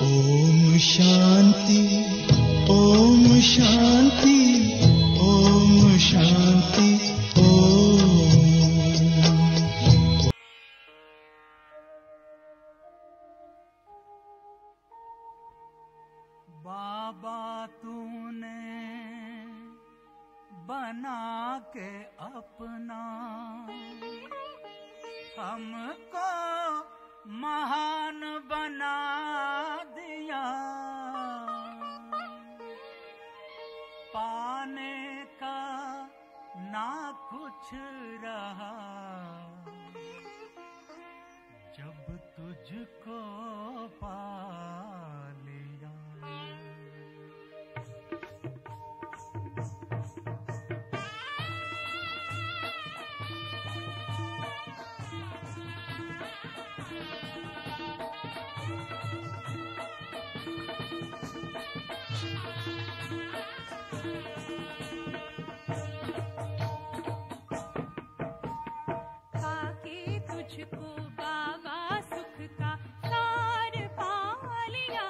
ओम शांति, ओम शांति, ओम शांति, ओम। बाबा तूने बना के अपना हमको महान बना दिया, पाने का ना कुछ रहा जब तुझको पा लिया। पाके तुझको बाबा सुख का सार पा लिया,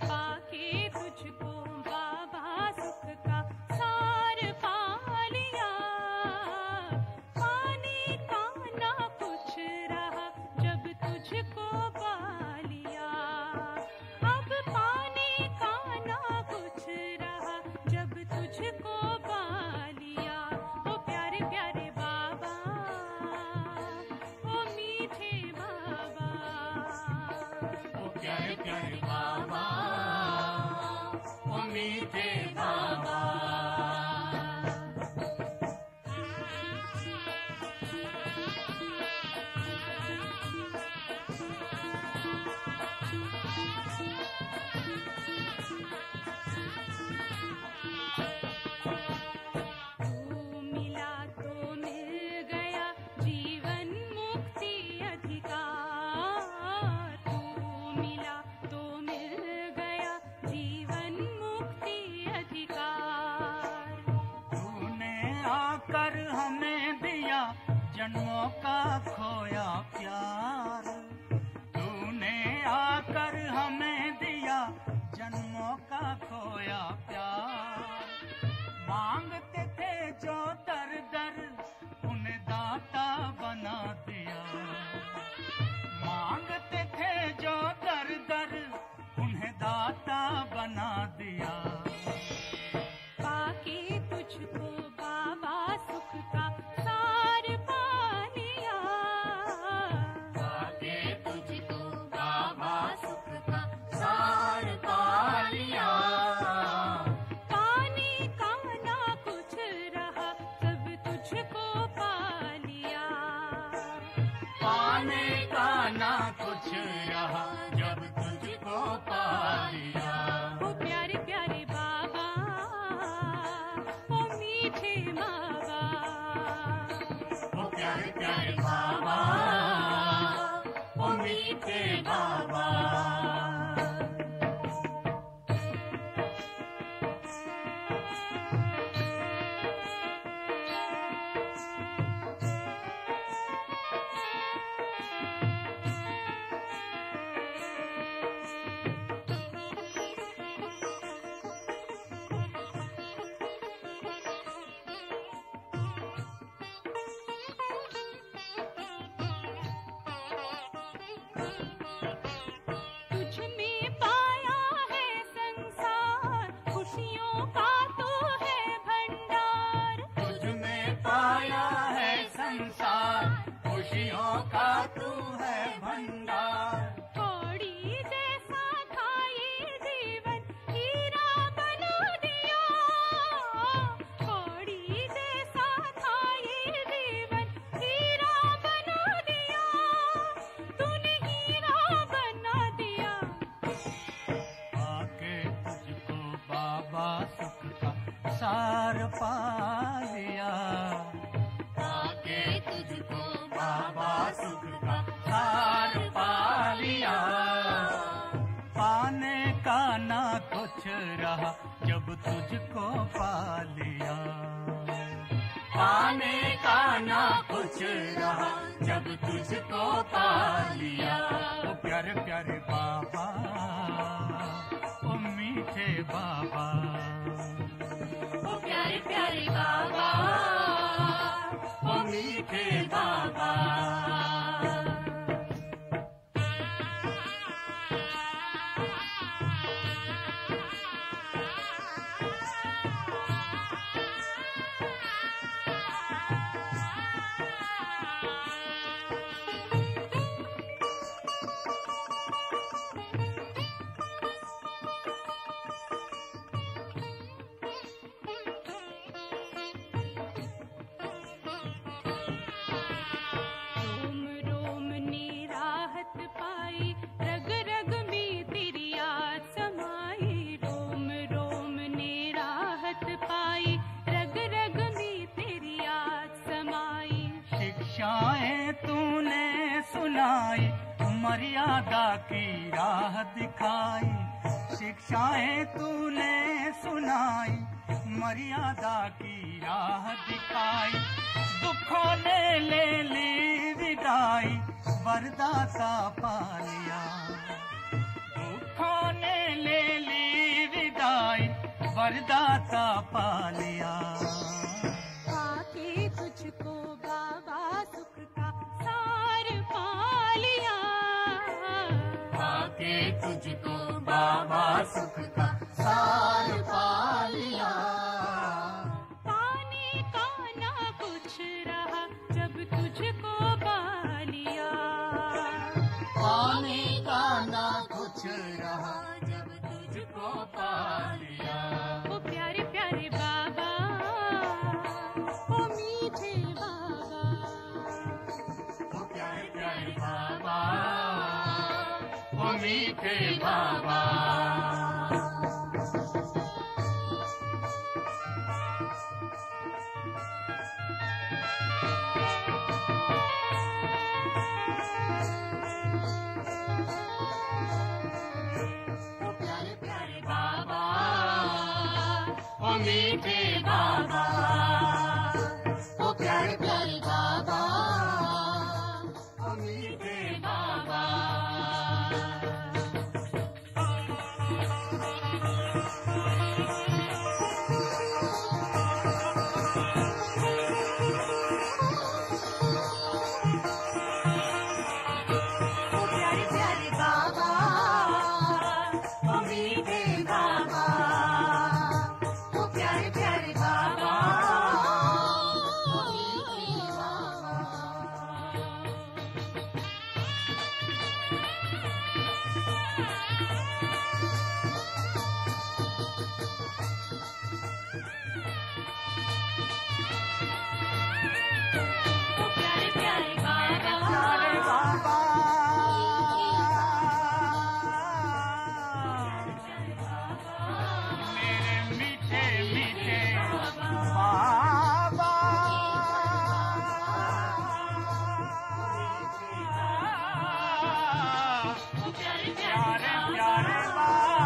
पाके तुझको बाबा सुख का सार पा लिया, पाने का ना कुछ रहा जब तुझको पा लिया, अब पाने का ना कुछ रहा जब तुझको पा लिया। ओ प्यारे प्यारे बाबा, ओ मीठे बाबा, ओ प्यारे प्यारे बाबा, ओ मीठे बाबा। तू मिला तो मिल गया जीवन मुक्ति अधिकार, तू मिला तो मिल गया जीवन मुक्ति अधिकार। तूने आकर हमें दिया जन्मों का खोया प्यार, तूने आकर हमें दिया जन्मों का खोया प्यार। मांगते थे जो दर दर उन्हें दाता बना दिया, मांगते थे जो दर दर उन्हें दाता बना दिया। पाके तुझको बाबा सुख का सार पा लिया, पाके तुझको बाबा सुख का सार पा लिया, पाने का ना कुछ रहा सब तुझको पा लिया, पाने का ना कुछ रहा जब तुझको पा लिया। ओ प्यारे प्यारे बाबा, ओ मीठे बाबा, ओ प्यारे प्यारे बाबा, ओ मीठे बाबा। तुझ में पाया है संसार, खुशियों का तू है भंडार, तुझ में पाया है संसार, खुशियों का तू है भंडार। कौड़ी जैसा था ये जीवन हीरा बना दिया, कौड़ी जैसा था ये जीवन हीरा बना दिया, तूने हीरा बना दिया। आके तुझको बाबा सुख का सार पा लिया, आके तुझको बाबा सुख का सार पा लिया, पाने का ना कुछ रहा जब तुझको पा लिया, पाने का ना कुछ रहा जब तुझको पा लिया। ओ प्यारे प्यारे बाबा, बाबा, ओ प्यारे प्यारे बाबा, ओ मीठे बाबा। मर्यादा की राह दिखाई, शिक्षाएं तूने सुनाई, मर्यादा की राह दिखाई। दुखों ने ले ली विदाई, वरदाता पा लिया। दुखों ने ले ली विदाई, वरदाता पा लिया। पाके तुझको बाबा सुख का सार पा लिया। पाके तुझको बाबा सुख का सार पा लिया। पाने का ना कुछ रहा जब तुझको पा लिया। पाने का ना कुछ रहा जब तुझको पा लिया। ओ प्यारे प्यारे बाबा, ओ मीठे बाबा, ओ प्यारे प्यारे बाबा, ओ मीठे बाबा। ओ प्यारे प्यारे बाबा, ओ मीठे बाबा, ओ प्यारे प्यारे बाबा, ओ मीठे बाबा। ओ प्यारे प्यारे बाबा, ओ मीठे बाबा, ओ प्यारे प्यारे बाबा, ओ मीठे बाबा। ओ प्यारे प्यारे बाबा, प्यारे बाबा, मेरे मीठे मीठे बाबा। ओ प्यारे प्यारे प्यारे प्यारे बाबा।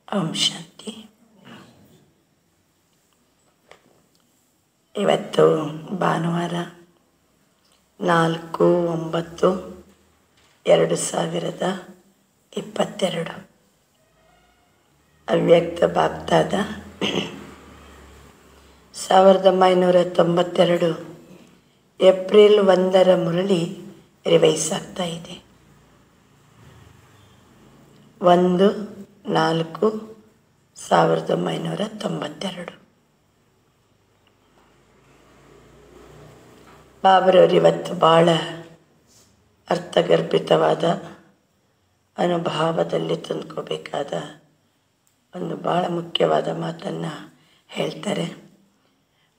ಓಂ ಶಾಂತಿ. ಇವತ್ತು ಭಾನುವಾರ 4/9/2022 ಅವ್ಯಕ್ತ ಬಾಪ್ದಾದ 1992 ಏಪ್ರಿಲ್ 1ರ ಮುರಳಿ ರಿವೈಸ್ ಆಗ್ತಾ ಇದೆ. 1/4/1992. ಬಾಬರವರು ಇವತ್ತು ಭಾಳ ಅರ್ಥಗರ್ಭಿತವಾದ ಅನುಭವದಲ್ಲಿ ತಂದ್ಕೋಬೇಕಾದ ಒಂದು ಭಾಳ ಮುಖ್ಯವಾದ ಮಾತನ್ನು ಹೇಳ್ತಾರೆ.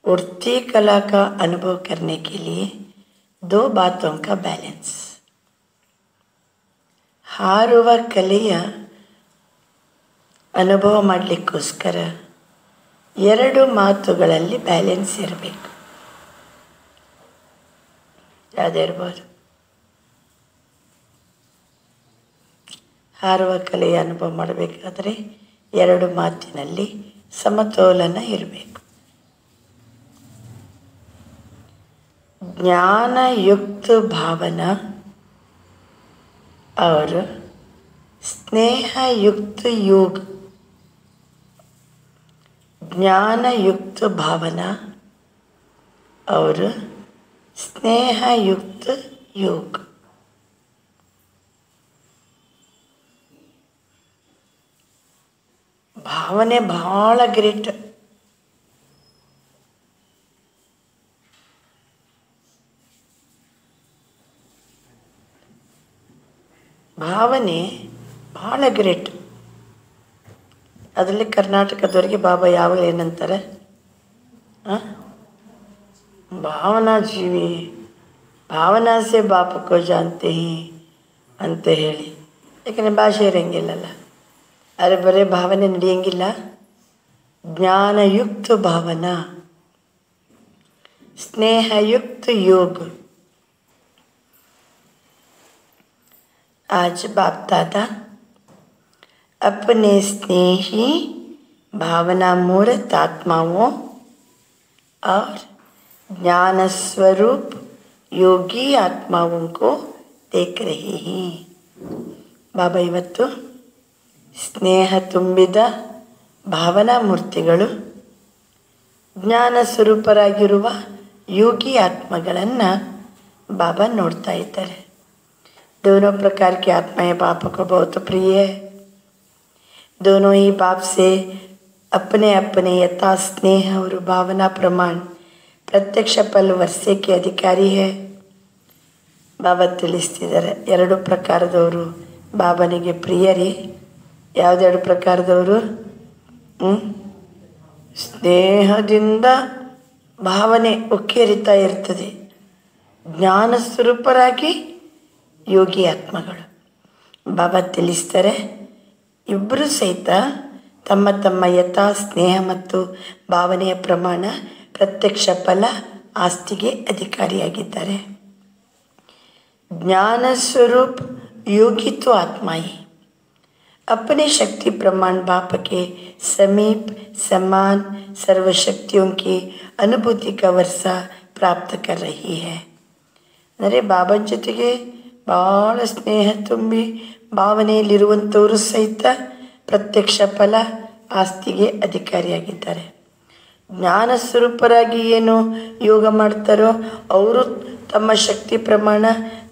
उड़ती कला का अनुभव करने के लिए 2 बातों का बैलेंस. ಹಾರುವ ಕಲೆಯ ಅನುಭವ ಮಾಡಲಿಕ್ಕೋಸ್ಕರ 2 ಮಾತುಗಳಲ್ಲಿ ಬ್ಯಾಲೆನ್ಸ್ ಇರಬೇಕು. ಯಾವುದೇ ಇರ್ಬೋದು. ಹಾರುವ ಕಲೆಯ ಅನುಭವ ಮಾಡಬೇಕಾದ್ರೆ 2 ಮಾತಿನಲ್ಲಿ ಸಮತೋಲನ ಇರಬೇಕು. ज्ञान युक्त भावना और स्नेह युक्त योग। ज्ञान युक्त भावना और स्नेह युक्त योग। ಭಾವನೆ ಬಹಳ ಗ್ರೇಟ್. ಭಾವನೆ ಭಾಳ ಗ್ರೇಟ್. ಅದರಲ್ಲಿ ಕರ್ನಾಟಕದವರಿಗೆ ಬಾಬಾ ಯಾವಾಗ ಏನಂತಾರೆ, ಭಾವನಾ ಜೀವಿ, ಭಾವನಾ ಸೆ ಬಾಪ ಕೋ ಜಾನ್ತೆ ಹಿ ಅಂತ ಹೇಳಿ. ಯಾಕಂದರೆ ಭಾಷೆ ಇರೋಂಗಿಲ್ಲಲ್ಲ, ಆದರೆ ಬರೀ ಭಾವನೆ ನಡೆಯಂಗಿಲ್ಲ. ज्ञानयुक्त भावना, स्नेहयुक्त योग। आज बाप दादा अपने स्नेही भावना मूर्त आत्माओं और ज्ञान स्वरूप योगी आत्माओं को देख रहे हैं. बाबा ಇವತ್ತು ಸ್ನೇಹ ತುಂಬಿದ ಭಾವನಾ ಮೂರ್ತಿಗಳು, ಜ್ಞಾನ ಸ್ವರೂಪರಾಗಿರುವ ಯೋಗಿ ಆತ್ಮಗಳನ್ನು बाबा ನೋಡ್ತಾ ಇದ್ದಾರೆ. दोनों प्रकार की आत्माएं बाप को बहुत प्रिय है. दोनों ही बाप से अपने अपने यथा स्नेह और भावना प्रमाण प्रत्यक्ष फल वर्षे के अधिकारी है. ಬಾಬಾ ತಿಳಿಸ್ತಿದ್ದಾರೆ, ಎರಡು ಪ್ರಕಾರದವರು ಬಾಬನಿಗೆ ಪ್ರಿಯರೇ. ಯಾವುದೆರಡು ಪ್ರಕಾರದವರು? ಸ್ನೇಹದಿಂದ ಭಾವನೆ ಉಕ್ಕೇರಿತಾ ಇರ್ತದೆ, ಜ್ಞಾನ ಸ್ವರೂಪರಾಗಿ ಯೋಗಿ ಆತ್ಮಗಳು. ಬಾಬಾ ತಿಳಿಸ್ತಾರೆ, ಇಬ್ಬರು ಸಹಿತ ತಮ್ಮ ತಮ್ಮ ಯಥಾ ಸ್ನೇಹ ಮತ್ತು ಭಾವನೆಯ ಪ್ರಮಾಣ ಪ್ರತ್ಯಕ್ಷ ಫಲ ಆಸ್ತಿಗೆ ಅಧಿಕಾರಿಯಾಗಿದ್ದಾರೆ. ज्ञान स्वरूप योगी तो आत्मा ही अपने शक्ति प्रमाण बाप के समीप समान सर्वशक्तियों की अनुभूति का वर्षा प्राप्त कर रही है. ಅಂದರೆ ಬಾಬನ ಜೊತೆಗೆ ಭಾಳ ಸ್ನೇಹ ತುಂಬಿ ಭಾವನೆಯಲ್ಲಿರುವಂಥವರು ಸಹಿತ ಪ್ರತ್ಯಕ್ಷ ಫಲ ಆಸ್ತಿಗೆ ಅಧಿಕಾರಿಯಾಗಿದ್ದಾರೆ. ಜ್ಞಾನ ಸ್ವರೂಪರಾಗಿ ಏನು ಯೋಗ ಮಾಡ್ತಾರೋ ಅವರು ತಮ್ಮ ಶಕ್ತಿ ಪ್ರಮಾಣ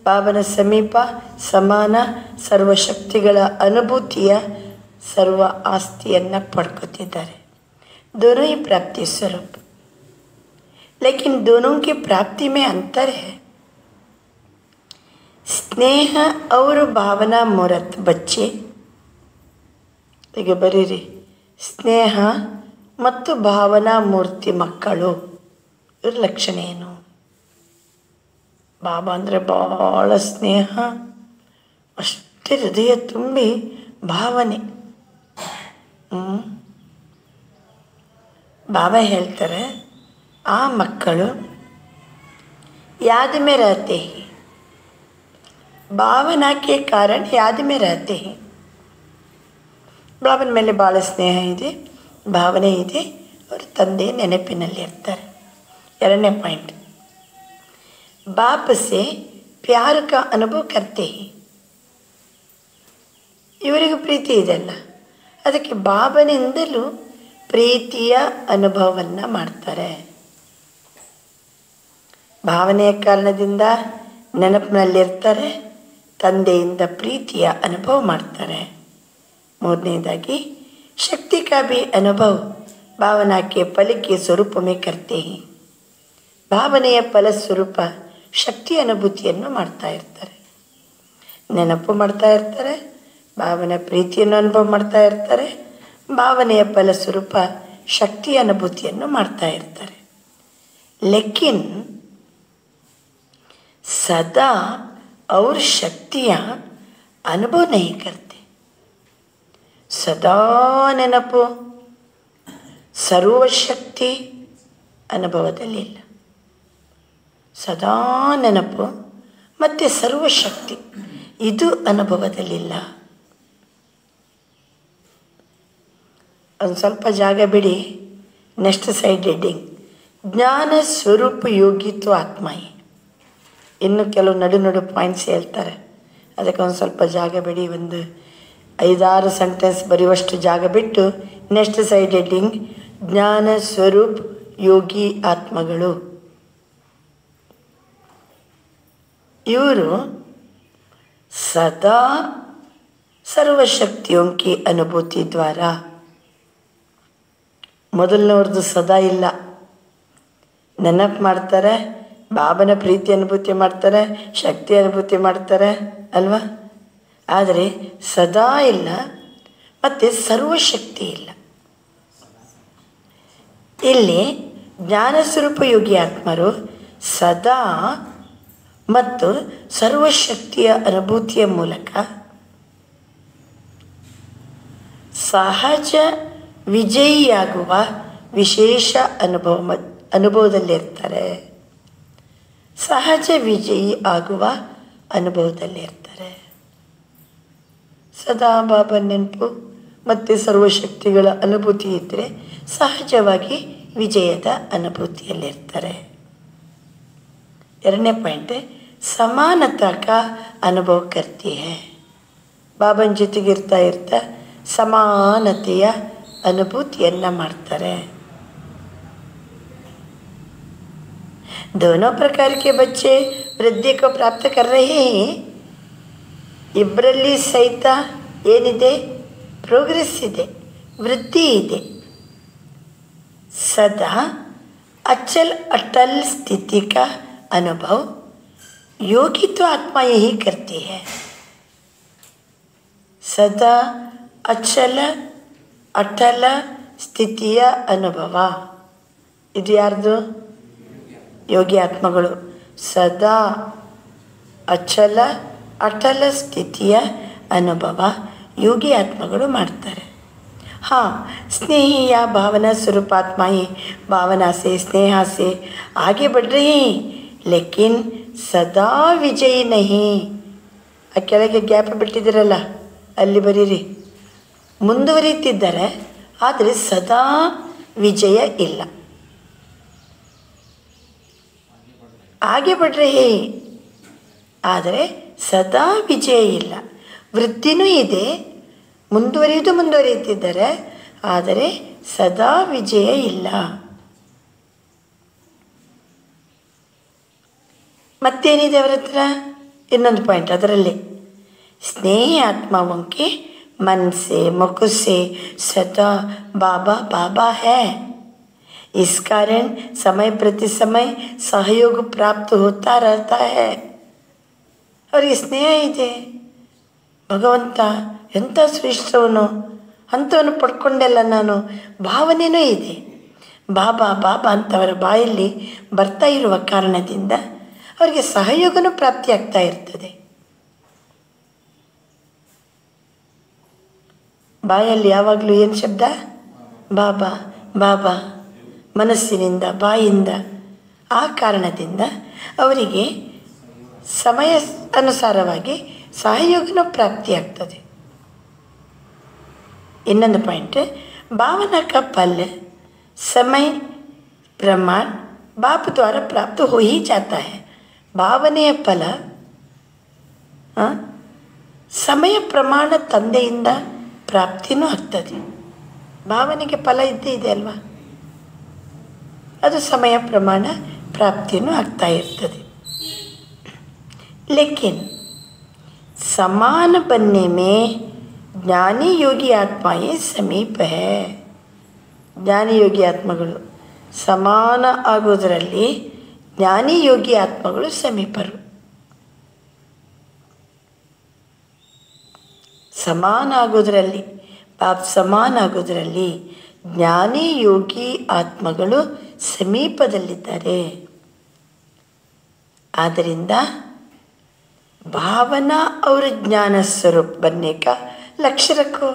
ಬಾಬನ ಸಮೀಪ ಸಮಾನ ಸರ್ವಶಕ್ತಿಗಳ ಅನುಭೂತಿಯ ಸರ್ವ ಆಸ್ತಿಯನ್ನು ಪಡ್ಕೊತಿದ್ದಾರೆ. दोनों ही प्राप्ति स्वरूप, लेकिन दोनों की प्राप्ति में अंतर है. स्नेह और भावना मूर्त बच्चे, ಈಗ ಬರೀರಿ, ಸ್ನೇಹ ಮತ್ತು ಭಾವನಾ ಮೂರ್ತಿ ಮಕ್ಕಳು, ಇವ್ರ ಲಕ್ಷಣ ಏನು? ಬಾಬಾ ಅಂದರೆ ಭಾಳ ಸ್ನೇಹ, ಅಷ್ಟೇ ಹೃದಯ ತುಂಬಿ ಭಾವನೆ. ಬಾಬಾ ಹೇಳ್ತಾರೆ, ಆ ಮಕ್ಕಳು याद में रहते हैं, ಭಾವನಾ के कारण याद में रहते हैं. ಬಾಬನ ಮೇಲೆ ಭಾಳ ಸ್ನೇಹ ಇದೆ, ಭಾವನೆ ಇದೆ, ಅವರು ತಂದೆ ನೆನಪಿನಲ್ಲಿ ಇರ್ತಾರೆ. ಎರಡನೇ ಪಾಯಿಂಟ್, बाप से प्यार का अनुभव करते हैं. ಇವರಿಗೂ ಪ್ರೀತಿ ಇದೆಲ್ಲ, ಅದಕ್ಕೆ ಬಾಬನಿಂದಲೂ ಪ್ರೀತಿಯ ಅನುಭವವನ್ನು ಮಾಡ್ತಾರೆ. ಭಾವನೆಯ ಕಾರಣದಿಂದ ನೆನಪಿನಲ್ಲಿರ್ತಾರೆ, ತಂದೆಯಿಂದ ಪ್ರೀತಿಯ ಅನುಭವ ಮಾಡ್ತಾರೆ. ಮೂರನೇದಾಗಿ ಶಕ್ತಿ का भी अनुभव भावना के फल के स्वरूप में करते हैं. ಭಾವನೆಯ ಫಲಸ್ವರೂಪ ಶಕ್ತಿ ಅನುಭೂತಿಯನ್ನು ಮಾಡ್ತಾ ಇರ್ತಾರೆ, ನೆನಪು ಮಾಡ್ತಾ ಇರ್ತಾರೆ, ಭಾವನೆ ಪ್ರೀತಿಯನ್ನು ಅನುಭವ ಮಾಡ್ತಾ ಇರ್ತಾರೆ, ಭಾವನೆಯ ಫಲಸ್ವರೂಪ ಶಕ್ತಿ ಅನುಭೂತಿಯನ್ನು ಮಾಡ್ತಾ ಇರ್ತಾರೆ. ಲೇಕಿನ್ सदा और शक्तियाँ अनुभव नहीं करते. सदा ನೆನಪು ಸರ್ವಶಕ್ತಿ ಅನುಭವದಲ್ಲಿಲ್ಲ. ಸದಾ ನೆನಪು ಮತ್ತು ಸರ್ವಶಕ್ತಿ ಇದು ಅನುಭವದಲ್ಲಿಲ್ಲ. ಒಂದು ಸ್ವಲ್ಪ ಜಾಗ ಬಿಡಿ, ನೆಕ್ಸ್ಟ್ ಸೈಡ್ ಹೆಡ್ಡಿಂಗ್, ಜ್ಞಾನ ಸ್ವರೂಪ ಯೋಗಿತ್ವ ಆತ್ಮಾಯಿ. ಇನ್ನು ಕೆಲವು ನಡು ಪಾಯಿಂಟ್ಸ್ ಹೇಳ್ತಾರೆ. ಅದಕ್ಕೆ ಒಂದು ಸ್ವಲ್ಪ ಜಾಗ ಬಿಡಿ, ಒಂದು 5-6 ಸೆಂಟೆನ್ಸ್ ಬರೆಯುವಷ್ಟು ಜಾಗ ಬಿಟ್ಟು ನೆಕ್ಸ್ಟ್ ಸೈಡ್ ಹೆಡ್ಡಿಂಗ್ ಜ್ಞಾನ ಸ್ವರೂಪ್ ಯೋಗಿ ಆತ್ಮಗಳು. ಇವರು ಸದಾ ಸರ್ವಶಕ್ತಿಯೋं की ಅನುಭೂತಿ ದ್ವಾರ. ಮೊದಲನವ್ರದ್ದು ಸದಾ ಇಲ್ಲ, ನೆನಪು ಮಾಡ್ತಾರೆ, ಬಾಬನ ಪ್ರೀತಿ ಅನುಭೂತಿ ಮಾಡ್ತಾರೆ, ಶಕ್ತಿ ಅನುಭೂತಿ ಮಾಡ್ತಾರೆ ಅಲ್ವಾ. ಆದರೆ ಸದಾ ಇಲ್ಲ ಮತ್ತು ಸರ್ವಶಕ್ತಿ ಇಲ್ಲ. ಇಲ್ಲಿ ಜ್ಞಾನಸ್ವರೂಪ ಯೋಗಿ ಆತ್ಮರು ಸದಾ ಮತ್ತು ಸರ್ವಶಕ್ತಿಯ ಅನುಭೂತಿಯ ಮೂಲಕ ಸಹಜ ವಿಜಯಿಯಾಗುವ ವಿಶೇಷ ಅನುಭವದಲ್ಲಿರ್ತಾರೆ. ಸಹಜ ವಿಜಯಿ ಆಗುವ ಅನುಭವದಲ್ಲಿರ್ತಾರೆ. ಸದಾ ಬಾಬಾ ನೆನಪು ಮತ್ತು ಸರ್ವಶಕ್ತಿಗಳ ಅನುಭೂತಿ ಇದ್ದರೆ ಸಹಜವಾಗಿ ವಿಜಯದ ಅನುಭೂತಿಯಲ್ಲಿರ್ತಾರೆ. 2ನೇ ಪಾಯಿಂಟ್ ಸಮಾನತಾ ಕಾ ಅನುಭವ ಕರ್ತಿ ಹೈ. ಬಾಬನ ಜೊತೆಗಿರ್ತಾ ಸಮಾನತೆಯ ಅನುಭೂತಿಯನ್ನು ಮಾಡ್ತಾರೆ. दोनों प्रकार के बच्चे वृद्धि को प्राप्त कर रहे हैं. ಇಬ್ಬರಲ್ಲಿ ಸಹಿತ ಏನಿದೆ? ಪ್ರೋಗ್ರೆಸ್ ಇದೆ, ವೃದ್ಧಿ ಇದೆ. सदा अचल अटल स्थिति का अनुभव योगी तो आत्मा यही करती है. सदा अचल अटल ಸ್ಥಿತಿಯ ಅನುಭವ ಇದು ಯಾರ್ದು? ಯೋಗಿ ಆತ್ಮಗಳು. ಸದಾ ಅಚಲ ಅಟಲ ಸ್ಥಿತಿಯ ಅನುಭವ ಯೋಗಿ ಆತ್ಮಗಳು ಮಾಡ್ತಾರೆ. हाँ, स्नेही या भावना स्वरूप आत्माएं भावना से स्नेह से आगे बढ़ रही हैं, लेकिन सदा विजयी नहीं. ಆ ಕೆಳಗೆ ಗ್ಯಾಪ್ ಬಿಟ್ಟಿದ್ದೀರಲ್ಲ ಅಲ್ಲಿ ಬರೀರಿ. ಮುಂದುವರಿತಿದ್ದಾರೆ, ಆದರೆ ಸದಾ ವಿಜಯ ಇಲ್ಲ. ಆಗೆ बढ़ रही है, ಆದರೆ ಸದಾ ವಿಜಯ ಇಲ್ಲ. ವೃದ್ಧಿನೂ ಇದೆ, ಮುಂದುವರಿಯುತ್ತಿದ್ದಾರೆ, ಆದರೆ ಸದಾ ವಿಜಯ ಇಲ್ಲ. ಮತ್ತೇನಿದೆ ಅವರ ಹತ್ರ? ಇನ್ನೊಂದು ಪಾಯಿಂಟ್ ಅದರಲ್ಲಿ ಸ್ನೇಹಿ ಆತ್ಮಾವಂಕೆ ಮನಸ್ಸೆ ಮುಖಸೆ ಸದಾ ಬಾಬಾ ಬಾಬಾ है. इस कारण समय प्रति समय सहयोग प्राप्त होता रहता है. ಅವರಿಗೆ ಸ್ನೇಹ ಇದೆ. ಭಗವಂತ ಎಂಥ ಶ್ರೇಷ್ಠವನು, ಅಂಥವನ್ನು ಪಡ್ಕೊಂಡೆಲ್ಲ ನಾನು ಭಾವನೆಯೂ ಇದೆ. ಬಾಬಾ ಬಾಬಾ ಅಂತವರ ಬಾಯಲ್ಲಿ ಬರ್ತಾ ಇರುವ ಕಾರಣದಿಂದ ಅವರಿಗೆ ಸಹಯೋಗನೂ ಪ್ರಾಪ್ತಿಯಾಗ್ತಾ ಇರ್ತದೆ. ಬಾಯಲ್ಲಿ ಯಾವಾಗಲೂ ಏನು ಶಬ್ದ? ಬಾಬಾ ಬಾಬಾ, ಮನಸ್ಸಿನಿಂದ ಬಾಯಿಂದ. ಆ ಕಾರಣದಿಂದ ಅವರಿಗೆ ಸಮಯ ಅನುಸಾರವಾಗಿ ಸಹಯೋಗನೂ ಪ್ರಾಪ್ತಿಯಾಗ್ತದೆ. ಇನ್ನೊಂದು ಪಾಯಿಂಟ್, ಭಾವನಾ का फल समय प्रमाण बाप द्वारा प्राप्त हो ही जाता है. ಭಾವನೆಯ ಫಲ ಸಮಯ ಪ್ರಮಾಣ ತಂದೆಯಿಂದ ಪ್ರಾಪ್ತಿನೂ ಆಗ್ತದೆ. ಭಾವನೆಗೆ ಫಲ ಇದ್ದೇ ಇದೆ ಅಲ್ವಾ, ಅದು ಸಮಯ ಪ್ರಮಾಣ ಪ್ರಾಪ್ತಿನೂ ಆಗ್ತಾ ಇರ್ತದೆ. ಲೇಕಿನ್ समान बनने में ज्ञानी योगी आत्माएं समीप है. ಜ್ಞಾನಿ ಯೋಗಿ ಆತ್ಮಗಳು ಸಮಾನ ಆಗೋದರಲ್ಲಿ ಜ್ಞಾನಿ ಯೋಗಿ ಆತ್ಮಗಳು ಸಮೀಪರು. ಸಮಾನ ಆಗೋದರಲ್ಲಿ ಸಮಾನ ಆಗೋದರಲ್ಲಿ ಜ್ಞಾನಿ ಯೋಗಿ ಆತ್ಮಗಳು ಸಮೀಪದಲ್ಲಿದ್ದಾರೆ. ಆದ್ದರಿಂದ भावना और ज्ञान स्वरूप बनने का लक्ष्य रखो.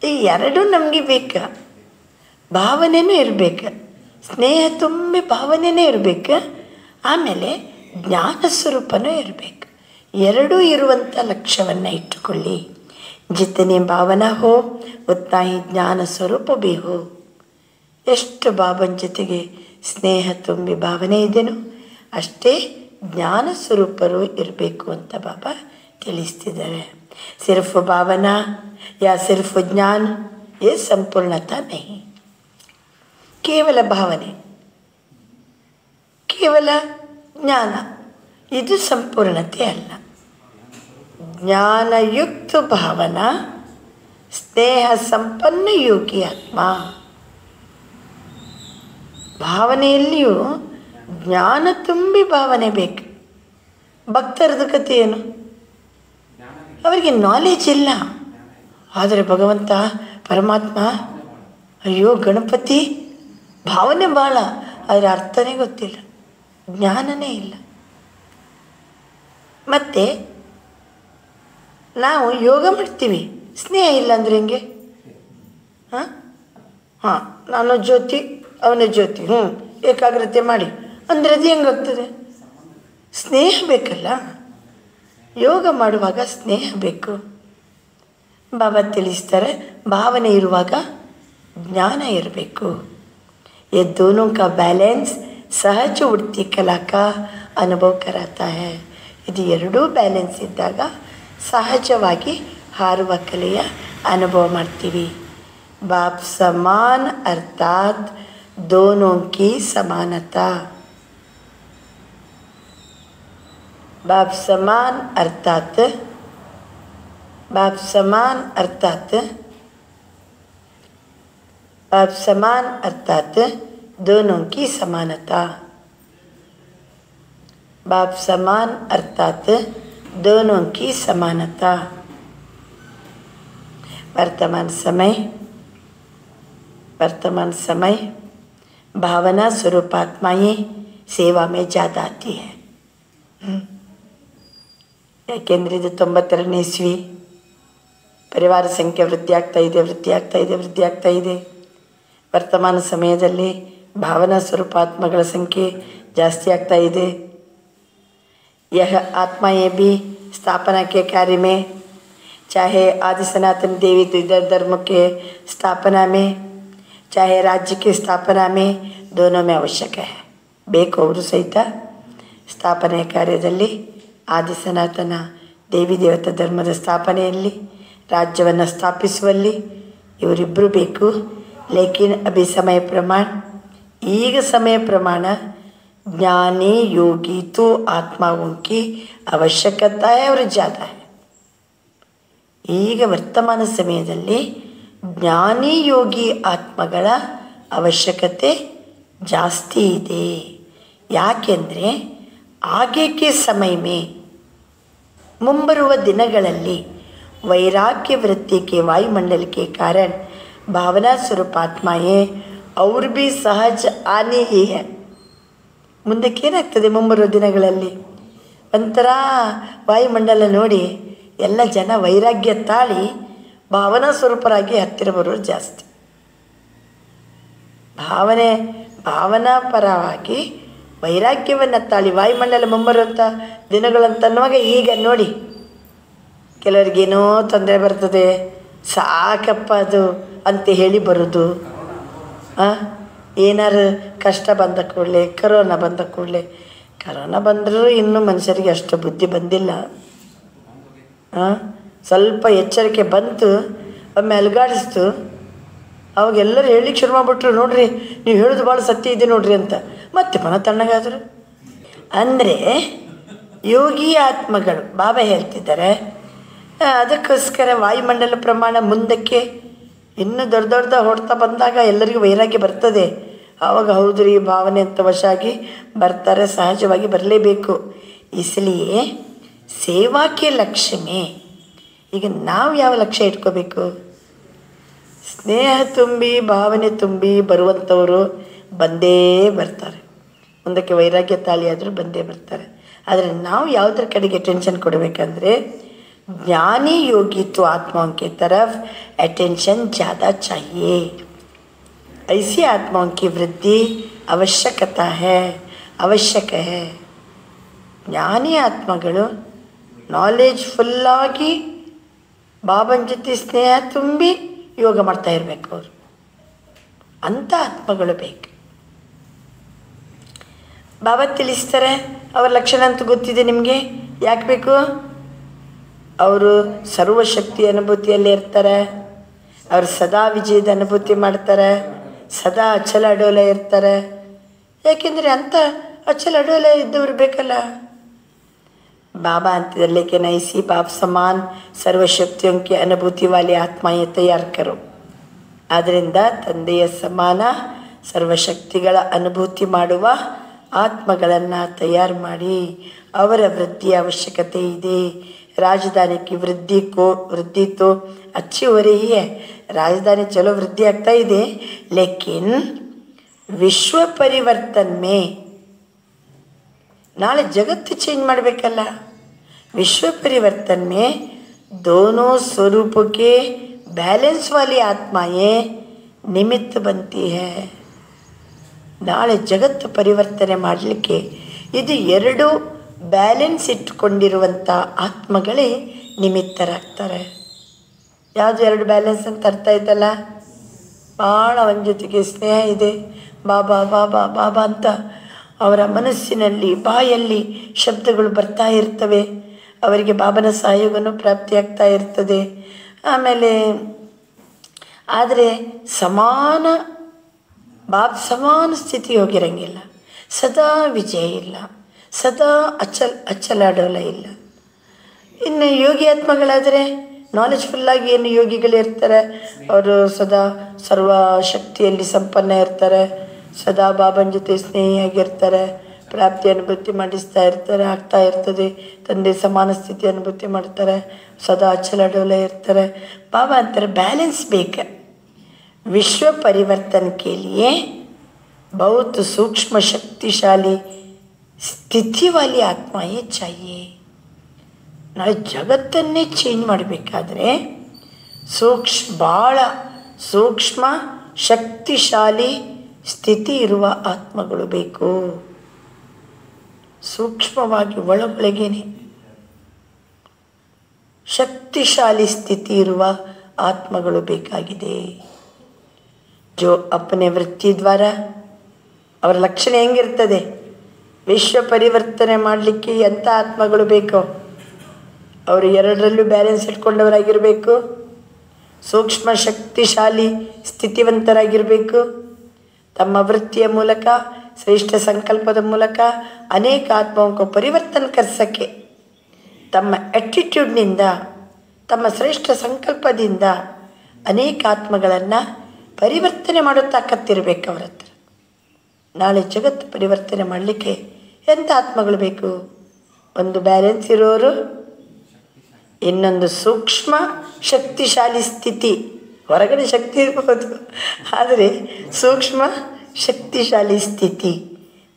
ಈ ಎರಡೂ ನಮಗೆ ಬೇಕು. ಭಾವನೆಯೂ ಇರಬೇಕು, ಸ್ನೇಹ ತುಂಬಿ ಭಾವನೆಯೇ ಇರಬೇಕು, ಆಮೇಲೆ ಜ್ಞಾನ ಸ್ವರೂಪನೂ ಇರಬೇಕು. ಎರಡೂ ಇರುವಂಥ ಲಕ್ಷ್ಯವನ್ನು ಇಟ್ಟುಕೊಳ್ಳಿ. ಜಿತನೆ ಭಾವನಾ ಹೋ ಉತ್ನಾ ಹಿ ಜ್ಞಾನ ಸ್ವರೂಪ ಭೀ ಹೋ. ಎಷ್ಟು ಬಾಬನ ಜೊತೆಗೆ ಸ್ನೇಹ ತುಂಬಿ ಭಾವನೆ ಇದೆಯೋ ಅಷ್ಟೇ ಜ್ಞಾನ ಸ್ವರೂಪರು ಇರಬೇಕು ಅಂತ ಬಾಬಾ ತಿಳಿಸ್ತಿದ್ದಾರೆ. ಸಿರ್ಫ್ ಭಾವನಾ ಯಾ ಸಿರ್ಫ್ ಜ್ಞಾನ ये ಸಂಪೂರ್ಣತಾ नहीं. ಕೇವಲ ಭಾವನೆ, ಕೇವಲ ಜ್ಞಾನ ಇದು ಸಂಪೂರ್ಣತೆ ಅಲ್ಲ. ಜ್ಞಾನಯುಕ್ತ ಭಾವನಾ ಸ್ನೇಹ ಸಂಪನ್ನ ಯೋಗಿ ಆತ್ಮ. ಭಾವನೆಯಲ್ಲಿಯೂ ಜ್ಞಾನ ತುಂಬಿ ಭಾವನೆ ಬೇಕು. ಭಕ್ತರದ್ದು ಕಥೆ ಏನು? ಅವರಿಗೆ ನಾಲೆಜ್ ಇಲ್ಲ. ಆದರೆ ಭಗವಂತ ಪರಮಾತ್ಮ, ಅಯ್ಯೋ ಗಣಪತಿ, ಭಾವನೆ ಭಾಳ, ಅದರ ಅರ್ಥನೇ ಗೊತ್ತಿಲ್ಲ, ಜ್ಞಾನನೇ ಇಲ್ಲ. ಮತ್ತು ನಾವು ಯೋಗ ಮಾಡ್ತೀವಿ, ಸ್ನೇಹ ಇಲ್ಲ ಅಂದರೆ ಹೆಂಗೆ? ಹಾಂ ನಾನು ಜ್ಯೋತಿ, ಅವನ ಜ್ಯೋತಿ, ಏಕಾಗ್ರತೆ ಮಾಡಿ ಅಂದರೆ ಅದು ಹೆಂಗಾಗ್ತದೆ? ಸ್ನೇಹ ಬೇಕಲ್ಲ. ಯೋಗ ಮಾಡುವಾಗ ಸ್ನೇಹ ಬೇಕು. ಬಾಬಾ ತಿಳಿಸ್ತಾರೆ, ಭಾವನೆ ಇರುವಾಗ ಜ್ಞಾನ ಇರಬೇಕು. ये दोनों का बैलेंस सहज उड़ती कला का अनुभव कराता है. ಇದು ಎರಡೂ ಬ್ಯಾಲೆನ್ಸ್ ಇದ್ದಾಗ ಸಹಜವಾಗಿ ಹಾರುವ ಕಲೆಯ ಅನುಭವ ಮಾಡ್ತೀವಿ. ಬಾಪ್ ಸಮಾನ್ ಅರ್ಥಾತ್ दोनों की समानता. बाप समान अर्थात बाप समान अर्थात बाप समान अर्थात दोनों की समानता. बाप समान अर्थात दोनों की समानता. वर्तमान समय भावना स्वरूप आत्माएं सेवा में ज़्यादा आती है. ಯಾಕೆಂದರೆ ಇದು 92ನೇ ಇಸ್ವಿ. ಪರಿವಾರ ಸಂಖ್ಯೆ ವೃದ್ಧಿ ಆಗ್ತಾ ಇದೆ. ವರ್ತಮಾನ ಸಮಯದಲ್ಲಿ ಭಾವನಾ ಸ್ವರೂಪಾತ್ಮಗಳ ಸಂಖ್ಯೆ ಜಾಸ್ತಿ ಆಗ್ತಾ ಇದೆ. यह आत्माएं भी स्थापना के कार्य में, चाहे आदि सनातन देवी धर्म के स्थापना में, चाहे राज्य की स्थापना में, दोनों में आवश्यक है. ಬೇಕು ಅವರು ಸಹಿತ ಸ್ಥಾಪನೆ ಕಾರ್ಯದಲ್ಲಿ, ಆದಿ ಸನಾತನ ದೇವಿ ದೇವತಾ ಧರ್ಮದ ಸ್ಥಾಪನೆಯಲ್ಲಿ, ರಾಜ್ಯವನ್ನು ಸ್ಥಾಪಿಸುವಲ್ಲಿ ಇವರಿಬ್ಬರು ಬೇಕು. ಲೇಕಿನ್ ಅಭಿ ಸಮಯ ಪ್ರಮಾಣ, ಈಗ ಸಮಯ ಪ್ರಮಾಣ ज्ञानी योगी तो आत्माओं की आवश्यकता है और ज़्यादा है. ಈಗ ವರ್ತಮಾನ ಸಮಯದಲ್ಲಿ ಜ್ಞಾನಿ ಯೋಗಿ ಆತ್ಮಗಳ ಅವಶ್ಯಕತೆ ಜಾಸ್ತಿ ಇದೆ. ಯಾಕೆಂದರೆ ಆಗೇಕೆ ಸಮಯ ಮುಂಬರುವ ದಿನಗಳಲ್ಲಿ वैराग्य वृत्ति के वायुमंडल के कारण भावना स्वरूप आत्माएं और भी सहज आनी ही है. ಮುಂದಕ್ಕೇನಾಗ್ತದೆ ಮುಂಬರುವ ದಿನಗಳಲ್ಲಿ? ಒಂಥರ ವಾಯುಮಂಡಲ ನೋಡಿ ಎಲ್ಲ ಜನ ವೈರಾಗ್ಯ ತಾಳಿ ಭಾವನಾ ಸ್ವರೂಪರಾಗಿ ಹತ್ತಿರ ಬರೋರು ಜಾಸ್ತಿ. ಭಾವನಾ ಪರವಾಗಿ ವೈರಾಗ್ಯವನ್ನು ತಾಳಿ ವಾಯುಮಂಡಲ ಮುಂಬರುವಂಥ ದಿನಗಳಂತನ್ನುವಾಗ ಈಗ ನೋಡಿ ಕೆಲವರಿಗೇನೋ ತೊಂದರೆ ಬರ್ತದೆ, ಸಾಕಪ್ಪ ಅದು ಅಂತ ಹೇಳಿ ಬರೋದು. ಏನಾರು ಕಷ್ಟ ಬಂದ ಕೂಡಲೇ, ಕರೋನಾ ಬಂದ ಕೂಡಲೇ, ಕರೋನಾ ಬಂದರೂ ಇನ್ನೂ ಮನುಷ್ಯರಿಗೆ ಅಷ್ಟು ಬುದ್ಧಿ ಬಂದಿಲ್ಲ. ಸ್ವಲ್ಪ ಎಚ್ಚರಿಕೆ ಬಂತು, ಒಮ್ಮೆ ಅಲುಗಾಡಿಸ್ತು, ಅವಾಗೆಲ್ಲರೂ ಹೇಳಲಿಕ್ಕೆ ಶುರು ಮಾಡಿಬಿಟ್ರು, ನೋಡ್ರಿ ನೀವು ಹೇಳೋದು ಭಾಳ ಸತ್ಯ ಇದೆ ನೋಡ್ರಿ ಅಂತ. ಮತ್ತೆ ಪುನಃ ತಣ್ಣಗಾದರು. ಅಂದರೆ ಯೋಗಿ ಆತ್ಮಗಳು ಬಾಬಾ ಹೇಳ್ತಿದ್ದಾರೆ, ಅದಕ್ಕೋಸ್ಕರ ವಾಯುಮಂಡಲ ಪ್ರಮಾಣ ಮುಂದಕ್ಕೆ ಇನ್ನೂ ದೊಡ್ಡ ಹೊಡ್ತಾ ಬಂದಾಗ ಎಲ್ಲರಿಗೂ ವೈರಾಗ್ಯ ಬರ್ತದೆ. ಆವಾಗ ಹೌದು ರೀ ಭಾವನೆ ಅಂತ ವಶಾಗಿ ಬರ್ತಾರೆ, ಸಹಜವಾಗಿ ಬರಲೇಬೇಕು. ಇಸ್ಲಿಯೇ ಸೇವಾಕ್ಕೆ ಲಕ್ಷ್ಯಮೇ. ಈಗ ನಾವು ಯಾವ ಲಕ್ಷ್ಯ ಇಟ್ಕೋಬೇಕು? ಸ್ನೇಹ ತುಂಬಿ ಭಾವನೆ ತುಂಬಿ ಬರುವಂಥವರು ಬಂದೇ ಬರ್ತಾರೆ, ಮುಂದಕ್ಕೆ ವೈರಾಗ್ಯ ತಾಳಿಯಾದರೂ ಬಂದೇ ಬರ್ತಾರೆ. ಆದರೆ ನಾವು ಯಾವುದ್ರ ಕಡೆಗೆ ಅಟೆನ್ಷನ್ ಕೊಡಬೇಕಂದ್ರೆ ज्ञानी योगी तो आत्माओं की तरफ अटेंशन ज़्यादा चाहिए. ऐसी आत्माओं की वृद्धि आवश्यक है. ಜ್ಞಾನಿ ಆತ್ಮಗಳು ನಾಲೆಜ್ ಫುಲ್ಲಾಗಿ ಬಾಬನ ಜೊತೆ ಸ್ನೇಹ ತುಂಬಿ ಯೋಗ ಮಾಡ್ತಾ ಇರಬೇಕು. ಅವರು ಅಂಥ ಆತ್ಮಗಳು ಬೇಕು. ಬಾಬಾ ತಿಳಿಸ್ತಾರೆ. ಅವರ ಲಕ್ಷಣ ಅಂತೂ ಗೊತ್ತಿದೆ ನಿಮಗೆ. ಯಾಕೆ ಬೇಕು? ಅವರು ಸರ್ವಶಕ್ತಿ ಅನುಭೂತಿಯಲ್ಲೇ ಇರ್ತಾರೆ. ಅವರು ಸದಾ ವಿಜಯದ ಅನುಭೂತಿ ಮಾಡ್ತಾರೆ. ಸದಾ ಅಚಲ ಅಡೋಲ ಇರ್ತಾರೆ. ಯಾಕೆಂದರೆ ಅಂಥ ಅಚಲ ಅಡೋಲ ಇದ್ದವ್ರು ಬೇಕಲ್ಲ. बाबा अंतिम लेकिन ऐसी बाप समान सर्वशक्तियों की अनुभूति वाली आत्माएं तैयार करो. ಆದ್ದರಿಂದ ತಂದೆಯ ಸಮಾನ ಸರ್ವಶಕ್ತಿಗಳ ಅನುಭೂತಿ ಮಾಡುವ ಆತ್ಮಗಳನ್ನು ತಯಾರು ಮಾಡಿ. ಅವರ ವೃದ್ಧಿಯ ಅವಶ್ಯಕತೆ ಇದೆ. ರಾಜಧಾನಿ की वृद्धि तो अच्छी हो रही है. राजधानी चलो वृद्धि ಆಗ್ತಾ ಇದೆ. लेकिन विश्व परिवर्तन में ನಾಳೆ ಜಗತ್ತು ಚೇಂಜ್ ಮಾಡಬೇಕಲ್ಲ. विश्व परिवर्तन में दोनों स्वरूपों के बैलेंस वाली आत्माएं निमित्त बनती है. ನಾಳೆ ಜಗತ್ತು ಪರಿವರ್ತನೆ ಮಾಡಲಿಕ್ಕೆ ಇದು ಎರಡು ಬ್ಯಾಲೆನ್ಸ್ ಇಟ್ಟುಕೊಂಡಿರುವಂಥ ಆತ್ಮಗಳೇ ನಿಮಿತ್ತರಾಗ್ತಾರೆ. ಯಾವುದು ಎರಡು ಬ್ಯಾಲೆನ್ಸ್ ಅಂತ ಅರ್ಥ ಆಯ್ತಲ್ಲ. ಭಾಳ ಅವನ ಜೊತೆಗೆ ಸ್ನೇಹ ಇದೆ. ಬಾಬಾ ಬಾಬಾ ಬಾಬಾ ಅಂತ ಅವರ ಮನಸ್ಸಿನಲ್ಲಿ ಬಾಯಲ್ಲಿ ಶಬ್ದಗಳು ಬರ್ತಾ ಇರ್ತವೆ. ಅವರಿಗೆ ಬಾಬನ ಸಹಯೋಗನೂ ಪ್ರಾಪ್ತಿಯಾಗ್ತಾ ಇರ್ತದೆ. ಆಮೇಲೆ ಆದರೆ ಸಮಾನ ಸ್ಥಿತಿ ಹೋಗಿರಂಗಿಲ್ಲ. ಸದಾ ವಿಜಯ ಇಲ್ಲ. ಸದಾ ಅಚ್ಚಲಾಡೋಲ ಇಲ್ಲ. ಇನ್ನು ಯೋಗಿ ಆತ್ಮಗಳಾದರೆ ನಾಲೆಜ್ಫುಲ್ಲಾಗಿ ಏನು ಯೋಗಿಗಳಿರ್ತಾರೆ. ಅವರು ಸದಾ ಸರ್ವಶಕ್ತಿಯಲ್ಲಿ ಸಂಪನ್ನ ಇರ್ತಾರೆ. ಸದಾ ಬಾಬನ ಜೊತೆ ಸ್ನೇಹಿಯಾಗಿರ್ತಾರೆ. ಪ್ರಾಪ್ತಿ ಅನುಭೂತಿ ಮಾಡಿಸ್ತಾ ಇರ್ತಾರೆ. ಆಗ್ತಾ ಇರ್ತದೆ. ತಂದೆ ಸಮಾನ ಸ್ಥಿತಿ ಅನುಭೂತಿ ಮಾಡ್ತಾರೆ. ಸದಾ ಅಚ್ಚಲಾಡೋಲ ಇರ್ತಾರೆ. ಬಾಬಾ ಅಂತಾರೆ ಬ್ಯಾಲೆನ್ಸ್ ಬೇಕು. विश्व परिवर्तन के लिए बहुत सूक्ष्म शक्तिशाली स्थिति वाली आत्माएं चाहिए. ನಾಳೆ ಜಗತ್ತನ್ನೇ ಚೇಂಜ್ ಮಾಡಬೇಕಾದ್ರೆ ಭಾಳ ಸೂಕ್ಷ್ಮ ಶಕ್ತಿಶಾಲಿ ಸ್ಥಿತಿ ಇರುವ ಆತ್ಮಗಳು ಬೇಕು. ಸೂಕ್ಷ್ಮವಾಗಿ ಒಳಗೊಳಗೇನೆ ಶಕ್ತಿಶಾಲಿ ಸ್ಥಿತಿ ಇರುವ ಆತ್ಮಗಳು ಬೇಕಾಗಿದೆ. जो अपने वृत्ति द्वारा ಅವರ ಲಕ್ಷಣ ಹೆಂಗಿರ್ತದೆ? ವಿಶ್ವ ಪರಿವರ್ತನೆ ಮಾಡಲಿಕ್ಕೆ ಎಂಥ ಆತ್ಮಗಳು ಬೇಕು? ಅವರು ಎರಡರಲ್ಲೂ ಬ್ಯಾಲೆನ್ಸ್ ಇಟ್ಕೊಂಡವರಾಗಿರಬೇಕು. ಸೂಕ್ಷ್ಮ ಶಕ್ತಿಶಾಲಿ ಸ್ಥಿತಿವಂತರಾಗಿರಬೇಕು. ತಮ್ಮ ವೃತ್ತಿಯ ಮೂಲಕ ಶ್ರೇಷ್ಠ ಸಂಕಲ್ಪದ ಮೂಲಕ ಅನೇಕ ಆತ್ಮವನ್ನು ಪರಿವರ್ತನ ಕರ್ಸಕ್ಕೆ ತಮ್ಮ ಆ್ಯಟಿಟ್ಯೂಡ್ನಿಂದ ತಮ್ಮ ಶ್ರೇಷ್ಠ ಸಂಕಲ್ಪದಿಂದ ಅನೇಕ ಆತ್ಮಗಳನ್ನು ಪರಿವರ್ತನೆ ಮಾಡೋ ತಾಕತ್ತಿರಬೇಕು ಅವರ ಹತ್ರ. ನಾಳೆ ಜಗತ್ತು ಪರಿವರ್ತನೆ ಮಾಡಲಿಕ್ಕೆ ಎಂಥ ಆತ್ಮಗಳು ಬೇಕು? ಒಂದು ಬ್ಯಾಲೆನ್ಸ್ ಇರೋರು, ಇನ್ನೊಂದು ಸೂಕ್ಷ್ಮ ಶಕ್ತಿಶಾಲಿ ಸ್ಥಿತಿ. ಹೊರಗಡೆ ಶಕ್ತಿ ಇರ್ಬೋದು, ಆದರೆ ಸೂಕ್ಷ್ಮ ಶಕ್ತಿಶಾಲಿ ಸ್ಥಿತಿ.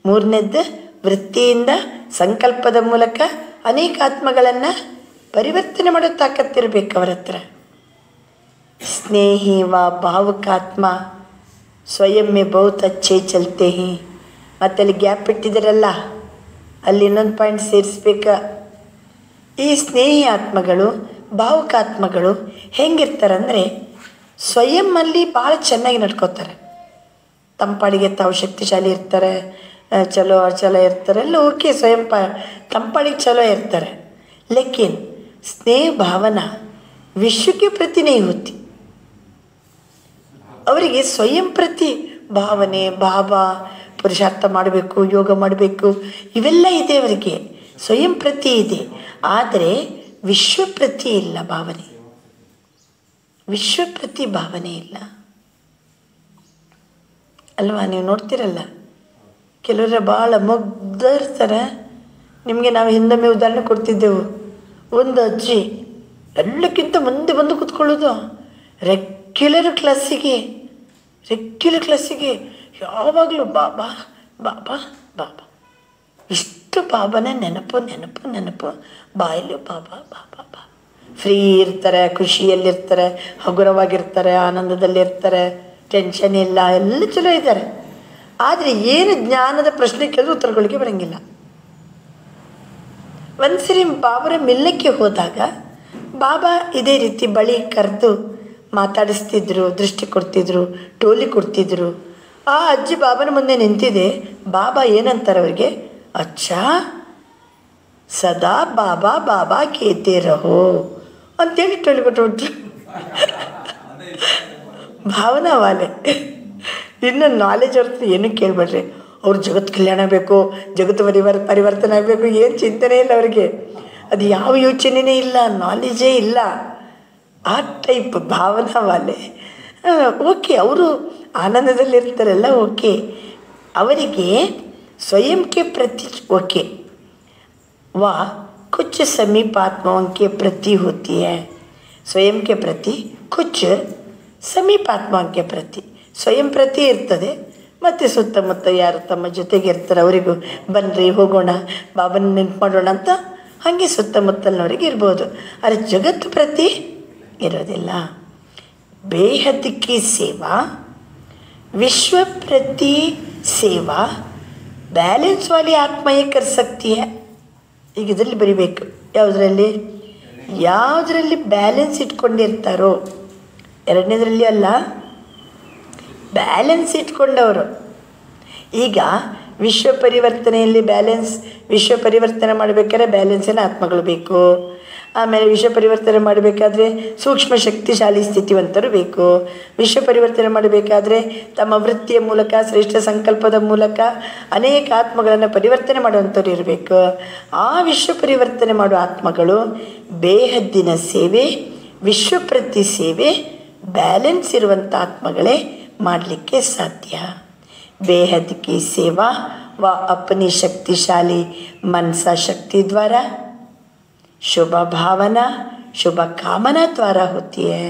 ಮೂರನೇದ್ದು ವೃತ್ತಿಯಿಂದ ಸಂಕಲ್ಪದ ಮೂಲಕ ಅನೇಕ ಆತ್ಮಗಳನ್ನು ಪರಿವರ್ತನೆ ಮಾಡೋ ತಾಕತ್ತಿರಬೇಕು ಅವರ ಹತ್ರ. स्नेही व भावुक आत्मा स्वयं में बहुत अच्छे चलते हैं. ಮತ್ತು ಅಲ್ಲಿ ಗ್ಯಾಪ್ ಇಟ್ಟಿದ್ದಾರಲ್ಲ, ಅಲ್ಲಿ ಇನ್ನೊಂದು ಪಾಯಿಂಟ್ ಸೇರಿಸ್ಬೇಕು. ಈ ಸ್ನೇಹಿ ಆತ್ಮಗಳು ಭಾವುಕ ಆತ್ಮಗಳು ಹೆಂಗಿರ್ತಾರಂದರೆ ಸ್ವಯಂನಲ್ಲಿ ಭಾಳ ಚೆನ್ನಾಗಿ ನಡ್ಕೋತಾರೆ. ತಮ್ಮ ಪಾಡಿಗೆ ತಾವು ಶಕ್ತಿಶಾಲಿ ಇರ್ತಾರೆ. ಚಲೋ ಇರ್ತಾರೆ. ಎಲ್ಲ ಓಕೆ, ಸ್ವಯಂ ತಮ್ಮ ಪಾಡಿಗೆ ಚಲೋ ಇರ್ತಾರೆ. ಲೇಕಿನ್ ಸ್ನೇಹ ಭಾವನಾ ವಿಶ್ವಕ್ಕೆ ಪ್ರತಿ नहीं होती. ಅವರಿಗೆ ಸ್ವಯಂ ಪ್ರತಿ ಭಾವನೆ, ಬಾಬಾ ಪುರುಷಾರ್ಥ ಮಾಡಬೇಕು, ಯೋಗ ಮಾಡಬೇಕು, ಇವೆಲ್ಲ ಇದೆ. ಅವರಿಗೆ ಸ್ವಯಂ ಪ್ರತಿ ಇದೆ, ಆದರೆ ವಿಶ್ವ ಪ್ರತಿ ಇಲ್ಲ ಭಾವನೆ. ವಿಶ್ವ ಪ್ರತಿ ಭಾವನೆ ಇಲ್ಲ ಅಲ್ವಾ? ನೀವು ನೋಡ್ತಿರಲ್ಲ, ಕೆಲವರ ಭಾಳ ಮುಗ್ಧ ಇರ್ತಾರೆ. ನಿಮಗೆ ನಾವು ಹಿಂದೊಮ್ಮೆ ಉದಾಹರಣೆ ಕೊಡ್ತಿದ್ದೆವು. ಒಂದು ಅಜ್ಜಿ ಎಲ್ಲಕ್ಕಿಂತ ಮುಂದೆ ಬಂದು ಕೂತ್ಕೊಳ್ಳೋದು. ರೆಗ್ಯುಲರ್ ಕ್ಲಾಸಿಗೆ ಯಾವಾಗಲೂ ಬಾಬಾ ಬಾಬಾ ಬಾಬಾ. ಇಷ್ಟು ಬಾಬನ ನೆನಪು ಬಾಯಲ್ಲಿ ಬಾಬಾ ಬಾಬಾ ಬಾ. ಫ್ರೀ ಇರ್ತಾರೆ, ಖುಷಿಯಲ್ಲಿರ್ತಾರೆ, ಹಗುರವಾಗಿರ್ತಾರೆ, ಆನಂದದಲ್ಲಿರ್ತಾರೆ, ಟೆನ್ಷನ್ ಇಲ್ಲ, ಎಲ್ಲ ಚಲೋ ಇದ್ದಾರೆ. ಆದರೆ ಏನು ಜ್ಞಾನದ ಪ್ರಶ್ನೆ ಕೇಳಿದ್ರು ಉತ್ತರಗಳಿಗೆ ಬರೋಂಗಿಲ್ಲ. ಒಂದು ಸರಿ ಬಾಬರ ಮಿಲ್ಲಕ್ಕೆ ಹೋದಾಗ ಬಾಬಾ ಇದೇ ರೀತಿ ಬಳಿ ಕರೆದು ಮಾತಾಡಿಸ್ತಿದ್ರು, ದೃಷ್ಟಿ ಕೊಡ್ತಿದ್ರು, ಟೋಲಿ ಕೊಡ್ತಿದ್ರು. ಆ ಅಜ್ಜಿ ಬಾಬನ ಮುಂದೆ ನಿಂತಿದೆ. ಬಾಬಾ ಏನಂತಾರೆ ಅವರಿಗೆ, ಅಚ್ಚಾ ಸದಾ ಬಾಬಾ ಬಾಬಾ ಕೇತೆ ರಹೋ ಅಂತೇಳಿ ಟೊಳ್ಬಿಟ್ಟು ಭಾವನಾ ವಾಲೆ. ಇನ್ನು ನಾಲೆಜ್ ಹೊರತು ಏನೂ ಕೇಳಬೇಡ್ರಿ. ಅವ್ರು ಜಗತ್ತು ಕಲ್ಯಾಣ ಬೇಕು, ಜಗತ್ತು ಪರಿವರ್ತನೆ ಆಗಬೇಕು, ಏನು ಚಿಂತನೆ ಇಲ್ಲ ಅವರಿಗೆ. ಅದು ಯಾವ ಯೋಚನೆಯೇ ಇಲ್ಲ, ನಾಲೆಜೇ ಇಲ್ಲ. ಆ ಟೈಪ್ ಭಾವನಾ ವಾಲೆ. ಓಕೆ, ಅವರು ಆನಂದದಲ್ಲಿರ್ತಾರಲ್ಲ, ಓಕೆ. ಅವರಿಗೆ ಸ್ವಯಂಕ್ಕೆ ಪ್ರತಿ ಓಕೆ वा कुछ समीप आत्माओं के प्रति होती है. स्वयं के प्रति कुछ ಸಮೀಪ ಆತ್ಮಕ್ಕೆ ಪ್ರತಿ ಸ್ವಯಂ ಪ್ರತಿ ಇರ್ತದೆ. ಮತ್ತು ಸುತ್ತಮುತ್ತ ಯಾರು ತಮ್ಮ ಜೊತೆಗೆ ಇರ್ತಾರೆ ಅವರಿಗೂ ಬನ್ನಿರಿ ಹೋಗೋಣ, ಬಾಬನ ನೆನ್ಪು ಮಾಡೋಣ ಅಂತ ಹಾಗೆ ಸುತ್ತಮುತ್ತಲಿನವರಿಗೆ ಇರ್ಬೋದು. ಆದರೆ ಜಗತ್ತು ಪ್ರತಿ ಇರೋದಿಲ್ಲ. ಬೇಹದ್ ಕಿ ಸೇವಾ, ವಿಶ್ವ ಪ್ರತಿ ಸೇವಾ ಬ್ಯಾಲೆನ್ಸ್ ವಾಲಿ ಆತ್ಮಯೇ ಕರ್ ಸಕ್ತಿ ಹೈ. ಈಗ ಇದರಲ್ಲಿ ಬರಿಬೇಕು, ಯಾವುದರಲ್ಲಿ ಬ್ಯಾಲೆನ್ಸ್ ಇಟ್ಕೊಂಡಿರ್ತಾರೋ, ಎರಡನೇದರಲ್ಲಿ ಅಲ್ಲ, ಬ್ಯಾಲೆನ್ಸ್ ಇಟ್ಕೊಂಡವರು. ಈಗ ವಿಶ್ವ ಪರಿವರ್ತನೆಯಲ್ಲಿ ವಿಶ್ವ ಪರಿವರ್ತನೆ ಮಾಡಬೇಕಾದ್ರೆ ಬ್ಯಾಲೆನ್ಸಿನ ಆತ್ಮಗಳು ಬೇಕು. ಆಮೇಲೆ ವಿಶ್ವ ಪರಿವರ್ತನೆ ಮಾಡಬೇಕಾದ್ರೆ ಸೂಕ್ಷ್ಮ ಶಕ್ತಿಶಾಲಿ ಸ್ಥಿತಿವಂತರು ಬೇಕು. ವಿಶ್ವ ಪರಿವರ್ತನೆ ಮಾಡಬೇಕಾದ್ರೆ ತಮ್ಮ ವೃತ್ತಿಯ ಮೂಲಕ, ಶ್ರೇಷ್ಠ ಸಂಕಲ್ಪದ ಮೂಲಕ ಅನೇಕ ಆತ್ಮಗಳನ್ನು ಪರಿವರ್ತನೆ ಮಾಡುವಂಥವ್ರು ಇರಬೇಕು. ಆ ವಿಶ್ವ ಪರಿವರ್ತನೆ ಮಾಡುವ ಆತ್ಮಗಳು ಬೇಹದ್ದಿನ ಸೇವೆ, ವಿಶ್ವ ಪ್ರತಿ ಸೇವೆ ಬ್ಯಾಲೆನ್ಸ್ ಇರುವಂಥ ಆತ್ಮಗಳೇ ಮಾಡಲಿಕ್ಕೆ ಸಾಧ್ಯ. ಬೇಹದ್ ಕಿ ಸೇವಾ व अपनी शक्तिशाली मनसा शक्ति द्वारा, शुभ भावना शुभ कामना द्वारा होती है.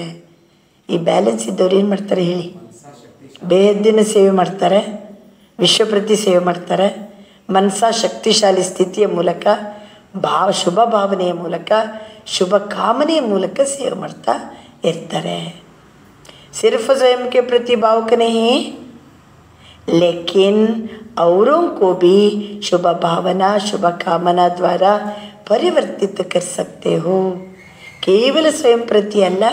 ಈ ಬ್ಯಾಲೆನ್ಸ್ ಇದ್ದವ್ರು ಏನು ಮಾಡ್ತಾರೆ ಹೇಳಿ? ಬೇಹದ್ದಿನ ಸೇವೆ ಮಾಡ್ತಾರೆ, ವಿಶ್ವಪ್ರತಿ ಸೇವೆ ಮಾಡ್ತಾರೆ, ಮನಸಾ ಶಕ್ತಿಶಾಲಿ ಸ್ಥಿತಿಯ ಮೂಲಕ, ಶುಭ ಭಾವನೆಯ ಮೂಲಕ, ಶುಭ ಕಾಮನೆಯ ಮೂಲಕ ಸೇವೆ ಮಾಡ್ತಾ ಇರ್ತಾರೆ. सिर्फ स्वयं के प्रति भावुक नहीं, लेकिन औरों को भी शुभ भावना शुभ कामना द्वारा परिवर्तित कर सकते हो. ಕೇವಲ ಸ್ವಯಂ ಪ್ರತಿ ಅಲ್ಲ,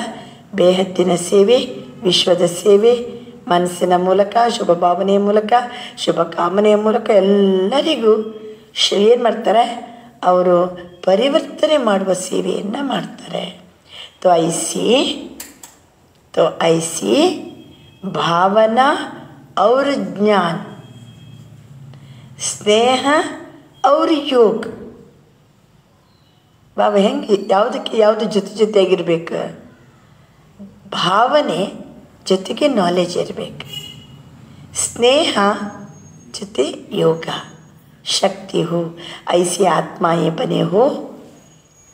ಬೇಹದ್ದಿನ ಸೇವೆ, ವಿಶ್ವದ ಸೇವೆ, ಮನಸ್ಸಿನ ಮೂಲಕ, ಶುಭ ಭಾವನೆಯ ಮೂಲಕ, ಶುಭ ಕಾಮನೆಯ ಮೂಲಕ ಎಲ್ಲರಿಗೂ ಏನು ಮಾಡ್ತಾರೆ? ಅವರು ಪರಿವರ್ತನೆ ಮಾಡುವ ಸೇವೆಯನ್ನು ಮಾಡ್ತಾರೆ. तो ऐसी भावना और ज्ञान, स्नेह और योग ಬಾಬಾ ಹೆಂಗೆ ಯಾವುದು ಜೊತೆಯಾಗಿರ್ಬೇಕು? ಭಾವನೆ ಜೊತೆಗೆ ನಾಲೆಜ್ ಇರಬೇಕು, ಸ್ನೇಹ ಜೊತೆ ಯೋಗ शक्ति हो. ऐसी आत्माएं बने हो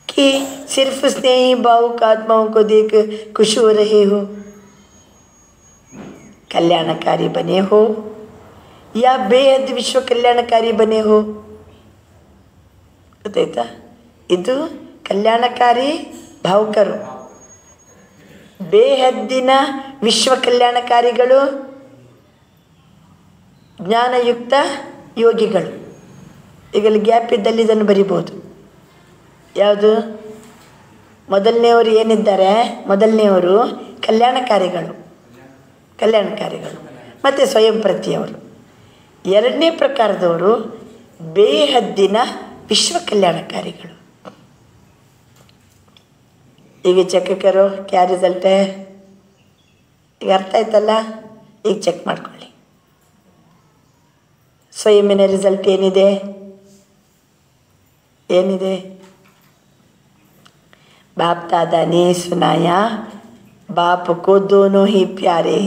कि सिर्फ स्नेही भावुक आत्माओं को देख खुश हो रहे हो, कल्याणकारी बने हो या बेहद विश्व कल्याणकारी बने हो. ಗೊತ್ತಾಯ್ತಾ? ಇದು ಕಲ್ಯಾಣಕಾರಿ ಭಾವುಕರು, ಬೇಹದ್ದಿನ ವಿಶ್ವ ಕಲ್ಯಾಣಕಾರಿಗಳು, ಜ್ಞಾನಯುಕ್ತ ಯೋಗಿಗಳು. ಈಗಲ್ಲಿ ಗ್ಯಾಪ್ ಇದ್ದಲ್ಲಿ ಇದನ್ನು ಬರಿಬೋದು. ಯಾವುದು? ಮೊದಲನೆಯವರು ಏನಿದ್ದಾರೆ? ಮೊದಲನೆಯವರು ಕಲ್ಯಾಣಕಾರಿಗಳು ಮತ್ತು ಸ್ವಯಂ ಪ್ರತಿಯವರು. ಎರಡನೇ ಪ್ರಕಾರದವರು ಬೇಹದ್ದಿನ ವಿಶ್ವ ಕಲ್ಯಾಣಕಾರಿಗಳು. ಈಗ ಚೆಕ್ ಕರೋ ಕ್ಯಾ ರಿಸಲ್ಟ್? ಈಗ ಅರ್ಥ ಆಯ್ತಲ್ಲ? ಈಗ ಚೆಕ್ ಮಾಡ್ಕೊಳ್ಳಿ. ಸ್ವಯಂನ ರಿಸಲ್ಟ್ ಏನಿದೆ? बाप दादा ने सुनाया बाप को दोनों ही प्यारे.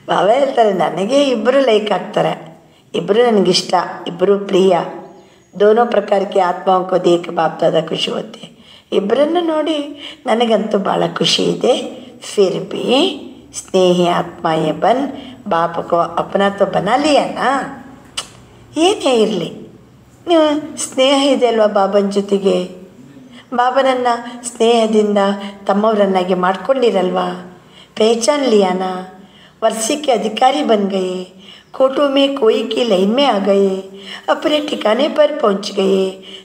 ಬಾಬಾ ಹೇಳ್ತಾರೆ, ನನಗೆ ಇಬ್ಬರು ಲೈಕ್ ಆಗ್ತಾರೆ, ಇಬ್ಬರು ನನಗಿಷ್ಟ, ಇಬ್ಬರು ಪ್ರಿಯ. ದೋನೋ ಪ್ರಕಾರಕ್ಕೆ ಆತ್ಮಾಂಕೋ ದೇಖ ಬಾಪ್ ದಾದಾ ಖುಷಿ ಹೋತೆ. ಇಬ್ಬರನ್ನು ನೋಡಿ ನನಗಂತೂ ಭಾಳ ಖುಷಿ ಇದೆ. ಫಿರ್ ಭಿ ಸ್ನೇಹಿ ಆತ್ಮಾಯೇ ಬನ್ ಬಾಪಕೋ ಅಪನಾ ತೋ ಬನಾ ಲಿಯಾನಾ. ಏನೇ ಇರಲಿ, ನೀವು ಸ್ನೇಹ ಇದೆ ಅಲ್ವಾ ಬಾಬನ ಜೊತೆಗೆ? ಬಾಬನನ್ನು ಸ್ನೇಹದಿಂದ ತಮ್ಮವರನ್ನಾಗಿ ಮಾಡ್ಕೊಂಡಿರಲ್ವಾ? ಪಹಚಾನ್ ಲಿಯಾನಾ, वर्षी के अधिकारी बन गए, कोटों में कोई की लाइन में आ गए, अपने ठिकाने पर पहुंच गए,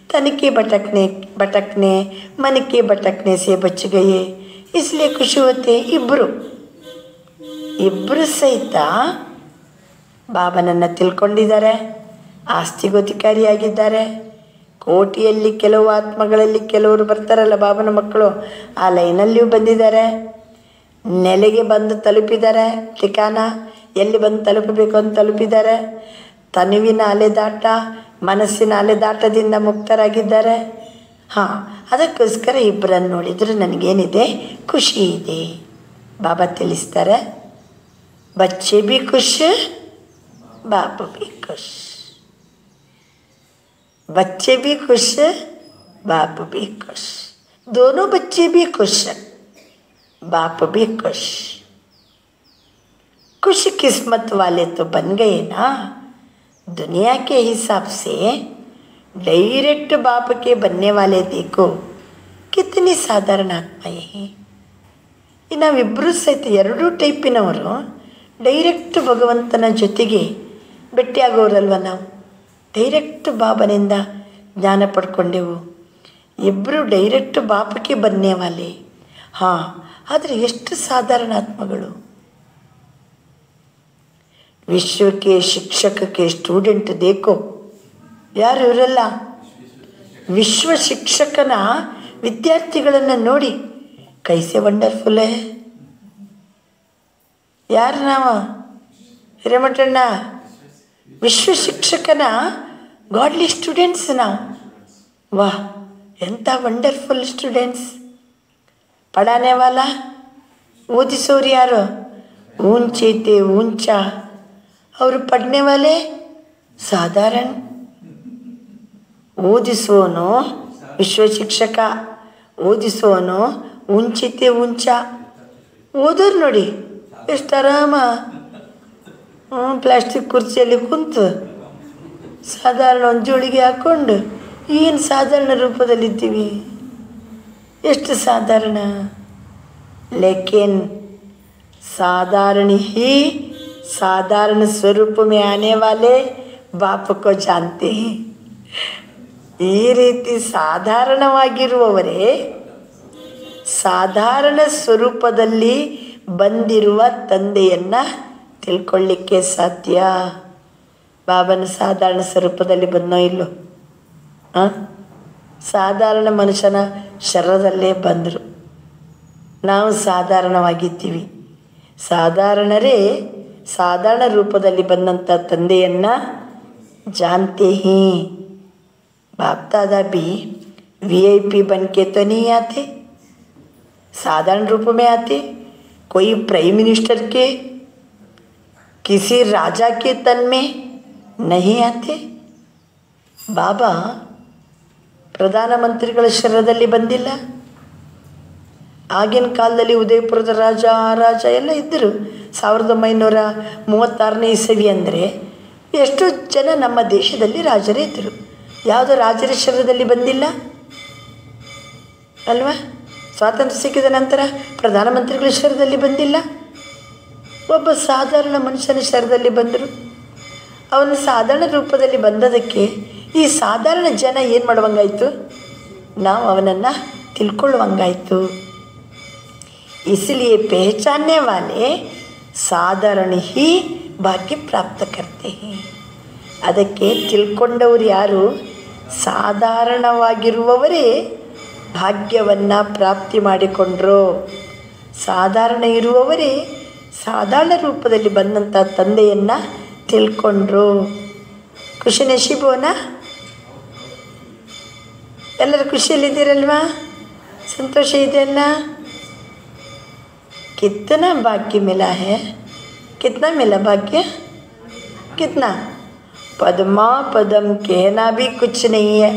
तन के भटकने मन के भटकने से बच गए. इसलिए खुश होते. ಇಬ್ಬರು ಸಹಿತ ಬಾಬನನ್ನು ತಿಳ್ಕೊಂಡಿದ್ದಾರೆ, ಆಸ್ತಿಗೂ ಅಧಿಕಾರಿಯಾಗಿದ್ದಾರೆ. ಕೋಟಿಯಲ್ಲಿ ಕೆಲವು ಆತ್ಮಗಳಲ್ಲಿ ಕೆಲವರು ಬರ್ತಾರಲ್ಲ ಬಾಬನ ಮಕ್ಕಳು, ಆ ಲೈನಲ್ಲಿಯೂ ಬಂದಿದ್ದಾರೆ. ನೆಲೆಗೆ ಬಂದು ತಲುಪಿದ್ದಾರೆ, ಠಿಕಾನ ಎಲ್ಲಿ ಬಂದು ತಲುಪಬೇಕು ಅಂತ ತಲುಪಿದ್ದಾರೆ. ತನುವಿನ ಅಲೆದಾಟ, ಮನಸ್ಸಿನ ಅಲೆದಾಟದಿಂದ ಮುಕ್ತರಾಗಿದ್ದಾರೆ. ಹಾಂ, ಅದಕ್ಕೋಸ್ಕರ ಇಬ್ಬರನ್ನು ನೋಡಿದರೆ ನನಗೇನಿದೆ, ಖುಷಿ ಇದೆ. ಬಾಬಾ ತಿಳಿಸ್ತಾರೆ, ಬಚ್ಚೆ ಭಿ ಖುಷ್, बाप भी खुश, बच्चे भी खुश, बाप भी खुश, दोनों बच्चे भी खुश, बाप भी खुश. खुश किस्मत वाले तो बन गए ना. दुनिया के हिसाब से डायरेक्ट बाप के बनने वाले देखो कितनी साधारण आत्मा है. ನಾವಿಬ್ಬರೂ ಸಹಿತ ಎರಡೂ ಟೈಪಿನವರು ಡೈರೆಕ್ಟ್ ಭಗವಂತನ ಜೊತೆಗೆ ಭೇಟಿಯಾಗೋರಲ್ವ. ನಾವು ಡೈರೆಕ್ಟ್ ಬಾಬನಿಂದ ಜ್ಞಾನ ಪಡ್ಕೊಂಡೆವು. ಇಬ್ಬರು ಡೈರೆಕ್ಟ್ ಬಾಪಕ್ಕೆ ಬನ್ನೇವಾಲೆ. ಹಾಂ, ಆದರೆ ಎಷ್ಟು ಸಾಧಾರಣ ಆತ್ಮಗಳು. ವಿಶ್ವಕ್ಕೆ ಶಿಕ್ಷಕಕ್ಕೆ ಸ್ಟೂಡೆಂಟ್ ದೇಕೋ, ಯಾರು ಇವರೆಲ್ಲ? ವಿಶ್ವ ಶಿಕ್ಷಕನ ವಿದ್ಯಾರ್ಥಿಗಳನ್ನು ನೋಡಿ, ಕೈಸೆ ವಂಡರ್ಫುಲ್. ಯಾರು ನಾವು? ಹಿರೇಮಠಣ್ಣ ವಿಶ್ವ ಶಿಕ್ಷಕನ ಗಾಡ್ಲಿ ಸ್ಟೂಡೆಂಟ್ಸ್ ನಾವು. ವಾಹ್, ಎಂಥ ವಂಡರ್ಫುಲ್ ಸ್ಟೂಡೆಂಟ್ಸ್. ಪಡಾನೆ ವಾಲ ಓದಿಸೋರು ಯಾರು? ಊಂಚೈತೆ ಊಂಚ. ಅವರು ಪಡ್ನೆ ವಾಲೆ ಸಾಧಾರಣ. ಓದಿಸೋನು ವಿಶ್ವ ಶಿಕ್ಷಕ, ಓದಿಸೋನು ಊಂಚೈತೆ ಊಂಚ. ಓದೋರು ನೋಡಿ ಎಷ್ಟು ಆರಾಮ, ಪ್ಲಾಸ್ಟಿಕ್ ಕುರ್ಚಿಯಲ್ಲಿ ಕುಂತು ಸಾಧಾರಣ ಒಂದು ಜೋಳಿಗೆ ಹಾಕ್ಕೊಂಡು ಏನು ಸಾಧಾರಣ ರೂಪದಲ್ಲಿದ್ದೀವಿ. ಎಷ್ಟು ಸಾಧಾರಣ. ಲೇಕಿನ್ साधारण ही साधारण स्वरूप में आने वाले बाप को जानते हैं. ಈ ರೀತಿ ಸಾಧಾರಣವಾಗಿರುವವರೇ ಸಾಧಾರಣ ಸ್ವರೂಪದಲ್ಲಿ ಬಂದಿರುವ ತಂದೆಯನ್ನು ತಿಳ್ಕೊಳ್ಳಿಕ್ಕೆ ಸಾಧ್ಯ. ಬಾಬನ ಸಾಧಾರಣ ಸ್ವರೂಪದಲ್ಲಿ ಬಂದೋ ಇಲ್ಲೋ? ಸಾಧಾರಣ ಮನುಷ್ಯನ ಶರೀರದಲ್ಲೇ ಬಂದರು. ನಾವು ಸಾಧಾರಣವಾಗಿದ್ದೀವಿ. ಸಾಧಾರಣರೇ ಸಾಧಾರಣ ರೂಪದಲ್ಲಿ ಬಂದಂಥ ತಂದೆಯನ್ನು जानते हैं. बाप दादा भी VIP बन के तो नहीं आते, साधारण रूप में आते. कोई प्राइम मिनिस्टर के किसी राजा के तन में नहीं आते. बाबा ಪ್ರಧಾನಮಂತ್ರಿಗಳ ಶರೀರದಲ್ಲಿ ಬಂದಿಲ್ಲ. ಆಗಿನ ಕಾಲದಲ್ಲಿ ಉದಯಪುರದ ರಾಜ ಎಲ್ಲ ಇದ್ದರು. 1936ನೇ ಇಸವಿ ಅಂದರೆ ಎಷ್ಟು ಜನ ನಮ್ಮ ದೇಶದಲ್ಲಿ ರಾಜರೇ ಇದ್ದರು. ಯಾವುದೋ ರಾಜರ ಶರೀರದಲ್ಲಿ ಬಂದಿಲ್ಲ ಅಲ್ವಾ? ಸ್ವಾತಂತ್ರ್ಯ ಸಿಕ್ಕಿದ ನಂತರ ಪ್ರಧಾನಮಂತ್ರಿಗಳ ಶರೀರದಲ್ಲಿ ಬಂದಿಲ್ಲ. ಒಬ್ಬ ಸಾಧಾರಣ ಮನುಷ್ಯನ ಶರೀರದಲ್ಲಿ ಬಂದರು. ಅವನು ಸಾಧಾರಣ ರೂಪದಲ್ಲಿ ಬಂದದಕ್ಕೆ ಈ ಸಾಧಾರಣ ಜನ ಏನು ಮಾಡುವಂಗಾಯಿತು? ನಾವು ಅವನನ್ನು ತಿಳ್ಕೊಳ್ಳುವಂಗಾಯಿತು. इसलिए पहचानने वाले साधारण ही भाग्य प्राप्त करते हैं. ಅದಕ್ಕೆ ತಿಳ್ಕೊಂಡವರು ಯಾರು? ಸಾಧಾರಣವಾಗಿರುವವರೇ ಭಾಗ್ಯವನ್ನು ಪ್ರಾಪ್ತಿ ಮಾಡಿಕೊಂಡ್ರು. ಸಾಧಾರಣ ಇರುವವರೇ ಸಾಧಾರಣ ರೂಪದಲ್ಲಿ ಬಂದಂಥ ತಂದೆಯನ್ನು ತಿಳ್ಕೊಂಡ್ರು. ಖುಷಿ ನಶೀಬೋನ? ಎಲ್ಲರೂ ಖುಷಿಯಲ್ಲಿದ್ದೀರಲ್ವಾ? ಸಂತೋಷ ಇದೆಯಲ್ಲ? कितना भाग्य मिला है? कितना मिला भाग्य? कितना? पद्मा पदम कहना भी कुछ नहीं है.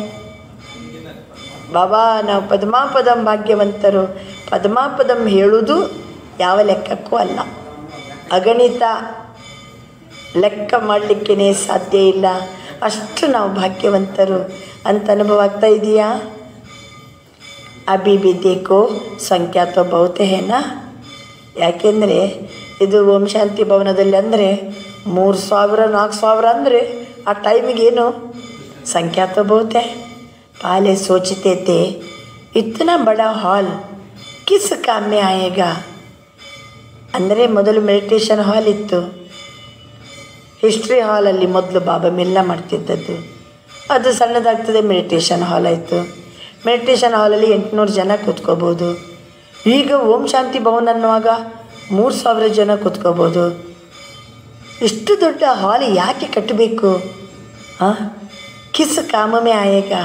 ಬಾಬಾ ನಾವು ಪದ್ಮಾ ಪದಂ ಭಾಗ್ಯವಂತರು. ಪದ್ಮಾ ಪದಂ ಹೇಳುವುದು ಯಾವ ಲೆಕ್ಕಕ್ಕೂ ಅಲ್ಲ. ಅಗಣಿತ, ಲೆಕ್ಕ ಮಾಡಲಿಕ್ಕೇ ಸಾಧ್ಯ ಇಲ್ಲ. ಅಷ್ಟು ನಾವು ಭಾಗ್ಯವಂತರು ಅಂತ ಅನುಭವ ಆಗ್ತಾ ಇದೆಯಾ? ಅಭಿ ಬಿ ದೇಖೋ ಸಂಖ್ಯಾ ತೋ ಬಹುತ್ ಹೇನಾ. ಯಾಕೆಂದರೆ ಇದು ಓಂ ಶಾಂತಿ ಭವನದಲ್ಲಿ ಅಂದರೆ 3000-4000 ಅಂದರೆ ಆ ಟೈಮಿಗೇನು ಸಂಖ್ಯಾ ತೋ ಬಹುತ್ ಹೈ. पहले सोचते थे इतना बड़ा हॉल किस काम में आएगा ಅಂದರೆ ಮೊದಲು ಮೆಡಿಟೇಷನ್ ಹಾಲ್ ಇತ್ತು. ಹಿಸ್ಟ್ರಿ ಹಾಲಲ್ಲಿ ಮೊದಲು ಬಾಬಾ ಮಿಲ್ಲ ಮಾಡ್ತಿದ್ದದ್ದು, ಅದು ಸಣ್ಣದಾಗ್ತದೆ, ಮೆಡಿಟೇಷನ್ ಹಾಲ್ ಆಯಿತು. ಮೆಡಿಟೇಷನ್ ಹಾಲಲ್ಲಿ 800 ಜನ ಕೂತ್ಕೋಬೋದು. ಈಗ ಓಂ ಶಾಂತಿ ಭವನ್ ಅನ್ನುವಾಗ 3000 ಜನ ಕೂತ್ಕೋಬೋದು. ಇಷ್ಟು ದೊಡ್ಡ ಹಾಲ್ ಯಾಕೆ ಕಟ್ಟಬೇಕು? ಹಾಂ, ಕಿಸ್ काम में आएगा?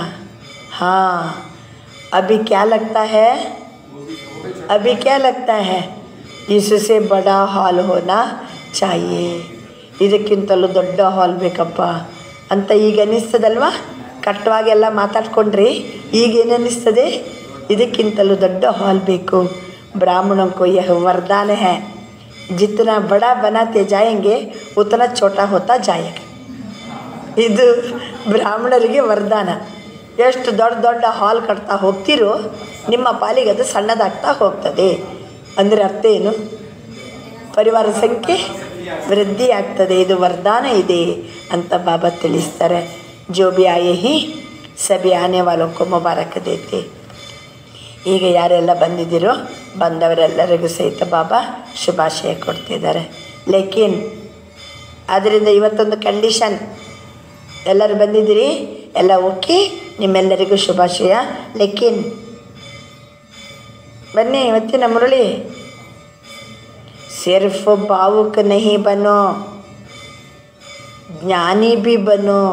हाँ, अभी क्या लगता है, अभी क्या लगता है, इससे बड़ा हाल होना चाहिए, ಇದಕ್ಕಿಂತಲೂ ದೊಡ್ಡ ಹಾಲ್ ಬೇಕಪ್ಪ ಅಂತ ಈಗ ಅನ್ನಿಸ್ತದಲ್ವ. ಕಟ್ಟುವಾಗೆಲ್ಲ ಮಾತಾಡ್ಕೊಂಡ್ರಿ, ಈಗೇನು ಅನ್ನಿಸ್ತದೆ? ಇದಕ್ಕಿಂತಲೂ ದೊಡ್ಡ ಹಾಲ್ ಬೇಕು. ब्राह्मणों को यह वरदान है, जितना बड़ा बनाते जाएंगे उतना छोटा होता जाएगा. ಇದು ಬ್ರಾಹ್ಮಣರಿಗೆ ವರದಾನ. ಎಷ್ಟು ದೊಡ್ಡ ದೊಡ್ಡ ಹಾಲ್ ಕಟ್ತಾ ಹೋಗ್ತಿರೋ ನಿಮ್ಮ ಪಾಲಿಗೆ ಅದು ಸಣ್ಣದಾಗ್ತಾ ಹೋಗ್ತದೆ. ಅಂದರೆ ಅರ್ಥ ಏನು? ಪರಿವಾರ ಸಂಖ್ಯೆ ವೃದ್ಧಿ ಆಗ್ತದೆ. ಇದು ವರದಾನ ಇದೆ ಅಂತ ಬಾಬಾ ತಿಳಿಸ್ತಾರೆ. ಜೋ ಬಿ ಆಯೆ ಹಿ ಸಭಿ ಆನೆ ವಾಲೋಂಕೋ ಮುಬಾರಕ್ ದೇತೆ. ಈಗ ಯಾರೆಲ್ಲ ಬಂದಿದ್ದೀರೋ ಬಂದವರೆಲ್ಲರಿಗೂ ಸಹಿತ ಬಾಬಾ ಶುಭಾಶಯ ಕೊಡ್ತಿದ್ದಾರೆ. ಲೇಕಿನ್ ಆದ್ದರಿಂದ ಇವತ್ತೊಂದು ಕಂಡೀಷನ್, ಎಲ್ಲರೂ ಬಂದಿದ್ದೀರಿ, ಎಲ್ಲ ಓಕೆ, ನಿಮ್ಮೆಲ್ಲರಿಗೂ ಶುಭಾಶಯ. ಲೇಕಿನ್ ಬನ್ನಿ, ಇವತ್ತಿನ ಮುರಳಿ ಸಿರ್ಫ್ ಭಾವುಕ ನಹಿ ಬನೋ, ಜ್ಞಾನಿ ಬಿ ಬನೋ.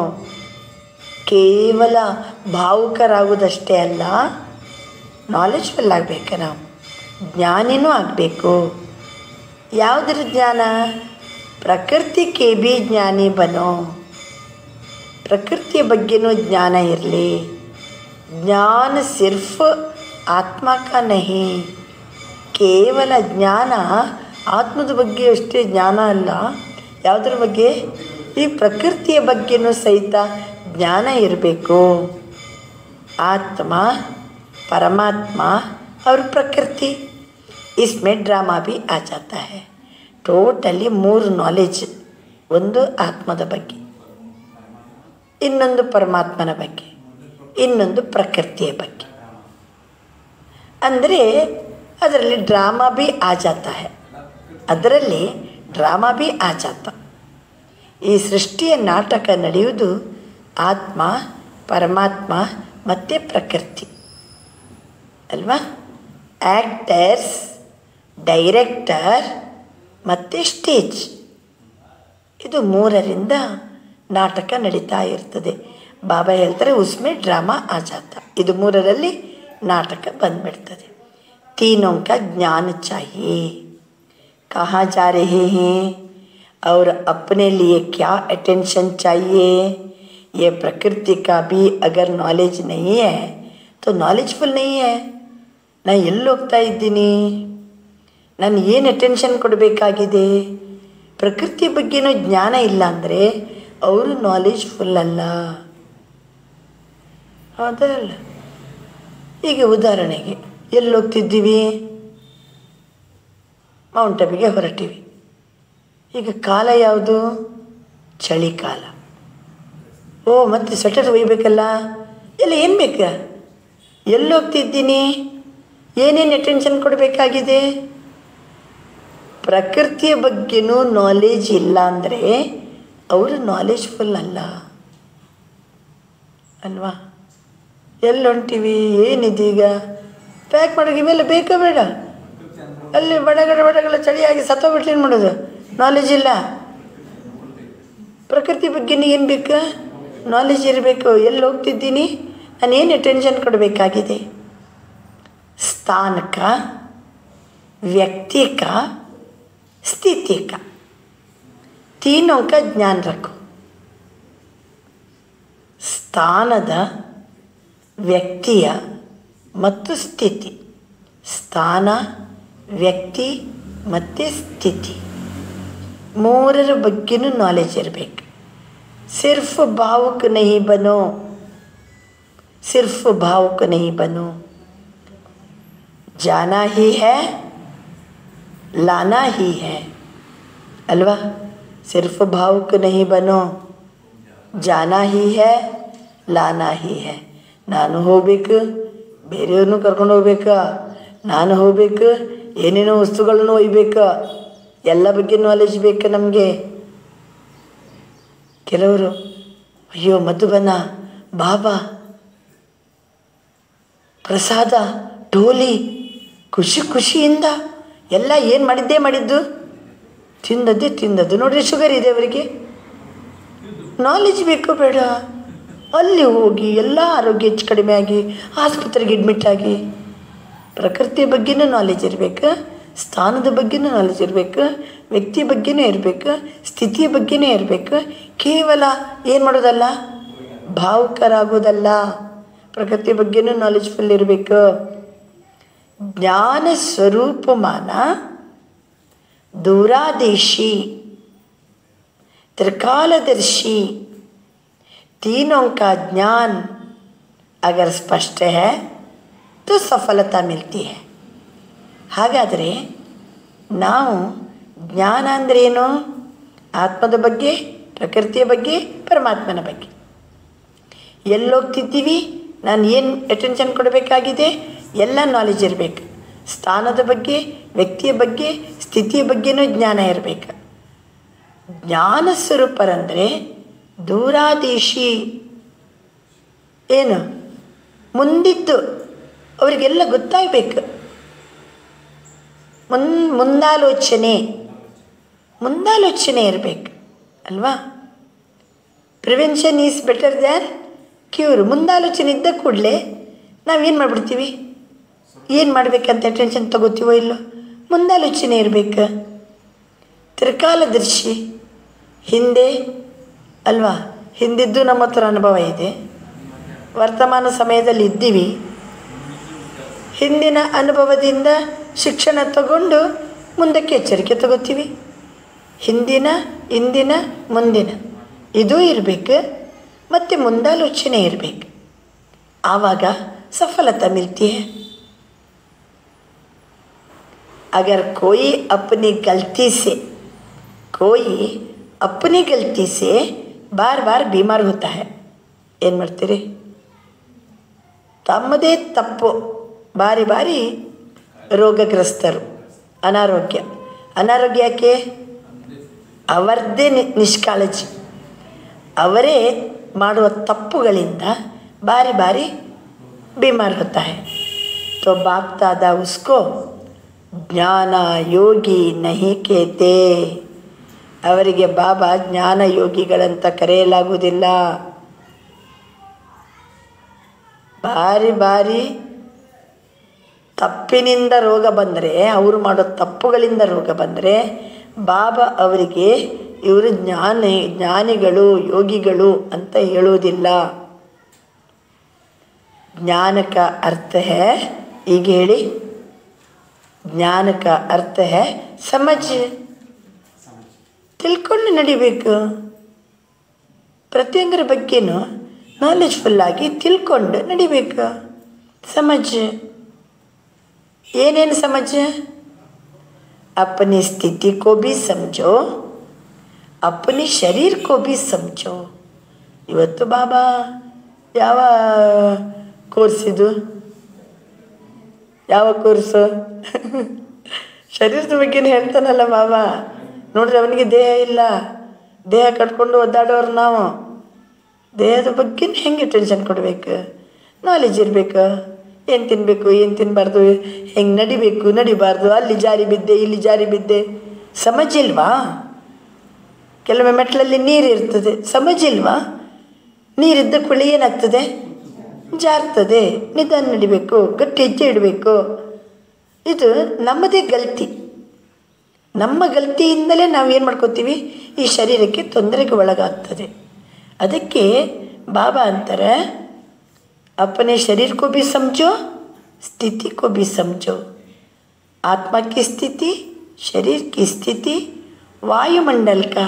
ಕೇವಲ ಭಾವುಕರಾಗುವುದಷ್ಟೇ ಅಲ್ಲ, ನಾಲೆಜ್ಫುಲ್ ಆಗಬೇಕು, ನಾವು ಜ್ಞಾನಿನೂ ಆಗಬೇಕು. ಯಾವುದ್ರ ಜ್ಞಾನ? ಪ್ರಕೃತಿ ಕೆ ಬಿ ಜ್ಞಾನಿ ಬನೋ. ಪ್ರಕೃತಿಯ ಬಗ್ಗೆನೂ ಜ್ಞಾನ ಇರಲಿ. ಜ್ಞಾನ ಸಿರ್ಫ್ ಆತ್ಮ ಕಾ ನಹಿ, ಕೇವಲ ಜ್ಞಾನ ಆತ್ಮದ ಬಗ್ಗೆ ಅಷ್ಟೇ ಜ್ಞಾನ ಅಲ್ಲ. ಯಾವುದ್ರ ಬಗ್ಗೆ? ಈ ಪ್ರಕೃತಿಯ ಬಗ್ಗೆನೂ ಸಹಿತ ಜ್ಞಾನ ಇರಬೇಕು. ಆತ್ಮ, ಪರಮಾತ್ಮ और प्रकृति, इसमें ड्रामा भी आ जाता है. Totally 3 knowledge. ಒಂದು ಆತ್ಮದ ಬಗ್ಗೆ, ಇನ್ನೊಂದು ಪರಮಾತ್ಮನ ಬಗ್ಗೆ, ಇನ್ನೊಂದು ಪ್ರಕೃತಿಯ ಬಗ್ಗೆ. ಅಂದರೆ ಅದರಲ್ಲಿ ಡ್ರಾಮಾ ಬಿ ಆ ಜಾತಾ ಹೈ, ಅದರಲ್ಲಿ ಡ್ರಾಮಾ ಬಿ ಆ ಜಾತಾ. ಈ ಸೃಷ್ಟಿಯ ನಾಟಕ ನಡೆಯುವುದು ಆತ್ಮ, ಪರಮಾತ್ಮ ಮತ್ತು ಪ್ರಕೃತಿ ಅಲ್ವಾ? ಆ್ಯಕ್ಟರ್ಸ್, ಡೈರೆಕ್ಟರ್ ಮತ್ತು ಸ್ಟೇಜ್, ಇದು 3ರಿಂದ ನಾಟಕ ನಡೀತಾ ಇರ್ತದೆ. ಬಾಬಾ ಹೇಳ್ತಾರೆ ಉಸ್ಮೆ ಡ್ರಾಮಾ ಆ ಜಾತ. ಇದು 3ರಲ್ಲಿ ನಾಟಕ ಬಂದ್ಬಿಡ್ತದೆ. तीनों का ज्ञान चाहिए. कहाँ जा रहे हैं और अपने लिए क्या अटेंशन चाहिए? ये प्रकृति का भी अगर नॉलेज नहीं है तो नॉलेजफुल नहीं है. ನಾನು ಎಲ್ಲಿ ಹೋಗ್ತಾ ಇದ್ದೀನಿ, ನಾನು ಏನು ಅಟೆನ್ಷನ್ ಕೊಡಬೇಕಾಗಿದೆ? ಪ್ರಕೃತಿ ಬಗ್ಗೆನೂ ಜ್ಞಾನ ಇಲ್ಲ ಅಂದರೆ ಅವರು ನಾಲೆಜ್ಫುಲ್ ಅಲ್ಲ. ಹೌದಲ್ಲ? ಈಗ ಉದಾಹರಣೆಗೆ ಎಲ್ಲಿ ಹೋಗ್ತಿದ್ದೀವಿ? ಮೌಂಟ್ ಅಬಿಗೆ ಹೊರಟಿವಿ. ಈಗ ಕಾಲ ಯಾವುದು? ಚಳಿಕಾಲ. ಓ, ಮತ್ತೆ ಸ್ವೆಟರ್ ಒಯ್ಯಬೇಕಲ್ಲ. ಎಲ್ಲ ಏನು ಬೇಕಾ? ಎಲ್ಲಿ ಹೋಗ್ತಿದ್ದೀನಿ? ಏನೇನು ಅಟೆನ್ಷನ್ ಕೊಡಬೇಕಾಗಿದೆ? ಪ್ರಕೃತಿಯ ಬಗ್ಗೆನೂ ನಾಲೆಜ್ ಇಲ್ಲ ಅಂದರೆ ಅವರು ನಾಲೆಜ್ಫುಲ್ ಅಲ್ಲ ಅಲ್ವಾ? ಎಲ್ಲಿ ಹೊಂಟಿವಿ? ಏನಿದೀಗ? ಪ್ಯಾಕ್ ಮಾಡೋಕೆ ಇವೆಲ್ಲ ಬೇಕಾ ಬೇಡ? ಅಲ್ಲಿ ಬಡಗಳ ಚಳಿಯಾಗಿ ಸತ್ತೋಗ್ಬಿಟ್ರೆ ಏನು ಮಾಡೋದು? ನಾಲೆಜ್ ಇಲ್ಲ. ಪ್ರಕೃತಿ ಬಗ್ಗೆ ಏನು ಬೇಕಾ? ನಾಲೆಜ್ ಇರಬೇಕು. ಎಲ್ಲಿ ಹೋಗ್ತಿದ್ದೀನಿ, ನಾನು ಏನು ಅಟೆನ್ಷನ್ ಕೊಡಬೇಕಾಗಿದೆ? स्थान का, व्यक्ति का, स्थिति का, तीनों का ज्ञान रखो. ಸ್ಥಾನದ, ವ್ಯಕ್ತಿಯ ಮತ್ತು ಸ್ಥಿತಿ. ಸ್ಥಾನ, ವ್ಯಕ್ತಿ ಮತ್ತು ಸ್ಥಿತಿ 3ರ ಬಗ್ಗೆನೂ ನಾಲೆಜ್ ಇರಬೇಕು. ಸಿರ್ಫ್ ಭಾವುಕ ನಹಿ ಬನೋ, ಸಿರ್ಫ್ ಭಾವುಕ ನಹಿ ಬನೋ. जाना ही है, लाना ही है अल्वा? सिर्फ भावुक नहीं बनो, जाना ही है, लाना ही है. ನಾನು ಹೋಗ್ಬೇಕು, ಬೇರೆಯವ್ರನ್ನೂ ಕರ್ಕೊಂಡು ಹೋಗ್ಬೇಕಾ? ನಾನು ಹೋಗ್ಬೇಕು, ಏನೇನೋ ವಸ್ತುಗಳನ್ನು ಒಯ್ಬೇಕು, ಎಲ್ಲ ಬಗ್ಗೆ ನಾಲೆಜ್ ಬೇಕು ನಮಗೆ. ಕೆಲವರು ಅಯ್ಯೋ ಮಧುಬನ, ಬಾಬಾ, ಪ್ರಸಾದ, ಡೋಲಿ, ಖುಷಿಯಿಂದ ಎಲ್ಲ ಏನು ಮಾಡಿದ್ದು ತಿಂದದ್ದು. ನೋಡ್ರಿ, ಶುಗರ್ ಇದೆ ಅವರಿಗೆ, ನಾಲೆಜ್ ಬೇಕು ಬೇಡ? ಅಲ್ಲಿ ಹೋಗಿ ಎಲ್ಲ ಆರೋಗ್ಯ ಹೆಚ್ಚು ಕಡಿಮೆ ಆಗಿ ಆಸ್ಪತ್ರೆಗೆ ಅಡ್ಮಿಟ್ ಆಗಿ. ಪ್ರಕೃತಿಯ ಬಗ್ಗೆನೂ ನಾಲೆಜ್ ಇರಬೇಕು, ಸ್ಥಾನದ ಬಗ್ಗೆನೂ ನಾಲೆಜ್ ಇರಬೇಕು, ವ್ಯಕ್ತಿಯ ಬಗ್ಗೆನೂ ಇರಬೇಕು, ಸ್ಥಿತಿಯ ಬಗ್ಗೆನೇ ಇರಬೇಕು. ಕೇವಲ ಏನು ಮಾಡೋದಲ್ಲ, ಭಾವುಕರಾಗೋದಲ್ಲ. ಪ್ರಕೃತಿ ಬಗ್ಗೆನೂ ನಾಲೆಜ್ಫುಲ್ ಇರಬೇಕು. ಜ್ಞಾನ ಸ್ವರೂಪಮಾನ दूरादेशी, त्रिकालदर्शी, तीनों का ज्ञान अगर स्पष्ट है तो सफलता मिलती है. ಹಾಗಾದರೆ ನಾವು ಜ್ಞಾನ ಅಂದರೆ ಏನು? ಆತ್ಮದ ಬಗ್ಗೆ, ಪ್ರಕೃತಿಯ ಬಗ್ಗೆ, ಪರಮಾತ್ಮನ ಬಗ್ಗೆ. ಎಲ್ಲೋಗ್ತಿದ್ದೀವಿ, ನಾನು ಏನು ಅಟೆನ್ಷನ್ ಕೊಡಬೇಕಾಗಿದೆ, ಎಲ್ಲ ನಾಲೆಜ್ ಇರಬೇಕು. ಸ್ಥಾನದ ಬಗ್ಗೆ, ವ್ಯಕ್ತಿಯ ಬಗ್ಗೆ, ಸ್ಥಿತಿಯ ಬಗ್ಗೆನೂ ಜ್ಞಾನ ಇರಬೇಕು. ಜ್ಞಾನ ಸ್ವರೂಪರಂದರೆ ದೂರಾದೇಶಿ, ಏನು ಮುಂದಿದ್ದು ಅವರಿಗೆಲ್ಲ ಗೊತ್ತಾಗಬೇಕು. ಮುಂದಾಲೋಚನೆ ಇರಬೇಕು ಅಲ್ವಾ? Prevention is better than cure. ಮುಂದಾಲೋಚನೆ ಇದ್ದ ಕೂಡಲೇ ನಾವೇನು ಮಾಡಿಬಿಡ್ತೀವಿ, ಏನು ಮಾಡಬೇಕಂತ ಟೆನ್ಷನ್ ತಗೋತೀವೋ ಇಲ್ಲೋ, ಮುಂದಾಲೋಚನೆ ಇರಬೇಕು. ತ್ರಿಕಾಲದರ್ಶಿ, ಹಿಂದೆ ಅಲ್ವಾ, ಹಿಂದಿದ್ದು ನಮ್ಮ ಹತ್ರ ಅನುಭವ ಇದೆ, ವರ್ತಮಾನ ಸಮಯದಲ್ಲಿ ಇದ್ದೀವಿ. ಹಿಂದಿನ ಅನುಭವದಿಂದ ಶಿಕ್ಷಣ ತಗೊಂಡು ಮುಂದಕ್ಕೆ ಎಚ್ಚರಿಕೆ ತಗೋತೀವಿ. ಹಿಂದಿನ, ಇಂದಿನ, ಮುಂದಿನ ಇದೂ ಇರಬೇಕು, ಮತ್ತು ಮುಂದಾಲೋಚನೆ ಇರಬೇಕು. ಆವಾಗ ಸಫಲತಾ ಮಿಲ್ತಿ ಹೈ. अगर कोई अपनी गलती से बार बार बीमार होता है, ಏನು ಮಾಡ್ತೀರಿ? ತಮ್ಮದೇ ತಪ್ಪು ಬಾರಿ ಬಾರಿ ರೋಗಗ್ರಸ್ತರು, ಅನಾರೋಗ್ಯಕ್ಕೆ ಅವರದ್ದೇ ನಿಷ್ಕಾಳಜಿ, ಅವರೇ ಮಾಡುವ ತಪ್ಪುಗಳಿಂದ ಬಾರಿ ಬಾರಿ बीमार होता है. तो बाप दादा उसको ಜ್ಞಾನ ಯೋಗಿ ನಹಿ ಕೇತೆ. ಅವರಿಗೆ ಬಾಬಾ ಜ್ಞಾನ ಯೋಗಿಗಳಂತ ಕರೆಯಲಾಗುವುದಿಲ್ಲ. ಬಾರಿ ಬಾರಿ ತಪ್ಪಿನಿಂದ ರೋಗ ಬಂದರೆ, ಅವರು ಮಾಡೋ ತಪ್ಪುಗಳಿಂದ ರೋಗ ಬಂದರೆ ಬಾಬಾ ಅವರಿಗೆ ಇವರು ಜ್ಞಾನಿಗಳು, ಯೋಗಿಗಳು ಅಂತ ಹೇಳುವುದಿಲ್ಲ. ಜ್ಞಾನ ಕಾ ಅರ್ಥ ಹೈ, ಈಗ ಹೇಳಿ, ಜ್ಞಾನ ಕಾ ಅರ್ಥ ಹೈ ಸಮಜ್. ತಿಳ್ಕೊಂಡು ನಡಿಬೇಕು. ಪ್ರತಿಯೊಂದರ ಬಗ್ಗೆನೂ ನಾಲೆಜ್ಫುಲ್ಲಾಗಿ ತಿಳ್ಕೊಂಡು ನಡಿಬೇಕು. ಸಮಜ್ ಏನೇನು ಸಮಜ್? अपनी स्थिति को भी समझो, अपने शरीर को भी समझो. ಇವತ್ತು ಬಾಬಾ ಯಾವ ಕೋರ್ಸ್ ಇದು? ಯಾವ ಕೋರ್ಸು? ಶರೀರದ ಬಗ್ಗೆನೇ ಹೇಳ್ತಾನಲ್ಲ ಬಾಬಾ. ನೋಡ್ರಿ, ಅವನಿಗೆ ದೇಹ ಇಲ್ಲ, ದೇಹ ಕಟ್ಕೊಂಡು ಒದ್ದಾಡೋರು ನಾವು. ದೇಹದ ಬಗ್ಗೆ ಹೆಂಗೆ ಟೆನ್ಷನ್ ಕೊಡಬೇಕು? ನಾಲೆಜ್ ಇರಬೇಕು. ಏನು ತಿನ್ನಬೇಕು, ಏನು ತಿನ್ನಬಾರ್ದು, ಹೆಂಗೆ ನಡಿಬೇಕು, ನಡಿಬಾರ್ದು, ಅಲ್ಲಿ ಜಾರಿ ಬಿದ್ದೆ, ಇಲ್ಲಿ ಜಾರಿ ಬಿದ್ದೆ, ಸಮಜಿಲ್ವಾ? ಕೆಲವೊಮ್ಮೆ ಮೆಟ್ಲಲ್ಲಿ ನೀರು ಇರ್ತದೆ, ಸಮಜಿಲ್ವಾ? ನೀರಿದ್ದ ಕೂಡಲೇ ಏನಾಗ್ತದೆ? ಜಾರ್ತದೆ. ನಿಧಾನ ನಡಿಬೇಕು, ಗಟ್ಟಿ ಹೆಜ್ಜೆ ಇಡಬೇಕು. ಇದು ನಮ್ಮದೇ ಗಲ್ತಿ. ನಮ್ಮ ಗಲ್ತಿಯಿಂದಲೇ ನಾವು ಏನು ಮಾಡ್ಕೋತೀವಿ, ಈ ಶರೀರಕ್ಕೆ ತೊಂದರೆಗೆ ಒಳಗಾಗ್ತದೆ. ಅದಕ್ಕೆ ಬಾಬಾ ಅಂತಾರೆ, अपने शरीर को भी समझो, स्थिति को भी समझो. आत्मा की स्थिति, शरीर की स्थिति, वायुमंडल का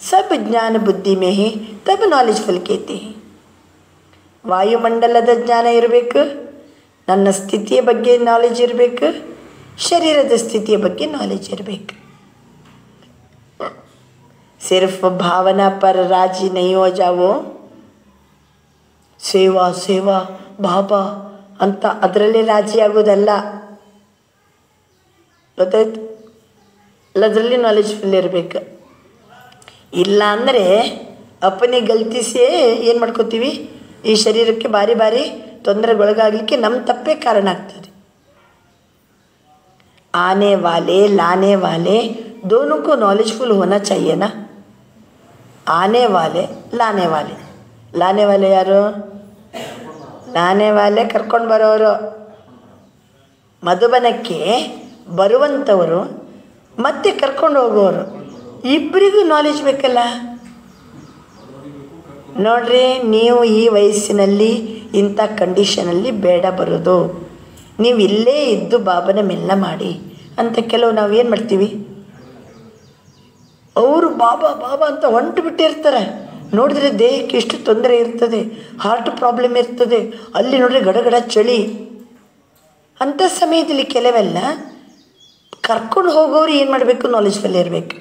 सब ज्ञान बुद्धि में ही तब नॉलेजफुल कहते हैं. ವಾಯುಮಂಡಲದ ಜ್ಞಾನ ಇರಬೇಕು, ನನ್ನ ಸ್ಥಿತಿಯ ಬಗ್ಗೆ ನಾಲೆಜ್ ಇರಬೇಕು, ಶರೀರದ ಸ್ಥಿತಿಯ ಬಗ್ಗೆ ನಾಲೆಜ್ ಇರಬೇಕು. ಸಿರ್ಫ್ ಭಾವನಾ ಪರ್ ರಾಜಿ ನಹೀ ಹೋ ಜಾವೋ. ಸೇವಾ ಸೇವಾ ಬಾಬಾ ಅಂತ ಅದರಲ್ಲೇ ರಾಜಿಯಾಗೋದಲ್ಲ. ಗೊತ್ತಾಯ್ತು? ಅದರಲ್ಲಿ ನಾಲೆಜ್ಫುಲ್ ಇರಬೇಕು. ಇಲ್ಲ ಅಂದರೆ ಅಪ್ಪನೇ ಗಲ್ತಿ ಸೇ ಏನು ಮಾಡ್ಕೋತೀವಿ, ಈ ಶರೀರಕ್ಕೆ ಬಾರಿ ಬಾರಿ ತೊಂದರೆಗೊಳಗಾಗಲಿಕ್ಕೆ ನಮ್ಮ ತಪ್ಪೇ ಕಾರಣ ಆಗ್ತದೆ. आने वाले लाने वाले दोनों को नॉलेजफुल होना चाहिए ना. आने वाले लाने वाले ಯಾರು? लाने वाले ಕರ್ಕೊಂಡು ಬರೋರು. ಮಧುಬನಕ್ಕೆ ಬರುವಂಥವರು ಮತ್ತೆ ಕರ್ಕೊಂಡು ಹೋಗೋರು, ಇಬ್ಬರಿಗೂ ನಾಲೆಜ್ ಬೇಕಲ್ಲ. ನೋಡ್ರಿ, ನೀವು ಈ ವಯಸ್ಸಿನಲ್ಲಿ ಇಂಥ ಕಂಡೀಷನಲ್ಲಿ ಬೇಡ ಬರೋದು, ನೀವು ಇಲ್ಲೇ ಇದ್ದು ಬಾಬನ ಮೆಲ್ಲ ಮಾಡಿ ಅಂತ ಕೆಲವು ನಾವು ಏನು ಮಾಡ್ತೀವಿ, ಅವರು ಬಾಬಾ ಬಾಬಾ ಅಂತ ಹೊಂಟು ಬಿಟ್ಟಿರ್ತಾರೆ. ನೋಡಿದ್ರೆ ದೇಹಕ್ಕೆ ಎಷ್ಟು ತೊಂದರೆ ಇರ್ತದೆ, ಹಾರ್ಟ್ ಪ್ರಾಬ್ಲಮ್ ಇರ್ತದೆ, ಅಲ್ಲಿ ನೋಡ್ರಿ ಗಡಗಡ ಚಳಿ. ಅಂಥ ಸಮಯದಲ್ಲಿ ಕೆಲವೆಲ್ಲ ಕರ್ಕೊಂಡು ಹೋಗೋರು ಏನು ಮಾಡಬೇಕು, ನಾಲೆಜ್ಫುಲ್ ಇರಬೇಕು.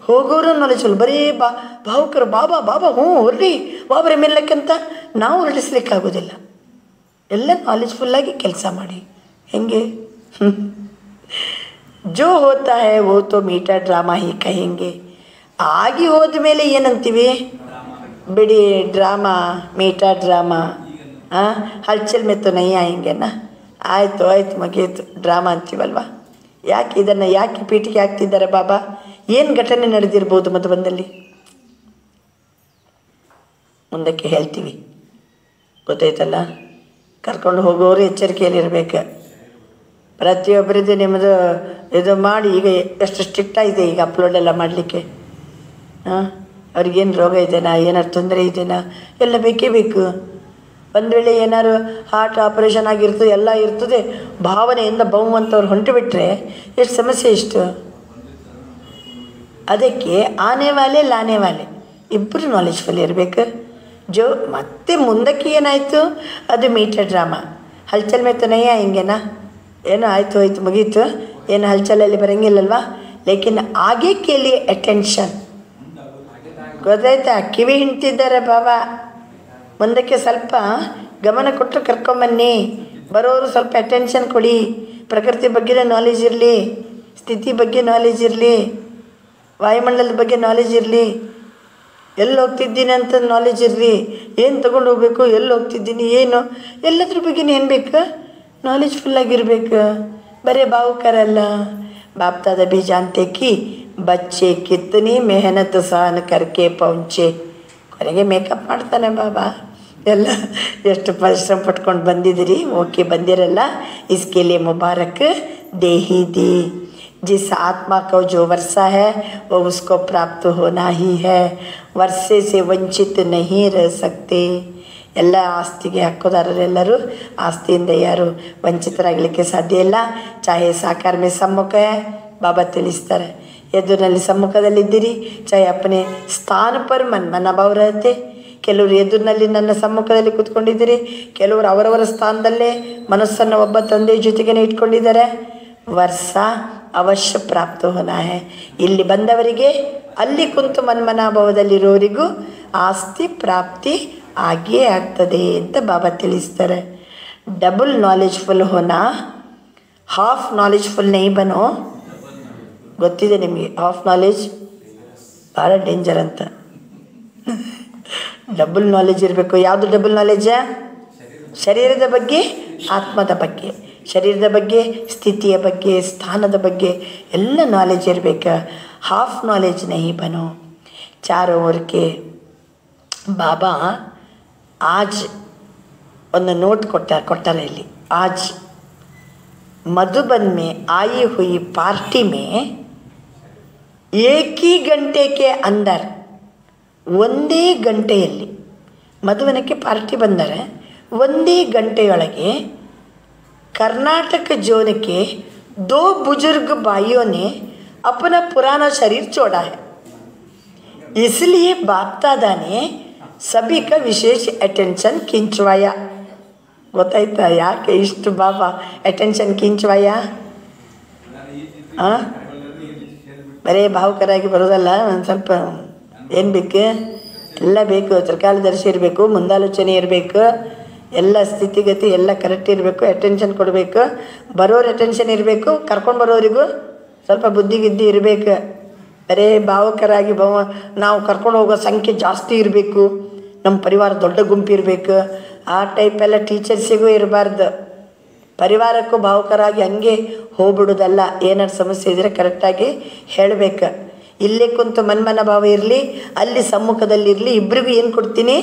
ಹೋಗೋರು ನಾಲೆಜ್ಫುಲ್, ಬರೀ ಭಾವುಕರು ಬಾಬಾ ಬಾಬಾ ಹೊರ್ರಿ ಬಾಬರ ಮೆಲ್ಲಕ್ಕಂತ ನಾವು ಹೊರಡಿಸ್ಲಿಕ್ಕಾಗೋದಿಲ್ಲ. ಎಲ್ಲ ನಾಲೆಜ್ಫುಲ್ಲಾಗಿ ಕೆಲಸ ಮಾಡಿ. ಹೆಂಗೆ ಜೋ ಹೋತಾ ಹೈ ವೋ ತೋ ಮೀಠಾ ಡ್ರಾಮಾ ಹಿ ಕಹೆಂಗೆ. ಆಗಿ ಹೋದ ಮೇಲೆ ಏನಂತೀವಿ, ಬಿಡಿ ಡ್ರಾಮಾ ಮೀಠಾ ಡ್ರಾಮಾ, ಹಲ್ಚಲ್ ಮೇತು ನೈ ಆಯಂಗೆನಾ, ಆಯಿತು ಆಯ್ತು ಮುಗಿಯಿತು ಡ್ರಾಮಾ ಅಂತೀವಲ್ವ. ಯಾಕೆ ಇದನ್ನು ಯಾಕೆ ಪೀಠಿಗೆ ಹಾಕ್ತಿದ್ದಾರೆ ಬಾಬಾ? ಏನು ಘಟನೆ ನಡೆದಿರ್ಬೋದು ಮಧುಬನದಲ್ಲಿ, ಮುಂದಕ್ಕೆ ಹೇಳ್ತೀವಿ. ಗೊತ್ತಾಯ್ತಲ್ಲ. ಕರ್ಕೊಂಡು ಹೋಗೋರು ಎಚ್ಚರಿಕೆಯಲ್ಲಿರಬೇಕು. ಪ್ರತಿಯೊಬ್ಬರದ್ದು ನಿಮ್ಮದು ಇದು ಮಾಡಿ. ಈಗ ಎಷ್ಟು ಸ್ಟ್ರಿಕ್ಟ್ ಆಗಿದೆ ಈಗ ಅಪ್ಲೋಡ್ ಎಲ್ಲ ಮಾಡಲಿಕ್ಕೆ. ಅವ್ರಿಗೇನು ರೋಗ ಇದೆನಾ, ಏನಾರು ತೊಂದರೆ ಇದೆನಾ, ಎಲ್ಲ ಬೇಕೇ ಬೇಕು. ಒಂದು ವೇಳೆ ಏನಾರು ಹಾರ್ಟ್ ಆಪ್ರೇಷನ್ ಆಗಿರ್ತದೆ, ಎಲ್ಲ ಇರ್ತದೆ, ಭಾವನೆಯಿಂದ ಬಹುಮಂತವ್ರು ಹೊಂಟು ಬಿಟ್ಟರೆ ಎಷ್ಟು ಸಮಸ್ಯೆ ಇಷ್ಟು. ಅದಕ್ಕೆ ಆನೆ ವಾಲೆ ಲಾನೆ ವಾಲೆ ಇಬ್ಬರು ನಾಲೆಜ್ಫುಲ್ ಇರಬೇಕು. ಜೋ ಮತ್ತೆ ಮುಂದಕ್ಕೆ ಏನಾಯಿತು, ಅದು ಮೀಠಾ ಡ್ರಾಮಾ. ಹಲ್ಚಲ್ ಮೇತು ನಯ್ಯ ಹಿಂಗೇನಾ, ಏನೋ ಆಯಿತು ಆಯಿತು ಮುಗೀತು, ಏನು ಹಲ್ಚಲಲ್ಲಿ ಬರೋಂಗಿಲ್ಲಲ್ವಾ. ಲೇಕಿನ್ ಆಗೆ ಕೇಳಿ ಅಟೆನ್ಷನ್. ಗೊತ್ತಾಯ್ತಾ? ಕಿವಿ ಹಿಂಡ್ತಿದ್ದಾರೆ ಬಾಬಾ. ಮುಂದಕ್ಕೆ ಸ್ವಲ್ಪ ಗಮನ ಕೊಟ್ಟು ಕರ್ಕೊಂಬನ್ನಿ. ಬರೋರು ಸ್ವಲ್ಪ ಅಟೆನ್ಷನ್ ಕೊಡಿ. ಪ್ರಕೃತಿ ಬಗ್ಗೆ ನಾಲೆಜ್ ಇರಲಿ, ಸ್ಥಿತಿ ಬಗ್ಗೆ ನಾಲೆಜ್ ಇರಲಿ, ವಾಯುಮಂಡಲದ ಬಗ್ಗೆ ನಾಲೆಜ್ ಇರಲಿ, ಎಲ್ಲಿ ಹೋಗ್ತಿದ್ದೀನಿ ಅಂತ ನಾಲೆಜ್ ಇರಲಿ, ಏನು ತೊಗೊಂಡು ಹೋಗ್ಬೇಕು, ಎಲ್ಲಿ ಹೋಗ್ತಿದ್ದೀನಿ, ಏನು ಎಲ್ಲದ್ರ ಬಗ್ಗೆ ಏನು ಬೇಕು, ನಾಲೆಜ್ಫುಲ್ಲಾಗಿರ್ಬೇಕು. ಬರೀ ಭಾವುಕರಲ್ಲ. बाप दादा भी जानते कि बच्चे कितनी मेहनत सहन करके पहुँचे. ಕೊನೆಗೆ ಮೇಕಪ್ ಮಾಡ್ತಾನೆ ಬಾಬಾ. ಎಲ್ಲ ಎಷ್ಟು ಪರಿಶ್ರಮ ಪಟ್ಕೊಂಡು ಬಂದಿದ್ದೀರಿ, ಓಕೆ ಬಂದಿರಲ್ಲ. इसके लिए मुबारक दे ही दी. जिस आत्मा को जो वर्षा है वो उसको प्राप्त होना ही है. वर्षे से वंचित नहीं रह सकते. ಎಲ್ಲ ಆಸ್ತಿಗೆ ಹಕ್ಕುದಾರರೆಲ್ಲರೂ ಆಸ್ತಿಯಿಂದ ಯಾರು ವಂಚಿತರಾಗಲಿಕ್ಕೆ ಸಾಧ್ಯ ಇಲ್ಲ. ಚಾಹೆ ಸಾಕಾರ ಮೇ ಸಮ್ಮುಖ ಬಾಬಾ ತಿಳಿಸ್ತಾರೆ. ಎದುರಿನಲ್ಲಿ ಸಮ್ಮುಖದಲ್ಲಿದ್ದೀರಿ, ಚಾಹೆ ಅಪ್ಪನೇ ಸ್ಥಾನ ಪರ್ ಮನ ಭಾವ ರಹತೆ. ಕೆಲವರು ಎದುರಿನಲ್ಲಿ ನನ್ನ ಸಮ್ಮುಖದಲ್ಲಿ ಕೂತ್ಕೊಂಡಿದ್ದೀರಿ, ಕೆಲವರು ಅವರವರ ಸ್ಥಾನದಲ್ಲೇ ಮನಸ್ಸನ್ನು ಒಬ್ಬ ತಂದೆ ಜೊತೆಗೇ ಇಟ್ಕೊಂಡಿದ್ದಾರೆ. ವರ್ಷ ಅವಶ್ಯ ಪ್ರಾಪ್ತ ಹೋನಾ ಹೈ. ಇಲ್ಲಿ ಬಂದವರಿಗೆ ಅಲ್ಲಿ ಕುಂತು ಮನ್ಮನಾಭಾವದಲ್ಲಿರೋರಿಗೂ ಆಸ್ತಿ ಪ್ರಾಪ್ತಿ ಆಗೇ ಆಗ್ತದೆ ಅಂತ ಬಾಬಾ ತಿಳಿಸ್ತಾರೆ. Double knowledgeful Hona, half knowledgeful ನೈ ಬನೋ. ಗೊತ್ತಿದೆ ನಿಮಗೆ ಹಾಫ್ ನಾಲೆಜ್ ಭಾಳ ಡೇಂಜರ್ ಅಂತ. ಡಬಲ್ ನಾಲೆಜ್ ಇರಬೇಕು. ಯಾವುದು ಡಬಲ್ ನಾಲೆಜ? ಶರೀರದ ಬಗ್ಗೆ, ಆತ್ಮದ ಬಗ್ಗೆ, ಶರೀರದ ಬಗ್ಗೆ, ಸ್ಥಿತಿಯ ಬಗ್ಗೆ, ಸ್ಥಾನದ ಬಗ್ಗೆ ಎಲ್ಲ ನಾಲೆಜ್ ಇರಬೇಕು. ಹಾಫ್ ನಾಲೆಜ್ ನಹಿ ಬನೋ. ಚಾರೋ ಓರ್ಕೆ ಬಾಬಾ आज ಒಂದು ನೋಟ್ ಕೊಟ್ಟಾರೆ ಇಲ್ಲಿ. आज मधुबन में आई हुई पार्टी में एक ही घंटे के अंदर, ಒಂದೇ ಗಂಟೆಯಲ್ಲಿ ಮಧುಬನಕ್ಕೆ ಪಾರ್ಟಿ ಬಂದರೆ ಒಂದೇ ಗಂಟೆಯೊಳಗೆ कर्नाटक जोन के 2 बुजुर्ग भाइयों ने अपना पुराना शरीर छोड़ा है. इसलिए बाप दादा ने सभी का विशेष अटेंशन खींचवाया. ಗೊತ್ತಾಯ್ತಾ ಯಾಕೆ ಇಷ್ಟು ಬಾಬಾ ಅಟೆನ್ಷನ್ ಕಿಂಚವಾಯ? ಬರೀ ಭಾವುಕರಾಗಿ ಬರೋದಲ್ಲ, ಒಂದು ಸ್ವಲ್ಪ ಏನು ಬೇಕು, ಎಲ್ಲ ಬೇಕು. ತ್ರಿಕಾಲದರ್ಶಿ ಇರಬೇಕು, ಮುಂದಾಲೋಚನೆ ಇರಬೇಕು, ಎಲ್ಲ ಸ್ಥಿತಿಗತಿ ಎಲ್ಲ ಕರೆಕ್ಟ್ ಇರಬೇಕು, ಅಟೆನ್ಷನ್ ಕೊಡಬೇಕು. ಬರೋರು ಅಟೆನ್ಷನ್ ಇರಬೇಕು, ಕರ್ಕೊಂಡು ಬರೋರಿಗೂ ಸ್ವಲ್ಪ ಬುದ್ಧಿಗಿದ್ದಿ ಇರಬೇಕು. ಬರೇ ಭಾವುಕರಾಗಿ ನಾವು ಕರ್ಕೊಂಡು ಹೋಗೋ ಸಂಖ್ಯೆ ಜಾಸ್ತಿ ಇರಬೇಕು, ನಮ್ಮ ಪರಿವಾರ ದೊಡ್ಡ ಗುಂಪು ಇರಬೇಕು, ಆ ಟೈಪೆಲ್ಲ ಟೀಚರ್ಸಿಗೂ ಇರಬಾರ್ದು. ಪರಿವಾರಕ್ಕೂ ಭಾವುಕರಾಗಿ ಹಂಗೆ ಹೋಗ್ಬಿಡೋದಲ್ಲ. ಏನಾದ್ರು ಸಮಸ್ಯೆ ಇದ್ದರೆ ಕರೆಕ್ಟಾಗಿ ಹೇಳಬೇಕು. ಇಲ್ಲೇ ಕುಂತು ಮನ್ಮನ ಭಾವ ಇರಲಿ, ಅಲ್ಲಿ ಸಮ್ಮುಖದಲ್ಲಿರಲಿ, ಇಬ್ಬರಿಗೂ ಏನು ಕೊಡ್ತೀನಿ?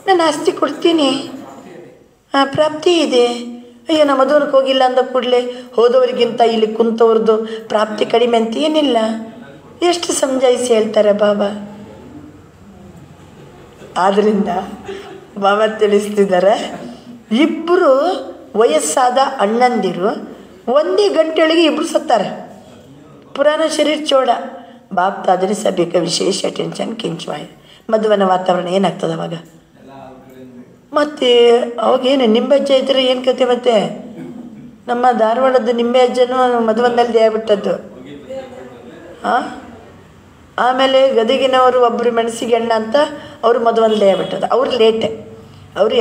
ನಾನು ಆಸ್ತಿ ಕೊಡ್ತೀನಿ, ಪ್ರಾಪ್ತಿ ಇದೆ. ಅಯ್ಯೋ ನಮ್ಮ ಮದುವನಕ್ಕೆ ಹೋಗಿಲ್ಲ ಅಂದ ಕೂಡಲೇ ಹೋದವರಿಗಿಂತ ಇಲ್ಲಿ ಕುಂತವ್ರದ್ದು ಪ್ರಾಪ್ತಿ ಕಡಿಮೆ ಅಂತ ಏನಿಲ್ಲ. ಎಷ್ಟು ಸಮಜಾಯಿಸಿ ಹೇಳ್ತಾರೆ ಬಾಬಾ. ಆದ್ದರಿಂದ ಬಾಬಾ ತಿಳಿಸ್ತಿದ್ದಾರೆ, ಇಬ್ಬರು ವಯಸ್ಸಾದ ಅಣ್ಣಂದಿರು ಒಂದೇ ಗಂಟೆಯೊಳಗೆ ಇಬ್ಬರು ಸತ್ತಾರೆ. ಪುರಾಣ ಶರೀರ ಚೋಡ. ಬಾಪ್ ತಾದರೆ ಸಭಿಕ ವಿಶೇಷ ಟೆನ್ಷನ್ ಕಿಂಚವಾಯ. ಮದುವನ ವಾತಾವರಣ ಏನಾಗ್ತದೆ ಅವಾಗ? ಮತ್ತು ಅವಾಗೇನು ನಿಂಬೆ ಅಜ್ಜ ಇದ್ರೆ ಏನು ಕತೆ? ಮತ್ತೆ ನಮ್ಮ ಧಾರವಾಡದ ನಿಂಬೆ ಅಜ್ಜನೂ ಮದುವಂದಲ್ಲಿ ದೇಹಬಿಟ್ಟದ್ದು. ಆಮೇಲೆ ಗದಗಿನವರು ಒಬ್ಬರು ಮೆಣಸಿಗೆ ಎಣ್ಣ ಅಂತ ಅವರು ಮದುವಂದು ದೇಹಬಿಟ್ಟದ್ದು. ಅವ್ರು ಲೇಟೆ, ಅವರು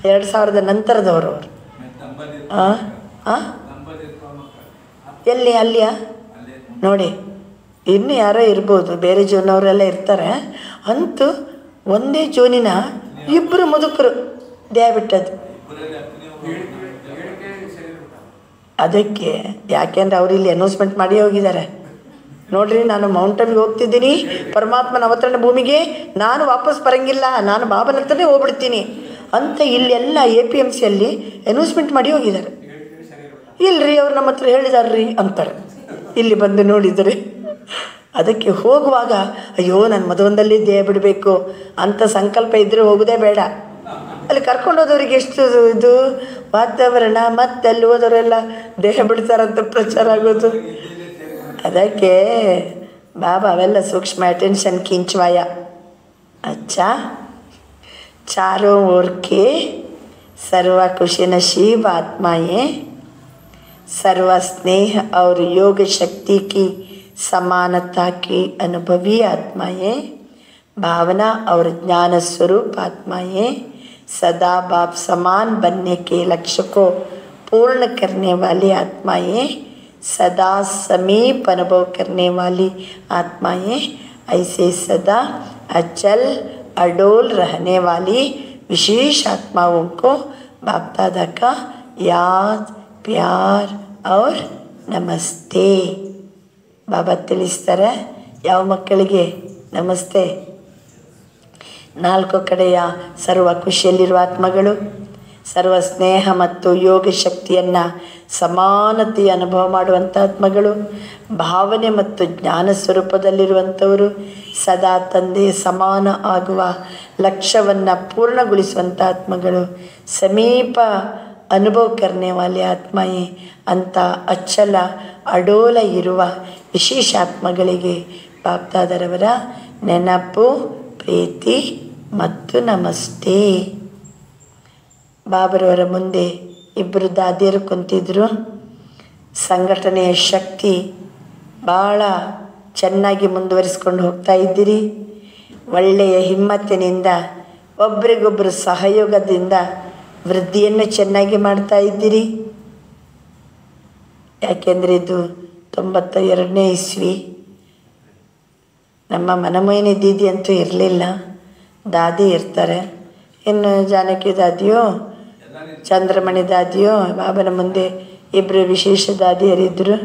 2000 ನಂತರದವರು ಅವರು. ಎಲ್ಲಿ? ಅಲ್ಲಿಯಾ? ನೋಡಿ, ಇನ್ನೂ ಯಾರೋ ಇರ್ಬೋದು, ಬೇರೆ ಜೋನವರೆಲ್ಲ ಇರ್ತಾರೆ. ಅಂತೂ ಒಂದೇ ಜೋನಿನ ಇಬ್ಬರು ಮುದುಕರು ದೇಹ ಬಿಟ್ಟದ್ದು. ಅದಕ್ಕೆ ಯಾಕೆಂದ್ರೆ ಅವರು ಇಲ್ಲಿ ಅನೌನ್ಸ್ಮೆಂಟ್ ಮಾಡಿ ಹೋಗಿದ್ದಾರೆ. ನೋಡ್ರಿ, ನಾನು ಮೌಂಟನ್ಗೆ ಹೋಗ್ತಿದ್ದೀನಿ, ಪರಮಾತ್ಮನ ಅವತರಣ ಭೂಮಿಗೆ ನಾನು ವಾಪಸ್ ಬರಂಗಿಲ್ಲ, ನಾನು ಬಾಬನ ಹತ್ರನೇ ಹೋಗ್ಬಿಡ್ತೀನಿ ಅಂತ ಇಲ್ಲೆಲ್ಲ APMCಯಲ್ಲಿ ಅನೌನ್ಸ್ಮೆಂಟ್ ಮಾಡಿ ಹೋಗಿದ್ದಾರೆ. ಇಲ್ರಿ, ಅವ್ರು ನಮ್ಮ ಹತ್ರ ಹೇಳಿದಾರ್ರಿ ಅಂತಾರೆ. ಇಲ್ಲಿ ಬಂದು ನೋಡಿದರೆ ಅದಕ್ಕೆ ಹೋಗುವಾಗ ಅಯ್ಯೋ ನನ್ನ ಮದುವಂದಲ್ಲಿ ದೇಹ ಬಿಡಬೇಕು ಅಂತ ಸಂಕಲ್ಪ ಇದ್ದರೆ ಹೋಗೋದೇ ಬೇಡ. ಅಲ್ಲಿ ಕರ್ಕೊಂಡೋದವ್ರಿಗೆ ಎಷ್ಟು ಇದು ವಾತಾವರಣ, ಮತ್ತೆ ಅಲ್ಲಿ ಹೋದವರೆಲ್ಲ ದೇಹ ಬಿಡ್ತಾರಂತ ಪ್ರಚಾರ ಆಗೋದು. ಅದಕ್ಕೆ ಬಾಬಾ ಅವೆಲ್ಲ ಸೂಕ್ಷ್ಮ ಅಟೆನ್ಷನ್ ಕಿಂಚವಾಯ. अच्छा, चारों ओर के सर्व खुशी नसीब आत्माएं, सर्व स्नेह और योग शक्ति की समानता की अनुभवी आत्माएं, भावना और ज्ञान स्वरूप आत्माएं, सदा बाप समान बनने के लक्ष्य को पूर्ण करने वाली आत्माएं, सदा समीप अनुभव करने वाली आत्माएं, ऐसे सदा अचल अडोल रहने वाली विशेष आत्माओं को बाप दादा का याद, प्यार और ನಮಸ್ತೆ. ಬಾಬಾ ತಿಳಿಸ್ತಾರೆ, ಯಾವ ಮಕ್ಕಳಿಗೆ ನಮಸ್ತೆ? 4 ಕಡೆಯ ಸರ್ವ ಖುಷಿಯಲ್ಲಿರುವ ಆತ್ಮಗಳು, ಸರ್ವ ಸ್ನೇಹ ಮತ್ತು ಯೋಗ ಶಕ್ತಿಯನ್ನು ಸಮಾನತೆಯ ಅನುಭವ ಮಾಡುವಂಥ ಆತ್ಮಗಳು, ಭಾವನೆ ಮತ್ತು ಜ್ಞಾನ ಸ್ವರೂಪದಲ್ಲಿರುವಂಥವರು, ಸದಾ ತಂದೆಯ ಸಮಾನ ಆಗುವ ಲಕ್ಷ್ಯವನ್ನು ಪೂರ್ಣಗೊಳಿಸುವಂಥ ಆತ್ಮಗಳು, ಸಮೀಪ ಅನುಭವ ಕರ್ನೆ ವಾಲೆ ಆತ್ಮಯೇ ಅಂತ ಅಚ್ಚಲ ಅಡೋಲ ಇರುವ ವಿಶೇಷ ಆತ್ಮಗಳಿಗೆ ಬಾಪ್ದಾದರವರ ನೆನಪು, ಪ್ರೀತಿ ಮತ್ತು ನಮಸ್ತೆ. ಬಾಬರವರ ಮುಂದೆ ಇಬ್ಬರು ದಾದಿಯರು ಕುಂತಿದ್ರು. ಸಂಘಟನೆಯ ಶಕ್ತಿ ಭಾಳ ಚೆನ್ನಾಗಿ ಮುಂದುವರಿಸ್ಕೊಂಡು ಹೋಗ್ತಾ ಇದ್ದೀರಿ. ಒಳ್ಳೆಯ ಹಿಮ್ಮತ್ತಿನಿಂದ ಒಬ್ರಿಗೊಬ್ಬರು ಸಹಯೋಗದಿಂದ ವೃದ್ಧಿಯನ್ನು ಚೆನ್ನಾಗಿ ಮಾಡ್ತಾ ಇದ್ದೀರಿ. ಯಾಕೆಂದರೆ ಇದು 92ನೇ ಇಸ್ವಿ. ನಮ್ಮ ಮನಮೋಹಿನಿ ದೀದಿ ಅಂತೂ ಇರಲಿಲ್ಲ, ದಾದಿ ಇರ್ತಾರೆ. ಇನ್ನು ಜಾನಕಿ ದಾದಿಯೋ ಚಂದ್ರಮಣಿ ದಾದಿಯೋ ಬಾಬನ ಮುಂದೆ ಇಬ್ಬರು ವಿಶೇಷ ದಾದಿಯರಿದ್ದರು.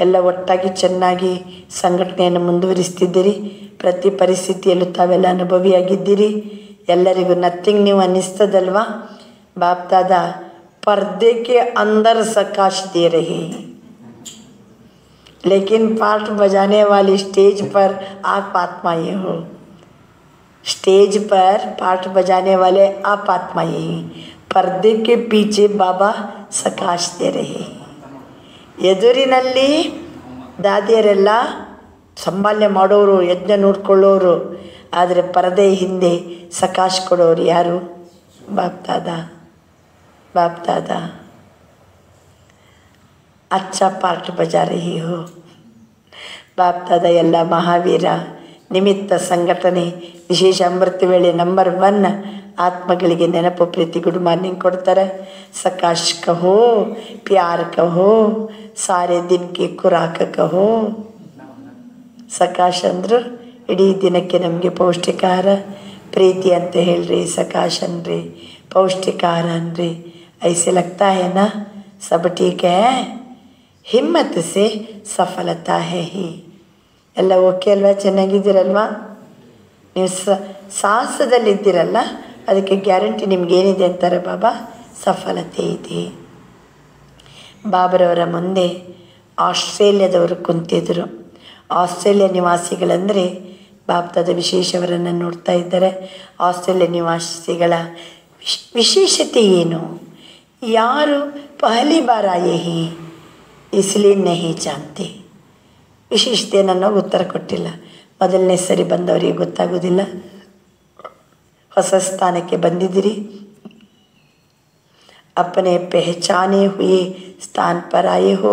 ಎಲ್ಲ ಒಟ್ಟಾಗಿ ಚೆನ್ನಾಗಿ ಸಂಘಟನೆಯನ್ನು ಮುಂದುವರಿಸ್ತಿದ್ದೀರಿ. ಪ್ರತಿ ಪರಿಸ್ಥಿತಿಯಲ್ಲೂ ತಾವೆಲ್ಲ ಅನುಭವಿಯಾಗಿದ್ದೀರಿ. ಎಲ್ಲರಿಗೂ ನಥಿಂಗ್ ನೀವು ಅನ್ನಿಸ್ತದಲ್ವಾ? बाप दादा पर्दे के अंदर प्रकाश दे रहे हैं, लेकिन पाठ बजाने वाली स्टेज पर आप आत्माएं हो. स्टेज पर पाठ बजाने वाले आप आत्माएं हैं. पर्दे के पीछे बाबा प्रकाश दे रहे हैं. ಎದುರಿನಲ್ಲಿ ದಾದಿಯರೆಲ್ಲ ಸಂಭಾಲನೆ ಮಾಡೋರು, ಯಜ್ಞ ನೋಡ್ಕೊಳ್ಳೋರು. ಆದರೆ ಪರದೆ ಹಿಂದೆ ಪ್ರಕಾಶ ಕೊಡೋರು ಯಾರು? ಬಾಪ್ ದಾದಾ. बाप दादा अच्छा पार्ट बजा रही हो. ಬಾಪ್ ದಾದಾ ಎಲ್ಲ ಮಹಾವೀರ ನಿಮಿತ್ತ ಸಂಘಟನೆ ವಿಶೇಷ ಅಮೃತ ವೇಳೆ ನಂಬರ್ 1 ಆತ್ಮಗಳಿಗೆ ನೆನಪು, ಪ್ರೀತಿ, ಗುಡ್ ಮಾರ್ನಿಂಗ್ ಕೊಡ್ತಾರೆ. ಸಕಾಶ್ ಕಹೋ, ಪ್ಯಾರ್ ಕಹೋ, ಸಾರೆ ದಿನ್ ಕಿ ಖುರಾಕ್ ಕಹೋ. ಸಕಾಶ್ ಅಂದರು ಇಡೀ ದಿನಕ್ಕೆ ನಮಗೆ ಪೌಷ್ಟಿಕಾಹಾರ ಪ್ರೀತಿ ಅಂತ ಹೇಳ್ರಿ, ಸಕಾಶ್ ಅನ್ರಿ, पौष्टिकार अनरी। ऐसे लगता है ना सब ठीक है, हिम्मत से सफलता है ही। ಎಲ್ಲ ಓಕೆ ಅಲ್ವಾ? ಚೆನ್ನಾಗಿದ್ದೀರಲ್ವಾ? ನೀವು ಸಾಹಸದಲ್ಲಿದ್ದೀರಲ್ಲ, ಅದಕ್ಕೆ ಗ್ಯಾರಂಟಿ ನಿಮಗೇನಿದೆ ಅಂತಾರೆ ಬಾಬಾ, ಸಫಲತೆ ಇದೆ. ಬಾಬರವರ ಮುಂದೆ ಆಸ್ಟ್ರೇಲಿಯಾದವರು ಕುಂತಿದ್ದರು. ಆಸ್ಟ್ರೇಲಿಯಾ ನಿವಾಸಿಗಳಂದರೆ ಬಾಪ್ತಾದ ವಿಶೇಷವರನ್ನು ನೋಡ್ತಾ ಇದ್ದಾರೆ. ಆಸ್ಟ್ರೇಲಿಯಾ ನಿವಾಸಿಗಳ ವಿಶೇಷತೆ ಏನು? ಯಾರು ಪಹಲಿ ಬಾರ್ ಆಯೇ ಹಿ ಇಸ್ಲಿಯೇ ನಹೀ ಜಾನ್ತೆ. ವಿಶೇಷತೆ ನನ್ನ ಉತ್ತರ ಕೊಟ್ಟಿಲ್ಲ. ಮೊದಲನೇ ಸರಿ ಬಂದವರಿಗೆ ಗೊತ್ತಾಗೋದಿಲ್ಲ. ಹೊಸ ಸ್ಥಾನಕ್ಕೆ ಬಂದಿದ್ದೀರಿ, अपने पहचाने हुए स्थान पर आए हो.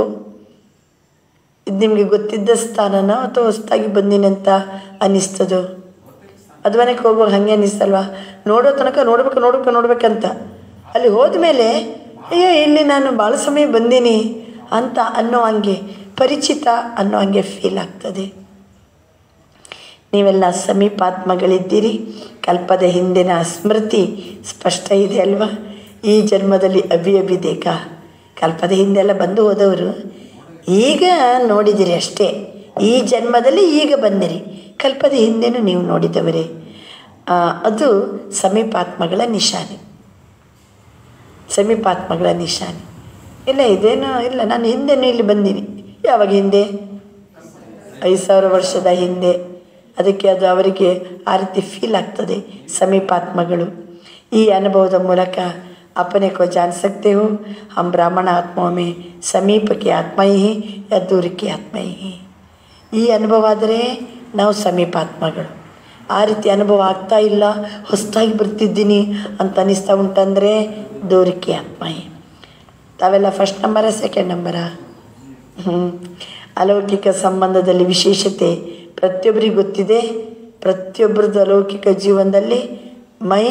ಇದು ನಿಮಗೆ ಗೊತ್ತಿದ್ದ ಸ್ಥಾನನ ಅಥವಾ ಹೊಸದಾಗಿ ಬಂದಿನಂತ ಅನ್ನಿಸ್ತದೋ? ಮದುವೆಗೆ ಹೋಗುವಾಗ ಹಾಗೆ ಅನ್ನಿಸ್ತಲ್ವ? ನೋಡೋ ತನಕ ನೋಡ್ಬೇಕಂತ ಅಲ್ಲಿ ಹೋದ್ಮೇಲೆ ಅಯ್ಯೋ ಇಲ್ಲಿ ನಾನು ಭಾಳ ಸಮಯ ಬಂದೀನಿ ಅಂತ ಅನ್ನೋ ಹಂಗೆ, ಪರಿಚಿತ ಅನ್ನೋ ಹಂಗೆ ಫೀಲ್ ಆಗ್ತದೆ. ನೀವೆಲ್ಲ ಸಮೀಪಾತ್ಮಗಳಿದ್ದೀರಿ. ಕಲ್ಪದ ಹಿಂದಿನ ಸ್ಮೃತಿ ಸ್ಪಷ್ಟ ಇದೆ ಅಲ್ವಾ? ಈ ಜನ್ಮದಲ್ಲಿ ಅಭಿ ದೇಖಾ. ಕಲ್ಪದ ಹಿಂದೆಲ್ಲ ಬಂದು ಹೋದವರು ಈಗ ನೋಡಿದಿರಿ ಅಷ್ಟೇ. ಈ ಜನ್ಮದಲ್ಲಿ ಈಗ ಬಂದಿರಿ, ಕಲ್ಪದ ಹಿಂದೆನೂ ನೀವು ನೋಡಿದವರೇ. ಅದು ಸಮೀಪಾತ್ಮಗಳ ನಿಶಾನೆ, ಸಮೀಪಾತ್ಮಗಳ ನಿಶಾನೆ. ಇಲ್ಲ ಇದೇನೋ ಇಲ್ಲ, ನಾನು ಹಿಂದೆನೂ ಇಲ್ಲಿ ಬಂದೀನಿ. ಯಾವಾಗ ಹಿಂದೆ? 5000 ವರ್ಷದ ಹಿಂದೆ. ಅದಕ್ಕೆ ಅದು ಅವರಿಗೆ ಆ ರೀತಿ ಫೀಲ್ ಆಗ್ತದೆ. ಸಮೀಪಾತ್ಮಗಳು ಈ ಅನುಭವದ ಮೂಲಕ अपने को जान सकते हो, हम ब्राह्मण आत्माओं में समीप की आत्मा ही हैं या दूर की आत्मा ही हैं. ಈ ಅನುಭವ ಆದರೆ ನಾವು ಸಮೀಪಾತ್ಮಗಳು. ಆ ರೀತಿ ಅನುಭವ ಆಗ್ತಾ ಇಲ್ಲ, ಹೊಸದಾಗಿ ಬರ್ತಿದ್ದೀನಿ ಅಂತ ಅನ್ನಿಸ್ತಾ ಉಂಟಂದರೆ ದೂರಕ್ಕೆ ಆತ್ಮ. ತಾವೆಲ್ಲ ಫಸ್ಟ್ ನಂಬರ ಸೆಕೆಂಡ್ ನಂಬರ? ಅಲೌಕಿಕ ಸಂಬಂಧದಲ್ಲಿ ವಿಶೇಷತೆ ಪ್ರತಿಯೊಬ್ಬರಿಗೆ ಗೊತ್ತಿದೆ. ಪ್ರತಿಯೊಬ್ಬರದ್ದು ಅಲೌಕಿಕ ಜೀವನದಲ್ಲಿ ಮೈ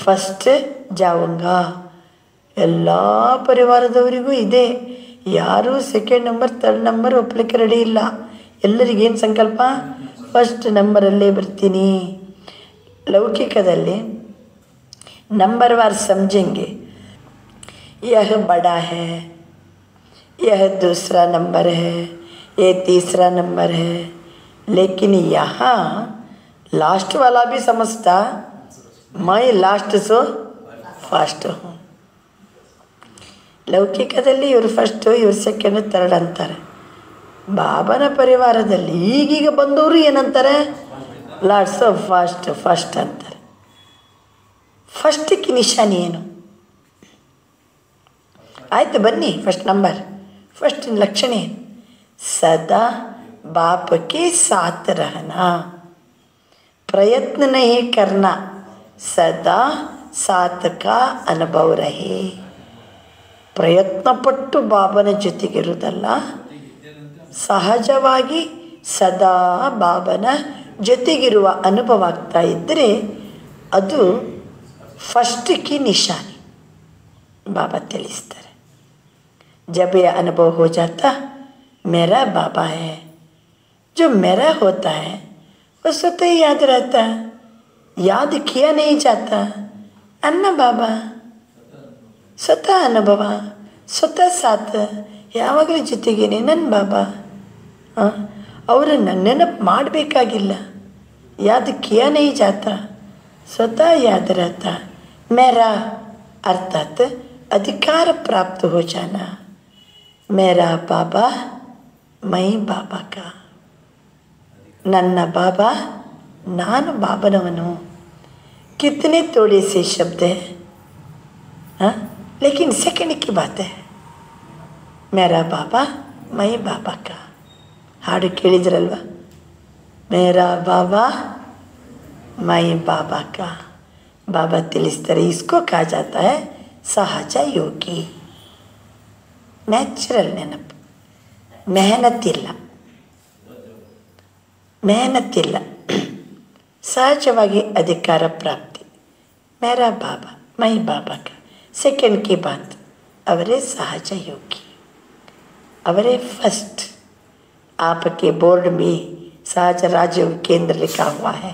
ಫಸ್ಟ್ ಜಾವಂಗ. ಎಲ್ಲ ಪರಿವಾರದವರಿಗೂ ಇದೆ. ಯಾರೂ ಸೆಕೆಂಡ್ ನಂಬರ್ ಥರ್ಡ್ ನಂಬರ್ ಒಪ್ಪಲಿಕ್ಕೆ ರೆಡಿ ಇಲ್ಲ. ಎಲ್ಲರಿಗೇನು ಸಂಕಲ್ಪ? ಫಸ್ಟ್ ನಂಬರಲ್ಲೇ ಬರ್ತೀನಿ. ಲೌಕಿಕದಲ್ಲಿ ನಂಬರ್ ವಾರ್ ಸಮझेंगे. यह बड़ा है, यह दूसरा नंबर है, ये तीसरा नंबर है. लेकिन यहाँ लास्ट वाला भी समझता मैं लास्ट सो ಫಾಸ್ಟ್ ಹ್ಞೂ. ಲೌಕಿಕದಲ್ಲಿ ಇವರು ಫಸ್ಟು, ಇವರು ಸೆಕೆಂಡ್, ಥರ್ಡ್ ಅಂತಾರೆ. ಬಾಬನ ಪರಿವಾರದಲ್ಲಿ ಈಗೀಗ ಬಂದವರು ಏನಂತಾರೆ? ಲಾಸ್ಟ್ ಫಸ್ಟ್ ಅಂತಾರೆ. ಫಸ್ಟಿಗೆ ನಿಶಾನಿ ಏನು? ಆಯಿತು ಬನ್ನಿ, ಫಸ್ಟ್ ನಂಬರ್. ಫಸ್ಟಿನ ಲಕ್ಷಣ ಏನು? ಸದಾ ಬಾಪಕ್ಕೆ ಸಾಥ್ ರಹನಾ, ಪ್ರಯತ್ನ ನಹೀ ಕರ್ನಾ, ಸದಾ ಸಾತ್ ಕಾ ಅನುಭವ ರಹೇ. ಪ್ರಯತ್ನಪಟ್ಟು ಬಾಬನ ಜೊತೆಗಿರುವುದಲ್ಲ, ಸಹಜವಾಗಿ ಸದಾ ಬಾಬನ ಜೊತೆಗಿರುವ ಅನುಭವ ಆಗ್ತಾ ಇದ್ದರೆ ಅದು ಫಸ್ಟಿಗೆ ನಿಶಾನಿ. ಬಾಬಾ ತಿಳಿಸ್ತಾರೆ, जब ये अनुभव हो जाता मेरा बाबा है, जो मेरा होता है वो स्वतः ही याद रहता, याद किया नहीं जाता. ಅನ್ನ ಬಾಬಾ ಸ್ವತಃ ಅನುಭವ, ಸ್ವತಃ ಸಾಥ್, ಯಾವಾಗಲೂ ಜೊತೆಗೇನೆ ನನ್ನ ಬಾಬಾ. ಅವರನ್ನು ನೆನಪು ಮಾಡಬೇಕಾಗಿಲ್ಲ. ಯಾದ್ ಕಿಯಾ ನೈ ಜಾತಾ, ಸ್ವತಃ ಯಾದ್ रहता. ಮೇರಾ ಅರ್ಥಾತ್ ಅಧಿಕಾರ ಪ್ರಾಪ್ತ ಹೋ ಜಾನಾ. ಮೇರಾ ಬಾಬಾ ಮೈ ಬಾಬಾ ಕಾ. ನನ್ನ ಬಾಬಾ, ನಾನು ಬಾಬನವನು. कितने थोड़े से शब्द हैं, हाँ, लेकिन सेकंड की बात है. मेरा बाबा मैं बाबा का. हाಡು ಕೇಳಿದ್ರಲ್ವಾ? मेरा बाबा मैं बाबा का. बाबा ತಿಳಿಸ್ತಾರೆ, इसको कहा जाता है सहज योगी. ನ್ಯಾಚುರಲ್ ನೆನಪು, ಮೆಹನತ್ತಿಲ್ಲ, ಸಹಜವಾಗಿ ಅಧಿಕಾರ ಪ್ರಾಪ್ತಿ. ಮೇರಾ ಬಾಬಾ ಮೈ ಬಾಬಾ ಕಾ. ಸೆಕೆಂಡ್ ಕಿ ಬಾತ್, ಅವರೇ ಸಹಜ ಯೋಗಿ, ಅವರೇ ಫಸ್ಟ್. आपके बोर्ड में सहज राजयोग केंद्र लिखा हुआ है।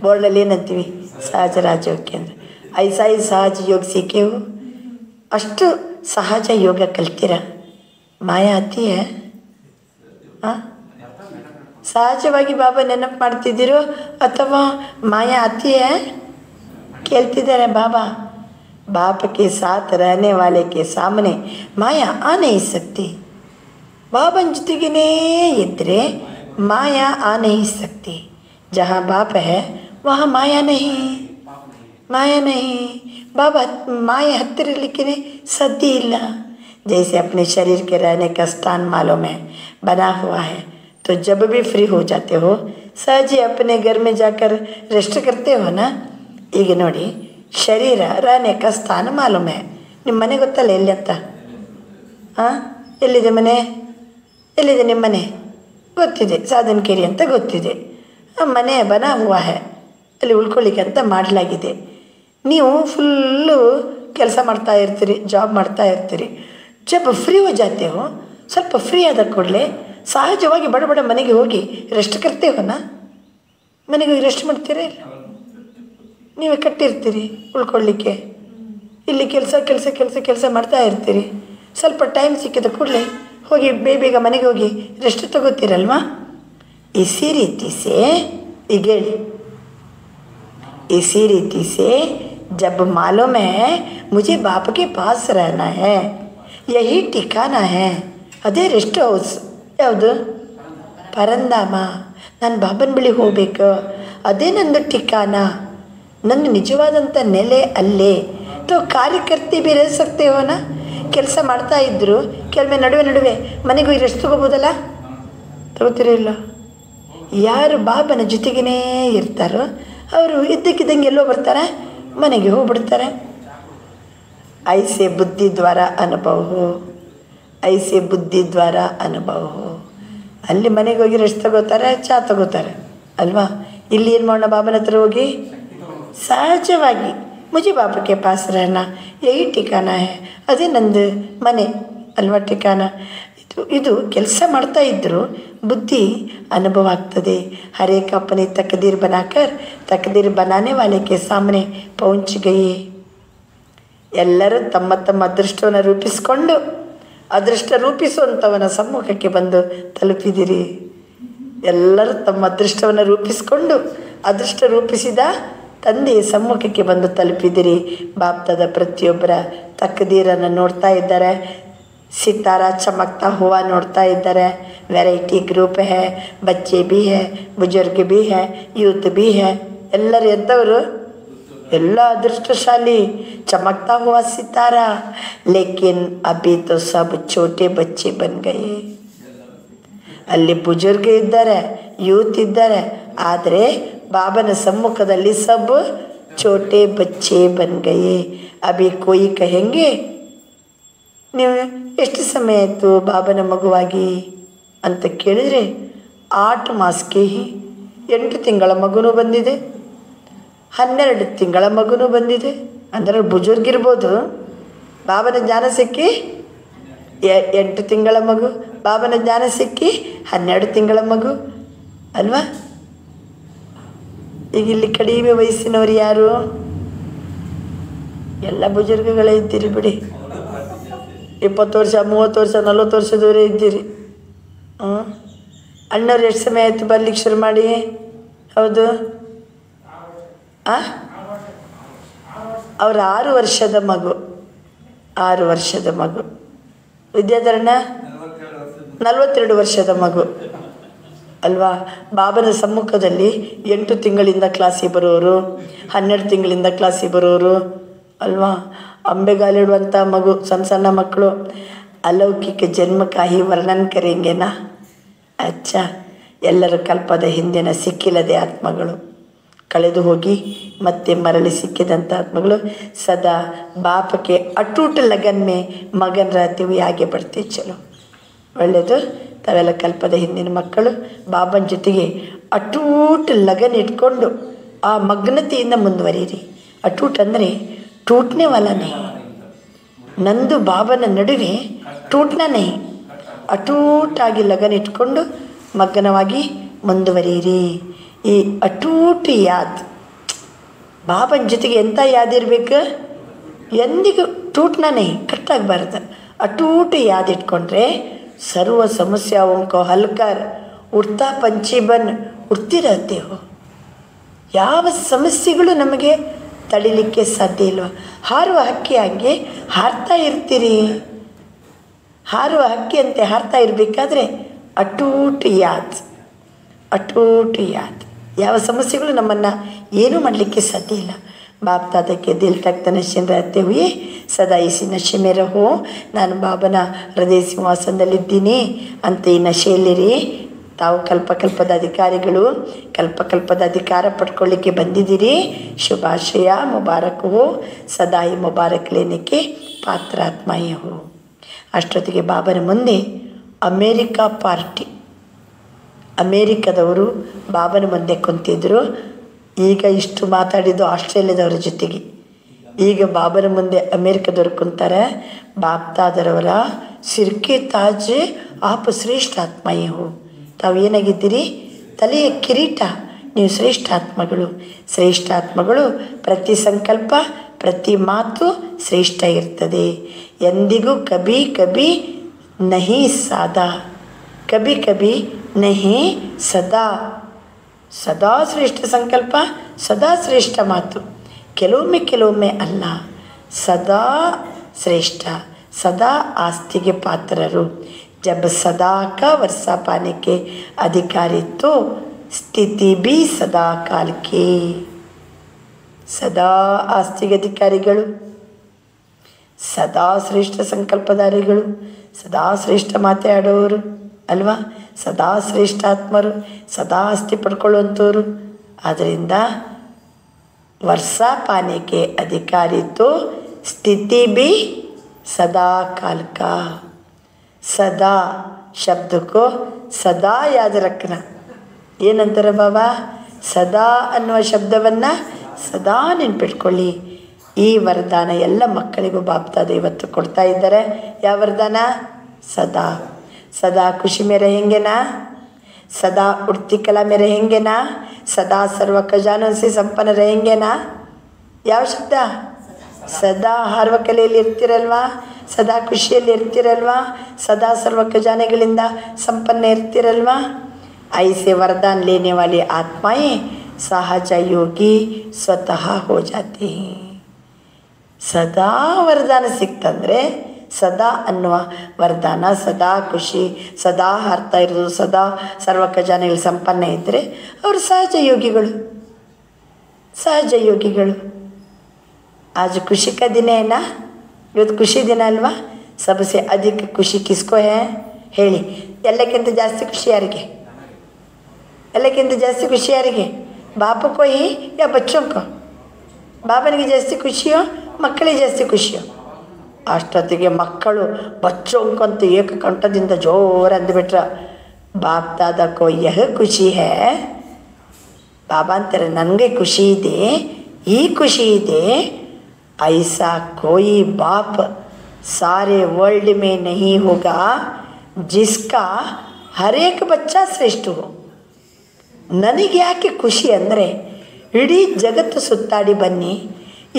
बोर्डಲ್ಲಿ ಏನಂತೀವಿ? सहज राजयोग केंद्र। ऐसा ही सहज योग सीखे हो, ಅಷ್ಟು ಸಹಜ ಯೋಗ ಕಲ್ತಿರ, ಮಾಯಾ ಆತಿ ಹೈ? ಸಹಜವಾಗಿ ಬಾಬಾ ನೆನಪು ಮಾಡ್ತಿದ್ದೀರೋ ಅಥವಾ ಮಾಯಾ ಆತಿ ಹೈ? ಕೇಳ್ತಿದ್ದಾರೆ ಬಾಬಾ। बाप के साथ रहने वाले के सामने माया आ नहीं सकती। बाबन ಜೊತೆಗೇ ಇದ್ದರೆ माया आ नहीं सकती। जहाँ बाप है वहाँ माया नहीं, माया नहीं। बाबा माया हत्तिर लिखने सद्दी इल्ला। जैसे अपने शरीर के रहने का स्थान मालूम है, बना हुआ है, तो जब भी फ्री हो जाते हो सहज ही अपने घर में जाकर रेस्ट करते हो ना। ಈಗ ನೋಡಿ, ಶರೀರ रहने का स्थान मालूम है। ನಿಮ್ಮ ಮನೆ ಗೊತ್ತಲ್ಲ ಎಲ್ಲಿ ಅಂತ? ಎಲ್ಲಿದೆ ಮನೆ? ಎಲ್ಲಿದೆ ನಿಮ್ಮ ಮನೆ? ಗೊತ್ತಿದೆ, ಸಾಧನಕೇರಿ ಅಂತ ಗೊತ್ತಿದೆ। ಮನೆ ಬನಾ ಹುವಾ ಹೈ, ಅಲ್ಲಿ ಉಳ್ಕೊಳ್ಳಿಕ್ಕೆ ಅಂತ ಮಾಡಲಾಗಿದೆ। ನೀವು ಫುಲ್ಲು ಕೆಲಸ ಮಾಡ್ತಾ ಇರ್ತೀರಿ, ಜಾಬ್ ಮಾಡ್ತಾ ಇರ್ತೀರಿ। ಜಬ್ ಫ್ರೀ ಹೋ ಜಾತೆ ಹೋ, ಸ್ವಲ್ಪ ಫ್ರೀ ಆದ ಕೂಡಲೇ ಸಹಜವಾಗಿ ಬಡ ಮನೆಗೆ ಹೋಗಿ ರೆಸ್ಟ್ ಕರ್ತೇವನ? ಮನೆಗೆ ಹೋಗಿ ರೆಸ್ಟ್ ಮಾಡ್ತೀರಾ? ಇಲ್ಲ, ನೀವೇ ಕಟ್ಟಿರ್ತೀರಿ ಉಳ್ಕೊಳ್ಳಿಕ್ಕೆ। ಇಲ್ಲಿ ಕೆಲಸ ಮಾಡ್ತಾ ಇರ್ತೀರಿ। ಸ್ವಲ್ಪ ಟೈಮ್ ಸಿಕ್ಕಿದ ಕೂಡಲೇ ಹೋಗಿ ಬೇಗ ಮನೆಗೆ ಹೋಗಿ ರೆಸ್ಟ್ ತಗೋತೀರಲ್ವಾ? इसी रीति से ಈಗ ಹೇಳಿ, इसी रीति से जब मालूम है मुझे बाप के पास रहना है, यही ठिकाना है, ಅದೇ ರೆಸ್ಟ್ ಹೌಸ್। ಯಾವುದು? ಪರಂಧಾಮ। ನಾನು ಬಾಬನ ಬಳಿ ಹೋಗ್ಬೇಕು, ಅದೇ ನಂದು ಠಿಕಾನ, ನನ್ನ ನಿಜವಾದಂಥ ನೆಲೆ ಅಲ್ಲೇ। ತೋ ಕಾರ್ಯಕರ್ತೆ ಬೇರೆ ಸಕ್ತೇವನ? ಕೆಲಸ ಮಾಡ್ತಾ ಇದ್ದರು, ಕೆಲವೊಮ್ಮೆ ನಡುವೆ ಮನೆಗೆ ಹೋಗಿ ರೆಸ್ಟ್ ತೊಗೋಬೋದಲ್ಲ? ತಗೋತೀರಿಲ್ಲ? ಯಾರು ಬಾಬನ ಜೊತೆಗೇ ಇರ್ತಾರೋ ಅವರು ಇದ್ದಕ್ಕಿದ್ದಂಗೆ ಎಲ್ಲೋ ಬರ್ತಾರೆ, ಮನೆಗೆ ಹೋಗ್ಬಿಡ್ತಾರೆ। ಐಸೆ ಬುದ್ಧಿ ದ್ವಾರ ಅನುಭವ ಹೋ, ಐಸೆ ಬುದ್ಧಿ ದ್ವಾರ ಅನುಭವ ಹೋ। ಅಲ್ಲಿ ಮನೆಗೆ ಹೋಗಿ ರೆಸ್ಟ್ ತಗೋತಾರೆ, ಚಹಾ ತಗೋತಾರೆ ಅಲ್ವಾ? ಇಲ್ಲಿ ಏನು ಮಾಡೋಣ? ಬಾಬನ ಹತ್ರ ಹೋಗಿ ಸಹಜವಾಗಿ ಮುಜೆ ಬಾಪ ಕೆ ಪಾಸ್ रहना यही ठिकाना है, ಅದೇ ನಂದು ಮನೆ ಅಲ್ವಾ ಠಿಕಾನ। ಇದು ಕೆಲಸ ಮಾಡ್ತಾ ಇದ್ದರೂ ಬುದ್ಧಿ ಅನುಭವ ಆಗ್ತದೆ। हर एक अपनी तकदीर बनाकर तकदीर बनाने वाले के सामने पहुंच गए। ಎಲ್ಲರೂ ತಮ್ಮ ತಮ್ಮ ಅದೃಷ್ಟವನ್ನು ರೂಪಿಸಿಕೊಂಡು ಅದೃಷ್ಟ ರೂಪಿಸುವಂಥವನ ಸಮ್ಮುಖಕ್ಕೆ ಬಂದು ತಲುಪಿದಿರಿ। ಎಲ್ಲರೂ ತಮ್ಮ ಅದೃಷ್ಟವನ್ನು ರೂಪಿಸಿಕೊಂಡು ಅದೃಷ್ಟ ರೂಪಿಸಿದ ತಂದೆಯ ಸಮ್ಮುಖಕ್ಕೆ ಬಂದು ತಲುಪಿದಿರಿ। ಬಾಪ್ತಾದ ಪ್ರತಿಯೊಬ್ಬರ ತಕದೀರನ್ನು ನೋಡ್ತಾ ಇದ್ದಾರೆ, ಸಿತಾರ ಚಮಕ್ತಾ ಹುವಾ ನೋಡ್ತಾ ಇದ್ದಾರೆ। ವೆರೈಟಿ ಗ್ರೂಪ್ ಹೈ, ಬಚ್ಚೆ ಭೀ ಹೈ, ಬುಜುರ್ಗ ಭೀ ಹೈ, ಯೂತ್ ಭೀ ಹೈ। ಎಲ್ಲರೂ ಎಂಥವರು? ಎಲ್ಲ ಅದೃಷ್ಟಶಾಲಿ, ಚಮಕ್ತಾ ಹುವಾ ಸಿತಾರ। ಲೇಕಿನ್ ಅಭಿ ತೋ ಸಬ್ ಛೋಟೆ ಬಚ್ಚೆ ಬನ್ ಗಯೆ। ಅಲ್ಲಿ ಬುಜುರ್ಗ ಇದ್ದಾರೆ, ಯೂತ್ ಇದ್ದಾರೆ, ಆದರೆ ಬಾಬನ ಸಮ್ಮುಖದಲ್ಲಿ ಸಬ್ ಛೋಟೆ ಬಚ್ಚೆ ಬನ್ ಗಯೆ। ಅಭಿ ಕೋಯಿ ಕಹೆಂಗೆ, ನೀವು ಎಷ್ಟು ಸಮಯ ಆಯಿತು ಬಾಬನ ಮಗುವಾಗಿ ಅಂತ ಕೇಳಿದರೆ 8 ಮಾಸಕ್ಕೆ 8 ತಿಂಗಳ ಮಗುನೂ ಬಂದಿದೆ, 12 ತಿಂಗಳ ಮಗುನೂ ಬಂದಿದೆ। ಅಂದರೆ ಬುಜುರ್ಗಿರ್ಬೋದು, ಬಾಬನ ಜ್ಞಾನ ಸಿಕ್ಕಿ 8 ತಿಂಗಳ ಮಗು, ಬಾಬನ ಜ್ಞಾನ ಸಿಕ್ಕಿ 12 ತಿಂಗಳ ಮಗು ಅಲ್ವಾ? ಈಗ ಇಲ್ಲಿ ಕಡಿಮೆ ವಯಸ್ಸಿನವರು ಯಾರು? ಎಲ್ಲ ಬುಜುರ್ಗಗಳೇ ಇದ್ದೀರಿ ಬಿಡಿ। 20 ವರ್ಷ, 30 ವರ್ಷ, 40 ವರ್ಷದವರೇ ಇದ್ದೀರಿ। ಅಣ್ಣವ್ರು ಎಷ್ಟು ಸಮಯ ಆಯಿತು ಬರ್ಲಿಕ್ಕೆ ಶುರು ಮಾಡಿ? ಹೌದು, ಅವ್ರು 6 ವರ್ಷದ ಮಗು, 6 ವರ್ಷದ ಮಗು। ವಿದ್ಯಾಧರಣ 42 ವರ್ಷದ ಮಗು ಅಲ್ವಾ? ಬಾಬನ ಸಮ್ಮುಖದಲ್ಲಿ 8 ತಿಂಗಳಿಂದ ಕ್ಲಾಸಿಗೆ ಬರೋರು, 12 ತಿಂಗಳಿಂದ ಕ್ಲಾಸಿಗೆ ಬರೋರು ಅಲ್ವಾ? ಅಂಬೆಗಾಲಿಡುವಂಥ ಮಗು, ಸಣ್ಣ ಮಕ್ಕಳು। ಅಲೌಕಿಕ ಜನ್ಮ ಕಾಹಿ ವರ್ಣನ್ ಕರೆಂಗೆನಾ? ಅಚ್ಚ, ಎಲ್ಲರ ಕಲ್ಪದ ಹಿಂದಿನ ಸಿಕ್ಕಿಲ್ಲದೆ ಆತ್ಮಗಳು, ಕಳೆದು ಹೋಗಿ ಮತ್ತೆ ಮರಳಿ ಸಿಕ್ಕಿದಂಥ ಆತ್ಮಗಳು ಸದಾ ಬಾಪಕ್ಕೆ ಅಟೂಟ ಲಗನ್ ಮೇ ಮಗನ್ रहते ಆಗೆ ಬರ್ತೀವಿ। ಚಲೋ, ಒಳ್ಳೆಯದು। ತಾವೆಲ್ಲ ಕಲ್ಪದ ಹಿಂದಿನ ಮಕ್ಕಳು ಬಾಬನ ಜೊತೆಗೆ ಅಟೂಟ ಲಗನ್ ಇಟ್ಕೊಂಡು ಆ ಮಗ್ನತೆಯಿಂದ ಮುಂದುವರಿಯಿರಿ। ಅಟೂಟ್ ಅಂದರೆ ಟೂಟ್ನೆ ವಾಲ ನಹಿ, ನಂದು ಬಾಬನ ನಡುವೆ ಟೂಟ್ನ ನಹಿ, ಅಟೂಟಾಗಿ ಲಗನ್ ಇಟ್ಕೊಂಡು ಮಗ್ನವಾಗಿ ಮುಂದುವರಿಯಿರಿ. ಈ ಅಟೂಟ್ ಯಾದ್, ಬಾಬನ ಜೊತೆಗೆ ಎಂಥ ಯಾದಿರ್ಬೇಕು, ಎಂದಿಗೂ ಟೂಟ್ನೇ ಕಟ್ಟಾಗಬಾರ್ದು. ಅಟೂಟ್ ಯಾದ್ ಇಟ್ಕೊಂಡ್ರೆ ಸರ್ವ ಸಮಸ್ಯಾओं ಹಲ್ ಕರ್ ಉಡ್ತಾ ಪಂಚೀಬನ್ ಉಡ್ತಿ रहते हो. ಯಾವ ಸಮಸ್ಯೆಗಳು ನಮಗೆ ತಡಿಲಿಕ್ಕೆ ಸಾಧ್ಯ ಇಲ್ವ. ಹಾರುವ ಹಕ್ಕಿ ಹಂಗೆ ಹಾರ್ತಾ ಇರ್ತೀರಿ. ಹಾರುವ ಹಕ್ಕಿ ಅಂತೆ ಹಾರ್ತಾ ಇರಬೇಕಾದ್ರೆ ಅಟೂಟ್ ಯಾದ್, ಅಟೂಟ್ ಯಾದ್. ಯಾವ ಸಮಸ್ಯೆಗಳು ನಮ್ಮನ್ನು ಏನೂ ಮಾಡಲಿಕ್ಕೆ ಸಾಧ್ಯ ಇಲ್ಲ. बाप दादा के दिल तक नशे रहते हुए सदा इसी नशे में रहो. ನಾನು ಬಾಬನ ಹೃದಯ ಸಿಂಹಾಸನದಲ್ಲಿದ್ದೀನಿ ಅಂತ ಈ ನಶೆಯಲ್ಲಿರಿ. ತಾವು ಕಲ್ಪಕಲ್ಪದ ಅಧಿಕಾರಿಗಳು, ಕಲ್ಪಕಲ್ಪದ ಅಧಿಕಾರ ಪಡ್ಕೊಳ್ಳಿಕ್ಕೆ ಬಂದಿದ್ದೀರಿ. ಶುಭಾಶಯ, ಮುಬಾರಕ್ ಹೋ. ಸದಾ ಈ ಮುಬಾರಕ್ ಲೇನಕ್ಕೆ ಪಾತ್ರಾತ್ಮಯೇ ಹೋ. ಅಷ್ಟೊತ್ತಿಗೆ ಬಾಬನ ಮುಂದೆ ಅಮೇರಿಕಾ ಪಾರ್ಟಿ, ಅಮೇರಿಕದವರು ಬಾಬನ ಮುಂದೆ ಕುಂತಿದ್ರು. ಈಗ ಇಷ್ಟು ಮಾತಾಡಿದ್ದು ಆಸ್ಟ್ರೇಲಿಯಾದವ್ರ ಜೊತೆಗೆ, ಈಗ ಬಾಬನ ಮುಂದೆ ಅಮೇರಿಕದವ್ರು ಕುಂತಾರೆ. ಬಾಪ್ತಾದರವರ ಸಿರ್ಕೆ ತಾಜ್ ಆಪ್ ಶ್ರೇಷ್ಠ ಆತ್ಮಯೇ ಹೋ. ತಾವು ಏನಾಗಿದ್ದೀರಿ? ತಲೆಯ ಕಿರೀಟ. ನೀವು ಶ್ರೇಷ್ಠಾತ್ಮಗಳು. ಶ್ರೇಷ್ಠಾತ್ಮಗಳು ಪ್ರತಿ ಸಂಕಲ್ಪ, ಪ್ರತಿ ಮಾತು ಶ್ರೇಷ್ಠ ಇರ್ತದೆ. ಎಂದಿಗೂ ಕಭಿ ಕಭಿ ನಹಿ ಸಾದಾ, ಕಭಿ ಕಭಿ ನಹಿ ಸದಾ. ಸದಾ ಶ್ರೇಷ್ಠ ಸಂಕಲ್ಪ, ಸದಾ ಶ್ರೇಷ್ಠ ಮಾತು. ಕೆಲವೊಮ್ಮೆ ಅಲ್ಲ, ಸದಾ ಶ್ರೇಷ್ಠ, ಸದಾ ಆಸ್ತಿಗೆ ಪಾತ್ರರು. जब सदा का वर्षा पाने के अधिकारी तो स्थिति भी सदा काल की. ಸದಾ ಆಸ್ತಿಗೆ ಅಧಿಕಾರಿಗಳು, ಸದಾ ಶ್ರೇಷ್ಠ ಸಂಕಲ್ಪಧಾರಿಗಳು, ಸದಾ ಶ್ರೇಷ್ಠ ಮಾತಾಡೋರು ಅಲ್ವಾ, ಸದಾ ಶ್ರೇಷ್ಠಾತ್ಮರು, ಸದಾ ಆಸ್ತಿ ಪಡ್ಕೊಳ್ಳುವಂಥವ್ರು. ಆದ್ದರಿಂದ ವರ್ಷ ಪಾನೆಗೆ ಅಧಿಕಾರಿ ತೋ ಸ್ಥಿತಿ ಬಿ ಸದಾ ಕಾಲ ಕಾ. ಸದಾ ಶಬ್ದಕ್ಕೋ ಸದಾ ಯಾದ ರಖನ. ಏನಂತಾರೆ ಬಾಬಾ? ಸದಾ ಅನ್ನುವ ಶಬ್ದವನ್ನು ಸದಾ ನೆನ್ಪಿಟ್ಕೊಳ್ಳಿ. ಈ ವರದಾನ ಎಲ್ಲ ಮಕ್ಕಳಿಗೂ ಬಾಪ್ತಾದ ಇವತ್ತು ಕೊಡ್ತಾ ಇದ್ದಾರೆ. ಯಾವ ವರದಾನ? ಸದಾ. सदा खुशी में रहेंगे ना, सदा उड़ती कला में रहेंगे ना, सदा सर्व खजानों से संपन्न रहेंगे ना. ಯಾವ ಶಬ್ದ? ಸದಾ ಹಾರುವ ಕಲೆಯಲ್ಲಿ ಇರ್ತಿರಲ್ವಾ, ಸದಾ ಖುಷಿಯಲ್ಲಿ ಇರ್ತಿರಲ್ವಾ, ಸದಾ ಸರ್ವ ಖಜಾನೆಗಳಿಂದ ಸಂಪನ್ನ ಇರ್ತಿರಲ್ವಾ. ಐಸೆ वरदान लेने वाली आत्माएं सहज योगी स्वतः हो जाती हैं. ಸದಾ ವರದಾನ ಸಿಕ್ತಂದರೆ, ಸದಾ ಅನ್ನುವ ವರದಾನ, ಸದಾ ಖುಷಿ, ಸದಾ ಹಾರ್ತಾ ಇರೋದು, ಸದಾ ಸರ್ವ ಖಜಾನೆಗಳು ಸಂಪನ್ನ ಇದ್ದರೆ ಅವರು ಸಹಜ ಯೋಗಿಗಳು. ಸಹಜ ಯೋಗಿಗಳು. आज खुशी का दिन है ना, ಇವತ್ತು ಖುಷಿ ದಿನ ಅಲ್ವಾ. ಸಬಸೆ ಅಧಿಕ ಖುಷಿ ಕಿಸ್ಕೋ ಹೇ ಹೇಳಿ. ಎಲ್ಲಕ್ಕಿಂತ ಜಾಸ್ತಿ ಖುಷಿ ಯಾರಿಗೆ? ಎಲ್ಲಕ್ಕಿಂತ ಜಾಸ್ತಿ ಖುಷಿ ಯಾರಿಗೆ? ಬಾಪಕ್ಕೋ ಹಿ ಯಾ ಬಚ್ಚೋಂಕೋ? ಬಾಬನಿಗೆ ಜಾಸ್ತಿ ಖುಷಿಯೋ, ಮಕ್ಕಳಿಗೆ ಜಾಸ್ತಿ ಖುಷಿಯೋ? ಅಷ್ಟೊತ್ತಿಗೆ ಮಕ್ಕಳು ಬಚ್ಚೋಂಕಂತ ಏಕಕಂಠದಿಂದ ಜೋರು ಅಂದುಬಿಟ್ರ. ಬಾಪ್ ದಾದಕ್ಕೋ ಯಹ ಖುಷಿ ಹೇ. ಬಾಬಾ ಅಂತಾರೆ ನನಗೆ ಖುಷಿ ಇದೆ, ಈ ಖುಷಿ ಇದೆ. ऐसा कोई बाप सारे वर्ल्ड में नहीं होगा जिसका हर एक बच्चा श्रेष्ठ हो. ನನಗೆ ಯಾಕೆ ಖುಷಿ ಅಂದರೆ, ಇಡೀ ಜಗತ್ತು ಸುತ್ತಾಡಿ ಬನ್ನಿ,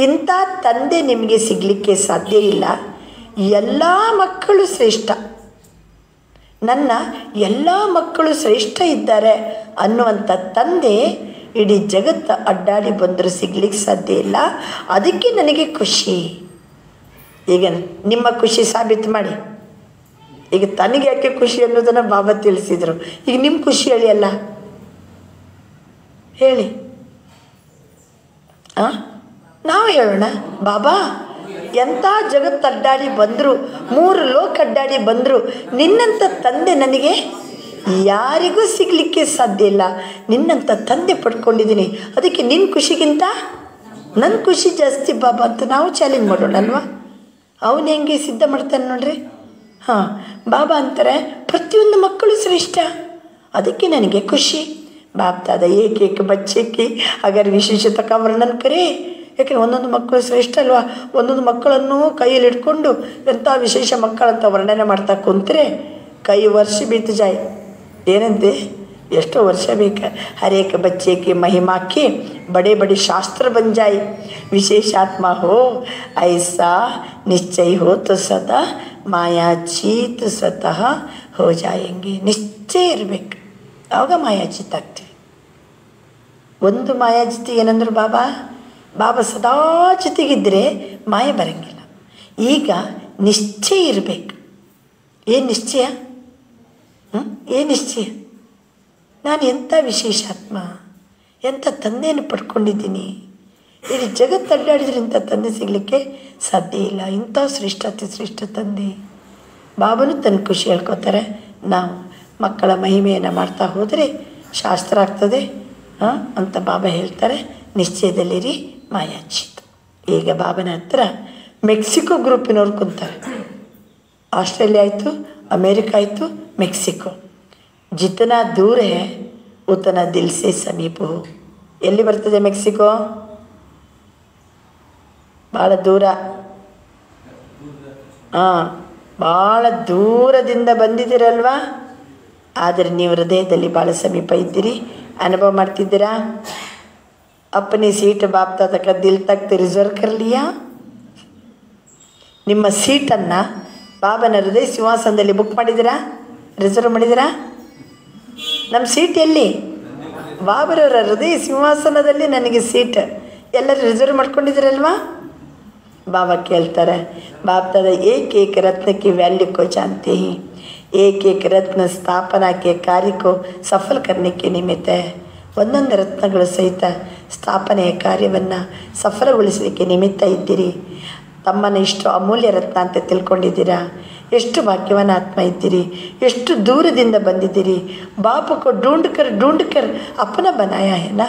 ಇಂಥ ತಂದೆ ನಿಮಗೆ ಸಿಗಲಿಕ್ಕೆ ಸಾಧ್ಯ ಇಲ್ಲ. ಎಲ್ಲ ಮಕ್ಕಳು ಶ್ರೇಷ್ಠ, ನನ್ನ ಎಲ್ಲ ಮಕ್ಕಳು ಶ್ರೇಷ್ಠ ಇದ್ದಾರೆ ಅನ್ನುವಂಥ ತಂದೆ ಇಡೀ ಜಗತ್ತು ಅಡ್ಡಾಡಿ ಬಂದರೂ ಸಿಗ್ಲಿಕ್ಕೆ ಸಾಧ್ಯ ಇಲ್ಲ. ಅದಕ್ಕೆ ನನಗೆ ಖುಷಿ. ಈಗ ನಿಮ್ಮ ಖುಷಿ ಸಾಬೀತು ಮಾಡಿ. ಈಗ ತನಗೆ ಯಾಕೆ ಖುಷಿ ಅನ್ನೋದನ್ನು ಬಾಬಾ ತಿಳಿಸಿದರು. ಈಗ ನಿಮ್ಮ ಖುಷಿ ಹೇಳಿ ಅಲ್ಲ, ಹೇಳಿ. ನಾವು ಹೇಳೋಣ, ಬಾಬಾ ಎಂಥ ಜಗತ್ತು ಅಡ್ಡಾಡಿ ಬಂದರು, 3 ಲೋಕ ಅಡ್ಡಾಡಿ ಬಂದರು, ನಿನ್ನಂಥ ತಂದೆ ನನಗೆ ಯಾರಿಗೂ ಸಿಗಲಿಕ್ಕೆ ಸಾಧ್ಯ ಇಲ್ಲ. ನಿನ್ನಂಥ ತಂದೆ ಪಡ್ಕೊಂಡಿದ್ದೀನಿ, ಅದಕ್ಕೆ ನಿನ್ನ ಖುಷಿಗಿಂತ ನನ್ನ ಖುಷಿ ಜಾಸ್ತಿ ಬಾಬಾ ಅಂತ ನಾವು ಚಾಲೆಂಜ್ ಮಾಡೋಣ ಅಲ್ವಾ. ಅವನು ಹೆಂಗೆ ಸಿದ್ಧ ಮಾಡ್ತಾನೆ ನೋಡ್ರಿ. ಹಾಂ, ಬಾಬಾ ಅಂತಾರೆ ಪ್ರತಿಯೊಂದು ಮಕ್ಕಳು ಶ್ರೇಷ್ಠ, ಅದಕ್ಕೆ ನನಗೆ ಖುಷಿ. ಬಾಪ್ ದಾದ ಏಕೇಕ ಬಚ್ಚೆಕ್ಕೆ ಅಗರ್ ವಿಶೇಷತ का वर्णन करे. ಯಾಕೆಂದರೆ ಒಂದೊಂದು ಮಕ್ಕಳು ಶ್ರೇಷ್ಠ ಅಲ್ವಾ. ಒಂದೊಂದು ಮಕ್ಕಳನ್ನು ಕೈಯಲ್ಲಿ ಇಟ್ಕೊಂಡು ಎಂಥ ವಿಶೇಷ ಮಕ್ಕಳಂತ ವರ್ಣನೆ ಮಾಡ್ತಾ ಕುಂತರೆ ಕೈ ವರ್ಷ ಬೀತು ಜಾಯ್. ಏನಂತೆ? एष्टो वर्ष ಬೇಕು हर एक बच्चे की महिमा की बड़े बड़े शास्त्र बन जाए विशेषात्मा हो ऐसा निश्चय हो तो सदा माया जीत स्वतः हो जाएंगे निश्चय ಇರಬೇಕು ಆವಾಗ ಮಾಯಾಜೀತ ಆಗ್ತೀವಿ ಒಂದು ಮಾಯಾಜೀತಿ ಏನಂದ್ರು ಬಾಬಾ ಸದಾ ಜೊತೆಗಿದ್ದರೆ ಮಾಯ ಬರಂಗಿಲ್ಲ ಈಗ ನಿಶ್ಚಯ ಇರಬೇಕು ಏನು ನಿಶ್ಚಯ ಏನು ನಿಶ್ಚಯ ನಾನು ಎಂಥ ವಿಶೇಷಾತ್ಮ ಎಂಥ ತಂದೆಯನ್ನು ಪಡ್ಕೊಂಡಿದ್ದೀನಿ ಇಲ್ಲಿ ಜಗತ್ತು ಅಡ್ಡಾಡಿದ್ರೆ ಇಂಥ ತಂದೆ ಸಿಗಲಿಕ್ಕೆ ಸಾಧ್ಯ ಇಲ್ಲ ಇಂಥ ಶ್ರೇಷ್ಠ ತಂದೆ ಬಾಬನು ತನ್ನ ಖುಷಿ ಹೇಳ್ಕೊತಾರೆ ನಾವು ಮಕ್ಕಳ ಮಹಿಮೆಯನ್ನು ಮಾಡ್ತಾ ಹೋದರೆ ಶಾಸ್ತ್ರ ಆಗ್ತದೆ ಅಂತ ಬಾಬಾ ಹೇಳ್ತಾರೆ ನಿಶ್ಚಯದಲ್ಲಿರಿ ಮಾಯಾಜೀತ ಈಗ ಬಾಬನ ಹತ್ರ ಮೆಕ್ಸಿಕೋ ಗ್ರೂಪಿನವ್ರು ಕುಂತಾರೆ ಆಸ್ಟ್ರೇಲಿಯಾ ಆಯಿತು ಅಮೇರಿಕಾ ಆಯಿತು ಮೆಕ್ಸಿಕೋ जितना दूर है उतना दिल से समीप हो ಎಲ್ಲಿ ಬರ್ತದೆ ಮೆಕ್ಸಿಕೋ ಭಾಳ ದೂರ ಭಾಳ ದೂರದಿಂದ ಬಂದಿದ್ದೀರಲ್ವಾ ಆದರೆ ನೀವು ಹೃದಯದಲ್ಲಿ ಭಾಳ ಸಮೀಪ ಇದ್ದೀರಿ ಅನುಭವ ಮಾಡ್ತಿದ್ದೀರಾ अपनी सीट बाप दादा का दिल तक रिजर्व कर लिया ನಿಮ್ಮ ಸೀಟನ್ನು ಬಾಬನ ಹೃದಯ ಸಿಂಹಾಸನದಲ್ಲಿ ಬುಕ್ ಮಾಡಿದ್ದೀರಾ ರಿಸರ್ವ್ ಮಾಡಿದ್ದೀರಾ ನಮ್ಮ ಸೀಟ್ ಎಲ್ಲಿ ಬಾಬರವರ ಹೃದಯ ಸಿಂಹಾಸನದಲ್ಲಿ ನನಗೆ ಸೀಟ್ ಎಲ್ಲರೂ ರಿಸರ್ವ್ ಮಾಡ್ಕೊಂಡಿದ್ದೀರಲ್ವಾ बाबा ಕೇಳ್ತಾರೆ बाप दादा एक एक रत्न की वैल्यू को जानते ही एक एक रत्न स्थापना के कार्य को सफल करने के निमित्त है ಒಂದೊಂದು ರತ್ನಗಳು ಸಹಿತ ಸ್ಥಾಪನೆಯ ಕಾರ್ಯವನ್ನು ಸಫಲಗೊಳಿಸಲಿಕ್ಕೆ ನಿಮಿತ್ತ ಇದ್ದೀರಿ ತಮ್ಮನ್ನು ಇಷ್ಟು ಅಮೂಲ್ಯ ರತ್ನ ಅಂತ ತಿಳ್ಕೊಂಡಿದ್ದೀರಾ ಎಷ್ಟು ಭಾಗ್ಯವಾನ ಆತ್ಮ ಇದ್ದೀರಿ ಎಷ್ಟು ದೂರದಿಂದ ಬಂದಿದ್ದೀರಿ ಬಾಪುಕೋ ಢೂಂಢಕರ್ ಅಪ್ಪನ ಬನಾಯ ಹೇನ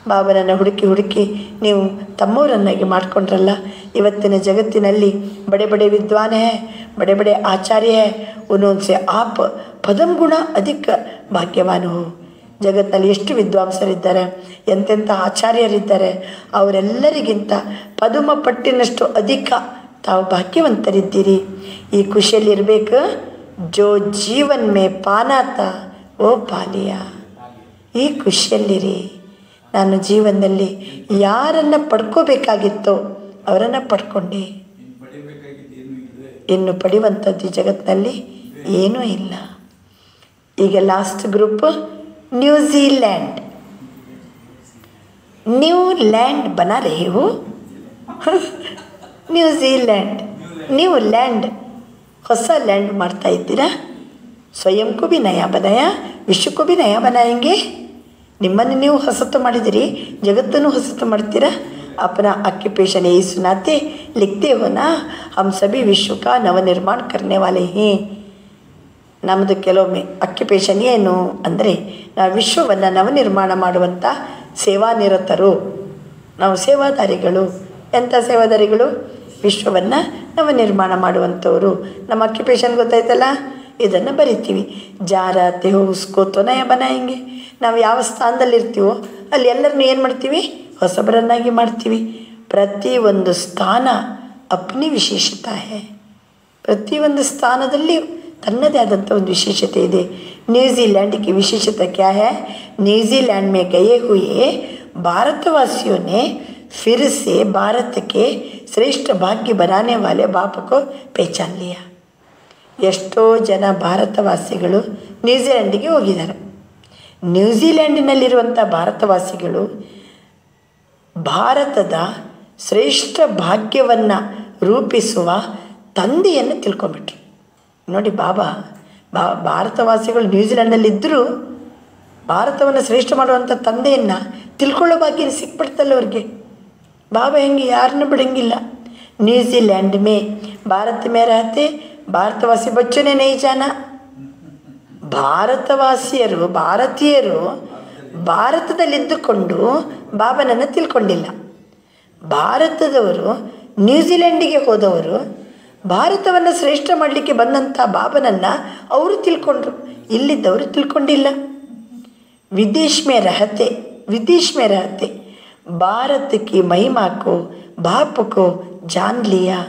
ಬಾಬನನ್ನು ಹುಡುಕಿ ನೀವು ತಮ್ಮವರನ್ನಾಗಿ ಮಾಡಿಕೊಂಡ್ರಲ್ಲ ಇವತ್ತಿನ ಜಗತ್ತಿನಲ್ಲಿ ಬಡೆ ಬಡೆ ವಿದ್ವಾನ್ ಹೇ ಬಡೆ ಬಡೆ ಆಚಾರ್ಯ ಹೇ ಉನ್ನೋನ್ಸೆ ಆಪ್ ಪದಂ ಗುಣ ಅಧಿಕ ಭಾಗ್ಯವಾನ್ ಹೋ ಜಗತ್ತಿನಲ್ಲಿ ಎಷ್ಟು ವಿದ್ವಾಂಸರಿದ್ದಾರೆ ಎಂತೆಂಥ ಆಚಾರ್ಯರಿದ್ದಾರೆ ಅವರೆಲ್ಲರಿಗಿಂತ ಪದುಮ ಪಟ್ಟಿನಷ್ಟು ಅಧಿಕ ತಾವು ಭಾಗ್ಯವಂತರಿದ್ದೀರಿ ಈ ಖುಷಿಯಲ್ಲಿರಬೇಕು ಜೋ ಜೀವನ್ ಮೇ ಪಾನಾತ ಓ ಪಾಲಿಯ ಈ ಖುಷಿಯಲ್ಲಿರಿ ನಾನು ಜೀವನದಲ್ಲಿ ಯಾರನ್ನು ಪಡ್ಕೋಬೇಕಾಗಿತ್ತೋ ಅವರನ್ನು ಪಡ್ಕೊಂಡೆ ಇನ್ನು ಪಡೆಯುವಂಥದ್ದು ಜಗತ್ತಿನಲ್ಲಿ ಏನೂ ಇಲ್ಲ ಈಗ last group New Zealand new land बना रहे हो न्यूजीलैंड न्यू लैंड ಹೊಸ ಲ್ಯಾಂಡ್ ಮಾಡ್ತಾ ಇದ್ದೀರಾ ಸ್ವಯಂ को भी नया बनाया विश्व को भी नया बनाएंगे ನಿಮ್ಮನ್ನು ನೀವು ಹೊಸತು ಮಾಡಿದಿರಿ ಜಗತ್ತನ್ನು ಹೊಸತು ಮಾಡ್ತೀರಾ अपना ऑक्यूपेशन यही सुनाते लिखते हो ना हम सभी विश्व का नवनिर्माण करने वाले हैं ನಮ್ಮದು ಕೆಲವೊಮ್ಮೆ ಆಕ್ಯುಪೇಷನ್ ಏನು ಅಂದರೆ ನಾವು ವಿಶ್ವವನ್ನು ನವನಿರ್ಮಾಣ ಮಾಡುವಂಥ ಸೇವಾನಿರತರು ನಾವು ಸೇವಾದಾರಿಗಳು ಎಂಥ ಸೇವಾದಾರಿಗಳು ವಿಶ್ವವನ್ನು ನವನಿರ್ಮಾಣ ಮಾಡುವಂಥವರು ನಮ್ಮ ಆಕ್ಯುಪೇಷನ್ ಗೊತ್ತಾಯ್ತಲ್ಲ ಇದನ್ನು ಬರಿತೀವಿ ಜಾರತೆ ಹೋ ಉಸ್ಕೋ ತೋ ನಯ ಬನಾಯಂಗೆ ನಾವು ಯಾವ ಸ್ಥಾನದಲ್ಲಿರ್ತೀವೋ ಅಲ್ಲಿ ಎಲ್ಲರನ್ನೂ ಏನು ಮಾಡ್ತೀವಿ ಹೊಸಬರನ್ನಾಗಿ ಮಾಡ್ತೀವಿ ಪ್ರತಿಯೊಂದು ಸ್ಥಾನ ಅಪ್ನಿ ವಿಶೇಷತೆ ಹೇ ಪ್ರತಿಯೊಂದು ಸ್ಥಾನದಲ್ಲಿ तन्नदे आदंत ಒಂದು ವಿಶೇಷತೆ ಇದೆ न्यूजीलैंड की विशेषता क्या है न्यूजीलैंड में गए हुए भारतवासियों ने फिर से भारत के श्रेष्ठ भाग्य बनाने वाले बाप को पहचान लिया ಎಷ್ಟೋ ಜನ ಭಾರತವಾಸಿಗಳು ನ್ಯೂಜಿಲೆಂಡ್ಗೆ ಹೋಗಿದ್ದಾರೆ ನ್ಯೂಜಿಲೆಂಡಿನಲ್ಲಿರುವಂಥ ಭಾರತವಾಸಿಗಳು ಭಾರತದ ಶ್ರೇಷ್ಠ ಭಾಗ್ಯವನ್ನು ರೂಪಿಸುವ ತಂದೆಯನ್ನು ತಿಳ್ಕೊಂಬಿಟ್ರು ನೋಡಿ ಭಾರತವಾಸಿಗಳು ನ್ಯೂಜಿಲೆಂಡಲ್ಲಿದ್ದರೂ ಭಾರತವನ್ನು ಶ್ರೇಷ್ಠ ಮಾಡುವಂಥ ತಂದೆಯನ್ನು ತಿಳ್ಕೊಳ್ಳೋ ಭಾಗ್ಯ ಸಿಕ್ಬಿಡ್ತಲ್ಲ ಅವ್ರಿಗೆ ಬಾಬಾ ಹೆಂಗೆ ಯಾರನ್ನೂ ಬಿಡಂಗಿಲ್ಲ ನ್ಯೂಜಿಲೆಂಡ್ ಮೇ ಭಾರತ ಮೇ ರಹತೆ ಭಾರತವಾಸಿ ಬಚ್ಚನೆ ನೈ ಜಾನ ಭಾರತೀಯರು ಭಾರತದಲ್ಲಿದ್ದುಕೊಂಡು ಬಾಬನನ್ನು ತಿಳ್ಕೊಂಡಿಲ್ಲ ಭಾರತದವರು ನ್ಯೂಜಿಲೆಂಡಿಗೆ ಹೋದವರು ಭಾರತವನ್ನು ಶ್ರೇಷ್ಠ ಮಾಡಲಿಕ್ಕೆ ಬಂದಂಥ ಬಾಬನನ್ನು ಅವರು ತಿಳ್ಕೊಂಡ್ರು ಇಲ್ಲಿದ್ದವರು ತಿಳ್ಕೊಂಡಿಲ್ಲ ವಿದೇಶ್ ಮೇ ರಹತೆ ಭಾರತ ಕಿ ಮಹಿಮಾ ಕೋ ಬಾಪ್ ಕೋ ಜಾನ್ ಲಿಯಾ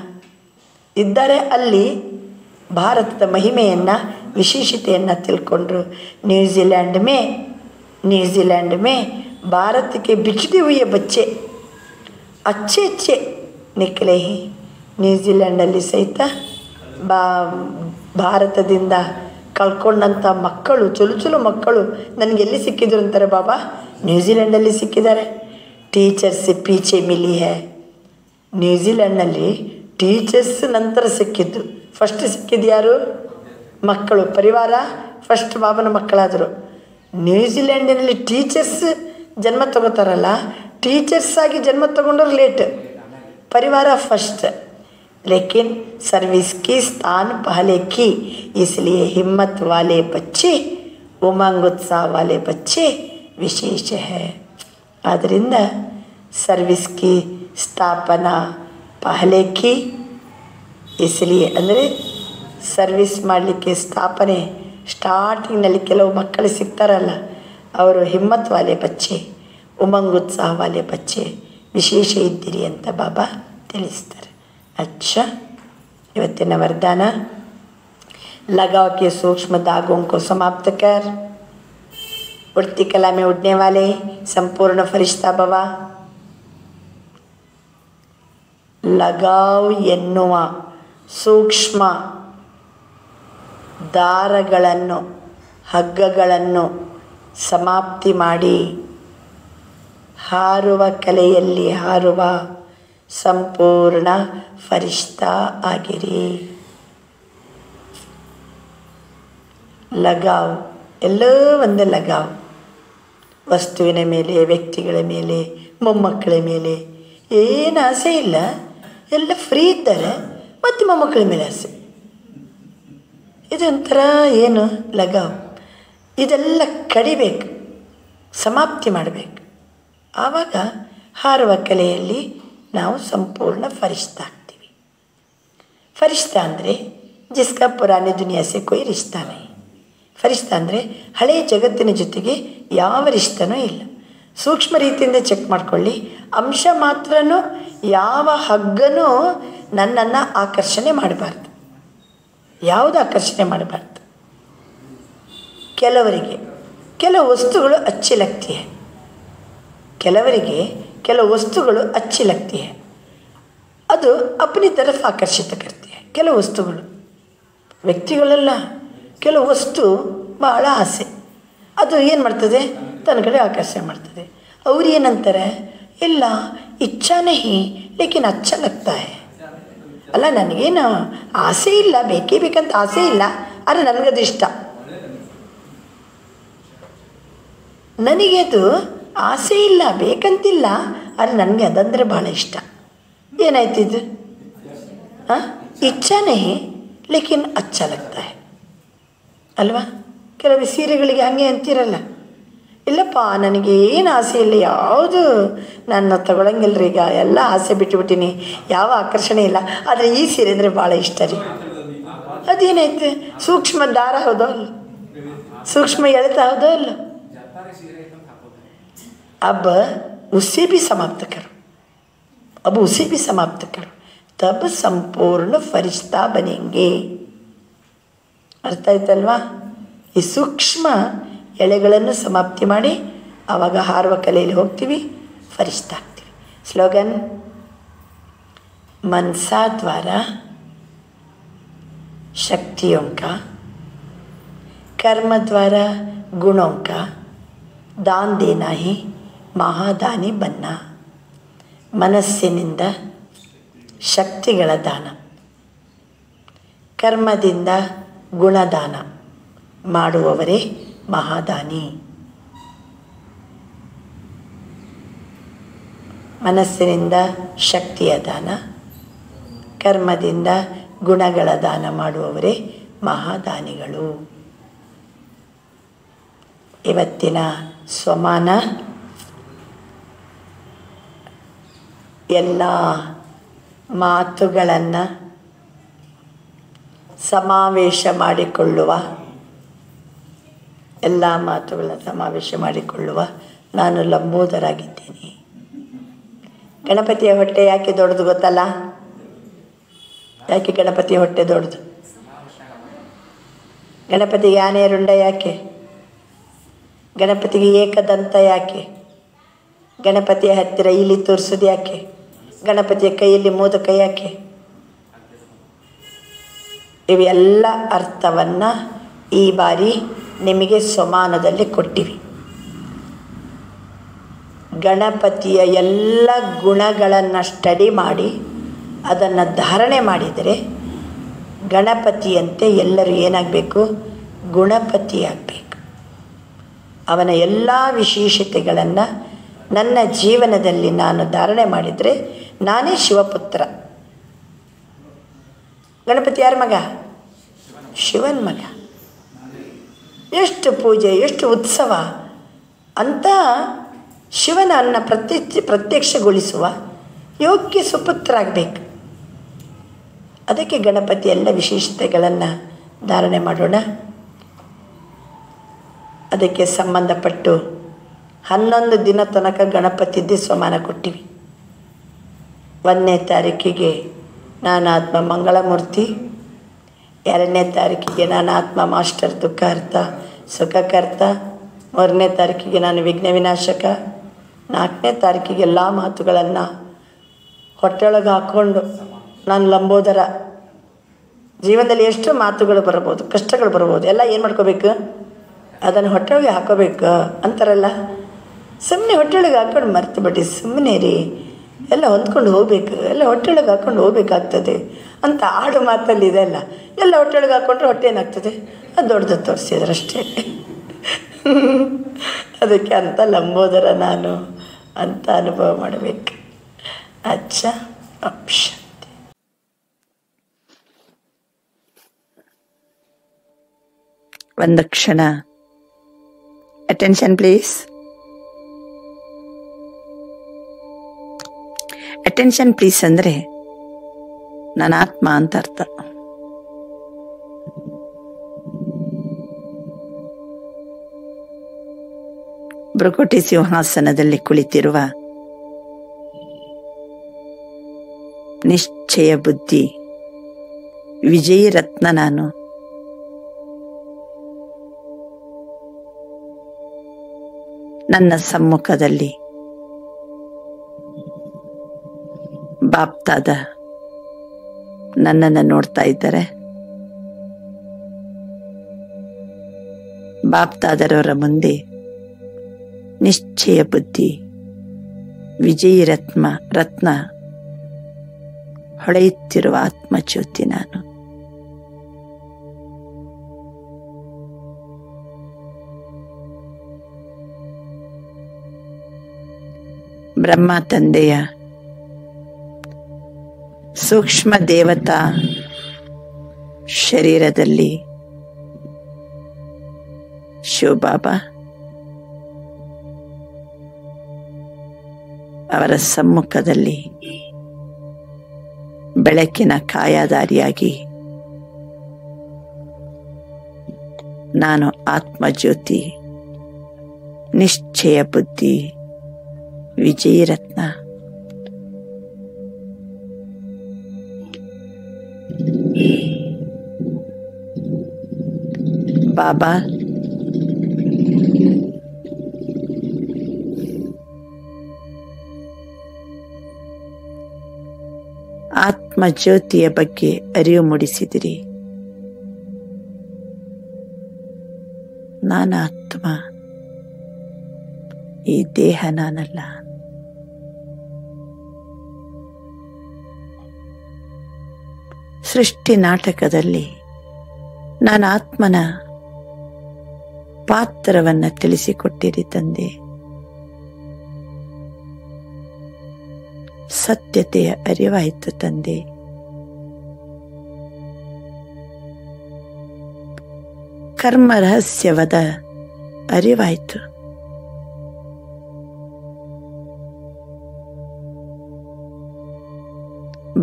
ಇದ್ದಾರೆ ಅಲ್ಲಿ ಭಾರತದ ಮಹಿಮೆಯನ್ನು विशेषತೆಯನ್ನು तिलकोंड्ರು। न्यूजीलैंड में भारत के बिछड़े हुए बच्चे अच्छे अच्छे निकले ही। ನ್ಯೂಜಿಲೆಂಡಲ್ಲಿ ಸಹಿತ ಭಾರತದಿಂದ ಕಳ್ಕೊಂಡಂಥ ಮಕ್ಕಳು, ಚುಲು ಮಕ್ಕಳು ನನಗೆ ಎಲ್ಲಿ ಸಿಕ್ಕಿದ್ರು ಅಂತಾರೆ ಬಾಬಾ, ನ್ಯೂಜಿಲೆಂಡಲ್ಲಿ ಸಿಕ್ಕಿದ್ದಾರೆ। ಟೀಚರ್ಸ್ ಪೀಚೆ ಮಿಲಿ ಹೇ, ನ್ಯೂಜಿಲೆಂಡ್ನಲ್ಲಿ ಟೀಚರ್ಸ್ ನಂತರ ಸಿಕ್ಕಿದ್ದು, ಫಸ್ಟ್ ಸಿಕ್ಕಿದ್ದು ಯಾರು? ಮಕ್ಕಳು, ಪರಿವಾರ ಫಸ್ಟ್ ಬಾಬನ ಮಕ್ಕಳಾದರು। ನ್ಯೂಜಿಲೆಂಡಿನಲ್ಲಿ ಟೀಚರ್ಸ್ ಜನ್ಮ ತಗೋತಾರಲ್ಲ, ಟೀಚರ್ಸ್ ಆಗಿ ಜನ್ಮ ತಗೊಂಡವ್ರು ಲೇಟ್, परिवार फर्स्ट, लेकिन सर्विस की स्थान पहले की, इसलिए हिम्मत वाले बच्चे, उमंग उत्साह वाले बच्चे विशेष है। आद्रिंद सर्विस की स्थापना पहले की, इसलिए ಅಂದರೆ ಸರ್ವಿಸ್ ಮಾಡಲಿಕ್ಕೆ ಸ್ಥಾಪನೆ ಸ್ಟಾರ್ಟಿಂಗ್ನಲ್ಲಿ ಕೆಲವು ಮಕ್ಕಳು ಸಿಗ್ತಾರಲ್ಲ, ಅವರು ಹಿಮ್ಮತ್ ವಾಲೆ ಬಚ್ಚೆ, ಉಮಂಗ್ ಉತ್ಸಾಹ ವಾಲೆ ಬಚ್ಚೆ ವಿಶೇಷ ಇದ್ದೀರಿ ಅಂತ ಬಾಬಾ ತಿಳಿಸ್ತಾರೆ। ಅಚ್ಚ, ಇವತ್ತಿನ ವರದಾನ, लगाव के सूक्ष्म दागों को समाप्त कर, उड़ती कला में उड़ने वाले संपूर्ण फरिश्ता भव। लगाव ಎನ್ನುವ ಸೂಕ್ಷ್ಮ ದಾರಗಳನ್ನು, ಹಗ್ಗಗಳನ್ನು ಸಮಾಪ್ತಿ ಮಾಡಿ ಹಾರುವ ಕಲೆಯಲ್ಲಿ ಹಾರುವ ಸಂಪೂರ್ಣ ಫರಿಶ್ತಾ ಆಗಿರಿ। ಲಗಾವ್ ಎಲ್ಲೋ ಒಂದು ಲಗಾವ್, ವಸ್ತುವಿನ ಮೇಲೆ, ವ್ಯಕ್ತಿಗಳ ಮೇಲೆ, ಮೊಮ್ಮಕ್ಕಳ ಮೇಲೆ ಏನು ಆಸೆ ಇಲ್ಲ, ಎಲ್ಲ ಫ್ರೀ ಇದ್ದಾರೆ, ಮತ್ತು ಮೊಮ್ಮಕ್ಕಳ ಮೇಲೆ ಆಸೆ, ಇದೊಂಥರ ಏನು ಲಗಾವ್, ಇದೆಲ್ಲ ಕಡಿಬೇಕು, ಸಮಾಪ್ತಿ ಮಾಡಬೇಕು। ಆವಾಗ ಹಾರುವ ಕಲೆಯಲ್ಲಿ ನಾವು ಸಂಪೂರ್ಣ ಫರಿಶ್ತಾ ಆಗ್ತೀವಿ। ಫರಿಶ್ತಾ ಅಂದರೆ ಜಿಸ್ಕಾ ಪುರಾನೆ ದುನಿಯಾ ಸೆ ಕೊಯ್ ರಿಶ್ತಾ ನಹೀ, ಫರಿಶ್ತಾ ಅಂದರೆ ಹಳೆಯ ಜಗತ್ತಿನ ಜೊತೆಗೆ ಯಾವ ರಿಶ್ತನೂ ಇಲ್ಲ। ಸೂಕ್ಷ್ಮ ರೀತಿಯಿಂದ ಚೆಕ್ ಮಾಡ್ಕೊಳ್ಳಿ, ಅಂಶ ಮಾತ್ರನೂ ಯಾವ ಹಗ್ಗನೂ ನನ್ನನ್ನು ಆಕರ್ಷಣೆ ಮಾಡಬಾರ್ದು, ಯಾವುದು ಆಕರ್ಷಣೆ ಮಾಡಬಾರ್ದು। ಕೆಲವರಿಗೆ ಕೆಲವು ವಸ್ತುಗಳು ಅಚ್ಚಿ ಲಗ್ತಿ ಹೈ, ಕೆಲವರಿಗೆ ಕೆಲವು ವಸ್ತುಗಳು ಅಚ್ಚಿ ಲಗ್ತಿ ಹೈ, ಅದು ಅಪ್ನಿ ತರಫ್ ಆಕರ್ಷಿತ ಕರ್ತಿ ಹೈ। ಕೆಲವು ವಸ್ತುಗಳು, ವ್ಯಕ್ತಿಗಳೆಲ್ಲ ಕೆಲವು ವಸ್ತು ಭಾಳ ಆಸೆ, ಅದು ಏನು ಮಾಡ್ತದೆ, ತನ್ನ ಕಡೆ ಆಕರ್ಷಣೆ ಮಾಡ್ತದೆ। ಅವ್ರು ಏನಂತಾರೆ, ಇಲ್ಲ ಇಚ್ಛಾ ನಹಿ ಲೇಕಿನ್ ಅಚ್ಚ ಲಗ್ತಾ ಹೈ, ಅಲ್ಲ ನನಗೇನು ಆಸೆ ಇಲ್ಲ, ಬೇಕೇ ಬೇಕಂತ ಆಸೆ ಇಲ್ಲ, ಆದರೆ ನನಗದು ಇಷ್ಟ, ನನಗೆ ಅದು ಆಸೆ ಇಲ್ಲ, ಬೇಕಂತಿಲ್ಲ, ಆದರೆ ನನಗೆ ಅದಂದರೆ ಭಾಳ ಇಷ್ಟ। ಏನಾಯ್ತು ಇದು? ಹಾಂ, ಇಚ್ಛಾ ನಹಿ ಲೇಕಿನ್ ಅಚ್ಚ ಲಗ್ತಾ ಹೈ ಅಲ್ವಾ? ಕೆಲವು ಸೀರೆಗಳಿಗೆ ಹಾಗೆ ಅಂತಿರಲ್ಲ, ಇಲ್ಲಪ್ಪ ನನಗೆ ಏನು ಆಸೆ ಇಲ್ಲ, ಯಾವುದು ನಾನು ತಗೊಳಂಗಿಲ್ಲ ರೀ, ಈಗ ಎಲ್ಲ ಆಸೆ ಬಿಟ್ಟುಬಿಟ್ಟಿನಿ, ಯಾವ ಆಕರ್ಷಣೆ ಇಲ್ಲ, ಆದರೆ ಈ ಸೀರೆ ಅಂದರೆ ಭಾಳ ಇಷ್ಟ ರೀ। ಅದೇನಾಯ್ತು? ಸೂಕ್ಷ್ಮ ದಾರ ಹೌದೋ ಅಲ್ಲ, ಸೂಕ್ಷ್ಮ ಎಳೆತ ಹೌದೋ ಅಲ್ಲ? अब उसे भी समाप्त करो, अब उसे भी समाप्त करो, तब संपूर्ण फरिश्ता बनेंगे। ಅರ್ಥ ಆಯ್ತಲ್ವಾ? ಈ ಸೂಕ್ಷ್ಮ ಎಳೆಗಳನ್ನು ಸಮಾಪ್ತಿ ಮಾಡಿ ಆವಾಗ ಹಾರುವ ಕಲೆಯಲ್ಲಿ ಹೋಗ್ತೀವಿ, ಫರಿಶ್ತಾ ಆಗ್ತೀವಿ। ಸ್ಲೋಗನ್, मनसा द्वारा शक्तियों का, कर्म द्वारा गुणों का दान देना ही ಮಹಾದಾನಿ ಬನ್ನ। ಮನಸ್ಸಿನಿಂದ ಶಕ್ತಿಗಳ ದಾನ, ಕರ್ಮದಿಂದ ಗುಣದಾನ ಮಾಡುವವರೇ ಮಹಾದಾನಿ। ಮನಸ್ಸಿನಿಂದ ಶಕ್ತಿಯ ದಾನ, ಕರ್ಮದಿಂದ ಗುಣಗಳ ದಾನ ಮಾಡುವವರೇ ಮಹಾದಾನಿಗಳು। ಇವತ್ತಿನ ಸ್ವಮಾನ ಎಲ್ಲ ಮಾತುಗಳನ್ನು ಸಮಾವೇಶ ಮಾಡಿಕೊಳ್ಳುವ, ಎಲ್ಲ ಮಾತುಗಳನ್ನು ಸಮಾವೇಶ ಮಾಡಿಕೊಳ್ಳುವ ನಾನು ಲಂಬೋದರಾಗಿದ್ದೀನಿ। ಗಣಪತಿಯ ಹೊಟ್ಟೆ ಯಾಕೆ ದೊಡ್ಡದು ಗೊತ್ತಲ್ಲ? ಯಾಕೆ ಗಣಪತಿಯ ಹೊಟ್ಟೆ ದೊಡ್ಡದು? ಗಣಪತಿಗೆ ಆನೆ ರುಂಡ ಯಾಕೆ? ಗಣಪತಿಗೆ ಏಕದಂತ ಯಾಕೆ? ಗಣಪತಿಯ ಹತ್ತಿರ ಇಲ್ಲಿ ತೋರಿಸೋದು ಯಾಕೆ? ಗಣಪತಿಯ ಕೈಯಲ್ಲಿ ಮೋದಕ ಯಾಕೆ? ಇವೆಲ್ಲ ಅರ್ಥವನ್ನು ಈ ಬಾರಿ ನಿಮಗೆ ಸಮಾನದಲ್ಲಿ ಕೊಟ್ಟಿವಿ. ಗಣಪತಿಯ ಎಲ್ಲ ಗುಣಗಳನ್ನು ಸ್ಟಡಿ ಮಾಡಿ ಅದನ್ನು ಧಾರಣೆ ಮಾಡಿದರೆ ಗಣಪತಿಯಂತೆ ಎಲ್ಲರೂ ಏನಾಗಬೇಕು? ಗುಣಪತಿಯಾಗಬೇಕು. ಅವನ ಎಲ್ಲ ವಿಶೇಷತೆಗಳನ್ನು ನನ್ನ ಜೀವನದಲ್ಲಿ ನಾನು ಧಾರಣೆ ಮಾಡಿದರೆ ನಾನೇ ಶಿವಪುತ್ರ. ಗಣಪತಿ ಯಾರ ಮಗ? ಶಿವನ ಮಗ. ಎಷ್ಟು ಪೂಜೆ, ಎಷ್ಟು ಉತ್ಸವ ಅಂತ ಶಿವನನ್ನು ಪ್ರತ್ಯಕ್ಷಗೊಳಿಸುವ ಯೋಗ್ಯ ಸುಪುತ್ರ ಆಗಬೇಕು. ಅದಕ್ಕೆ ಗಣಪತಿ ಎಲ್ಲ ವಿಶೇಷತೆಗಳನ್ನು ಧಾರಣೆ ಮಾಡೋಣ. ಅದಕ್ಕೆ ಸಂಬಂಧಪಟ್ಟು 11 ದಿನ ತನಕ ಗಣಪತಿದ್ದೇ ಸ್ವಮಾನ ಕೊಟ್ಟಿವಿ. 1ನೇ ತಾರೀಕಿಗೆ ನಾನು ಆತ್ಮ ಮಂಗಳಮೂರ್ತಿ, 2ನೇ ತಾರೀಕಿಗೆ ನಾನು ಆತ್ಮ ಮಾಸ್ಟರ್ ದುಃಖಾರ್ಥ ಸುಖಕರ್ತ, 3ನೇ ತಾರೀಕಿಗೆ ನಾನು ವಿಘ್ನ ವಿನಾಶಕ, 4ನೇ ತಾರೀಕಿಗೆ ಎಲ್ಲ ಮಾತುಗಳನ್ನು ಹೊಟ್ಟೆಯೊಳಗೆ ಹಾಕ್ಕೊಂಡು ನಾನು ಲಂಬೋದರ. ಜೀವನದಲ್ಲಿ ಎಷ್ಟು ಮಾತುಗಳು ಬರ್ಬೋದು, ಕಷ್ಟಗಳು ಬರ್ಬೋದು, ಎಲ್ಲ ಏನು ಮಾಡ್ಕೋಬೇಕು? ಅದನ್ನು ಹೊಟ್ಟೆಯೊಳಗೆ ಹಾಕೋಬೇಕು ಅಂತಾರಲ್ಲ. ಸುಮ್ಮನೆ ಹೊಟ್ಟೆಯೊಳಗೆ ಹಾಕ್ಕೊಂಡು ಮರ್ತು ಬಿಟ್ಟು ಸುಮ್ಮನೆ ರೀ, ಎಲ್ಲ ಹೊಂದ್ಕೊಂಡು ಹೋಗ್ಬೇಕು, ಎಲ್ಲ ಹೊಟ್ಟೆಯೊಳಗೆ ಹಾಕ್ಕೊಂಡು ಹೋಗ್ಬೇಕಾಗ್ತದೆ ಅಂತ ಆಡು ಮಾತಲ್ಲಿ ಇದೆಲ್ಲ. ಎಲ್ಲ ಹೊಟ್ಟೆಯೊಳಗೆ ಹಾಕ್ಕೊಂಡ್ರೆ ಹೊಟ್ಟೆ ಏನಾಗ್ತದೆ? ಅದು ದೊಡ್ಡದು ತೋರಿಸಿದ್ರಷ್ಟೇ. ಅದಕ್ಕೆ ಅಂತ ಲಂಬೋದರ ನಾನು ಅಂತ ಅನುಭವ ಮಾಡಬೇಕು. ಅಚ್ಚ ಶಾಂತಿ. ಒಂದು ಕ್ಷಣ ಅಟೆನ್ಷನ್ ಪ್ಲೀಸ್. ಅಟೆನ್ಷನ್ ಪ್ಲೀಸ್ ಅಂದರೆ ನನ್ನ ಆತ್ಮ ಅಂತ ಅರ್ಥ. ಭೃಕುಟಿ ಸಿಂಹಾಸನದಲ್ಲಿ ಕುಳಿತಿರುವ ನಿಶ್ಚಯ ಬುದ್ಧಿ ವಿಜಯಿ ರತ್ನ ನಾನು. ನನ್ನ ಸಮ್ಮುಖದಲ್ಲಿ ಬಾಪ್ತಾದ ನನ್ನನ್ನು ನೋಡ್ತಾ ಇದ್ದಾರೆ. ಬಾಪ್ತಾದರವರ ಮುಂದೆ ನಿಶ್ಚಯ ಬುದ್ಧಿ ವಿಜಯಿ ರತ್ನ ಹೊಳೆಯುತ್ತಿರುವ ಆತ್ಮಜ್ಯೋತಿ ನಾನು. ಬ್ರಹ್ಮ ತಂದೆಯ ಸೂಕ್ಷ್ಮ ದೇವತಾ ಶರೀರದಲ್ಲಿ ಶಿವಬಾಬಾ ಅವರ ಸಮ್ಮುಖದಲ್ಲಿ ಬೆಳಕಿನ ಕಾಯಾದಾರಿಯಾಗಿ ನಾನು ಆತ್ಮಜ್ಯೋತಿ ನಿಶ್ಚಯ ಬುದ್ಧಿ ವಿಜಯಿ ರತ್ನ. ಬಾಬಾ ಆತ್ಮಜ್ಯೋತಿಯ ಬಗ್ಗೆ ಅರಿವು ಮೂಡಿಸಿದಿರಿ. ನಾನು ಆತ್ಮ, ಈ ದೇಹ ನಾನಲ್ಲ. ಸೃಷ್ಟಿ ನಾಟಕದಲ್ಲಿ ನಾನು ಆತ್ಮನ ಪಾತ್ರವನ್ನು ತಿಳಿಸಿಕೊಟ್ಟಿರಿ ತಂದೆ. ಸತ್ಯತೆಯ ಅರಿವಾಯಿತು ತಂದೆ. ಕರ್ಮ ರಹಸ್ಯವದ ಅರಿವಾಯಿತು.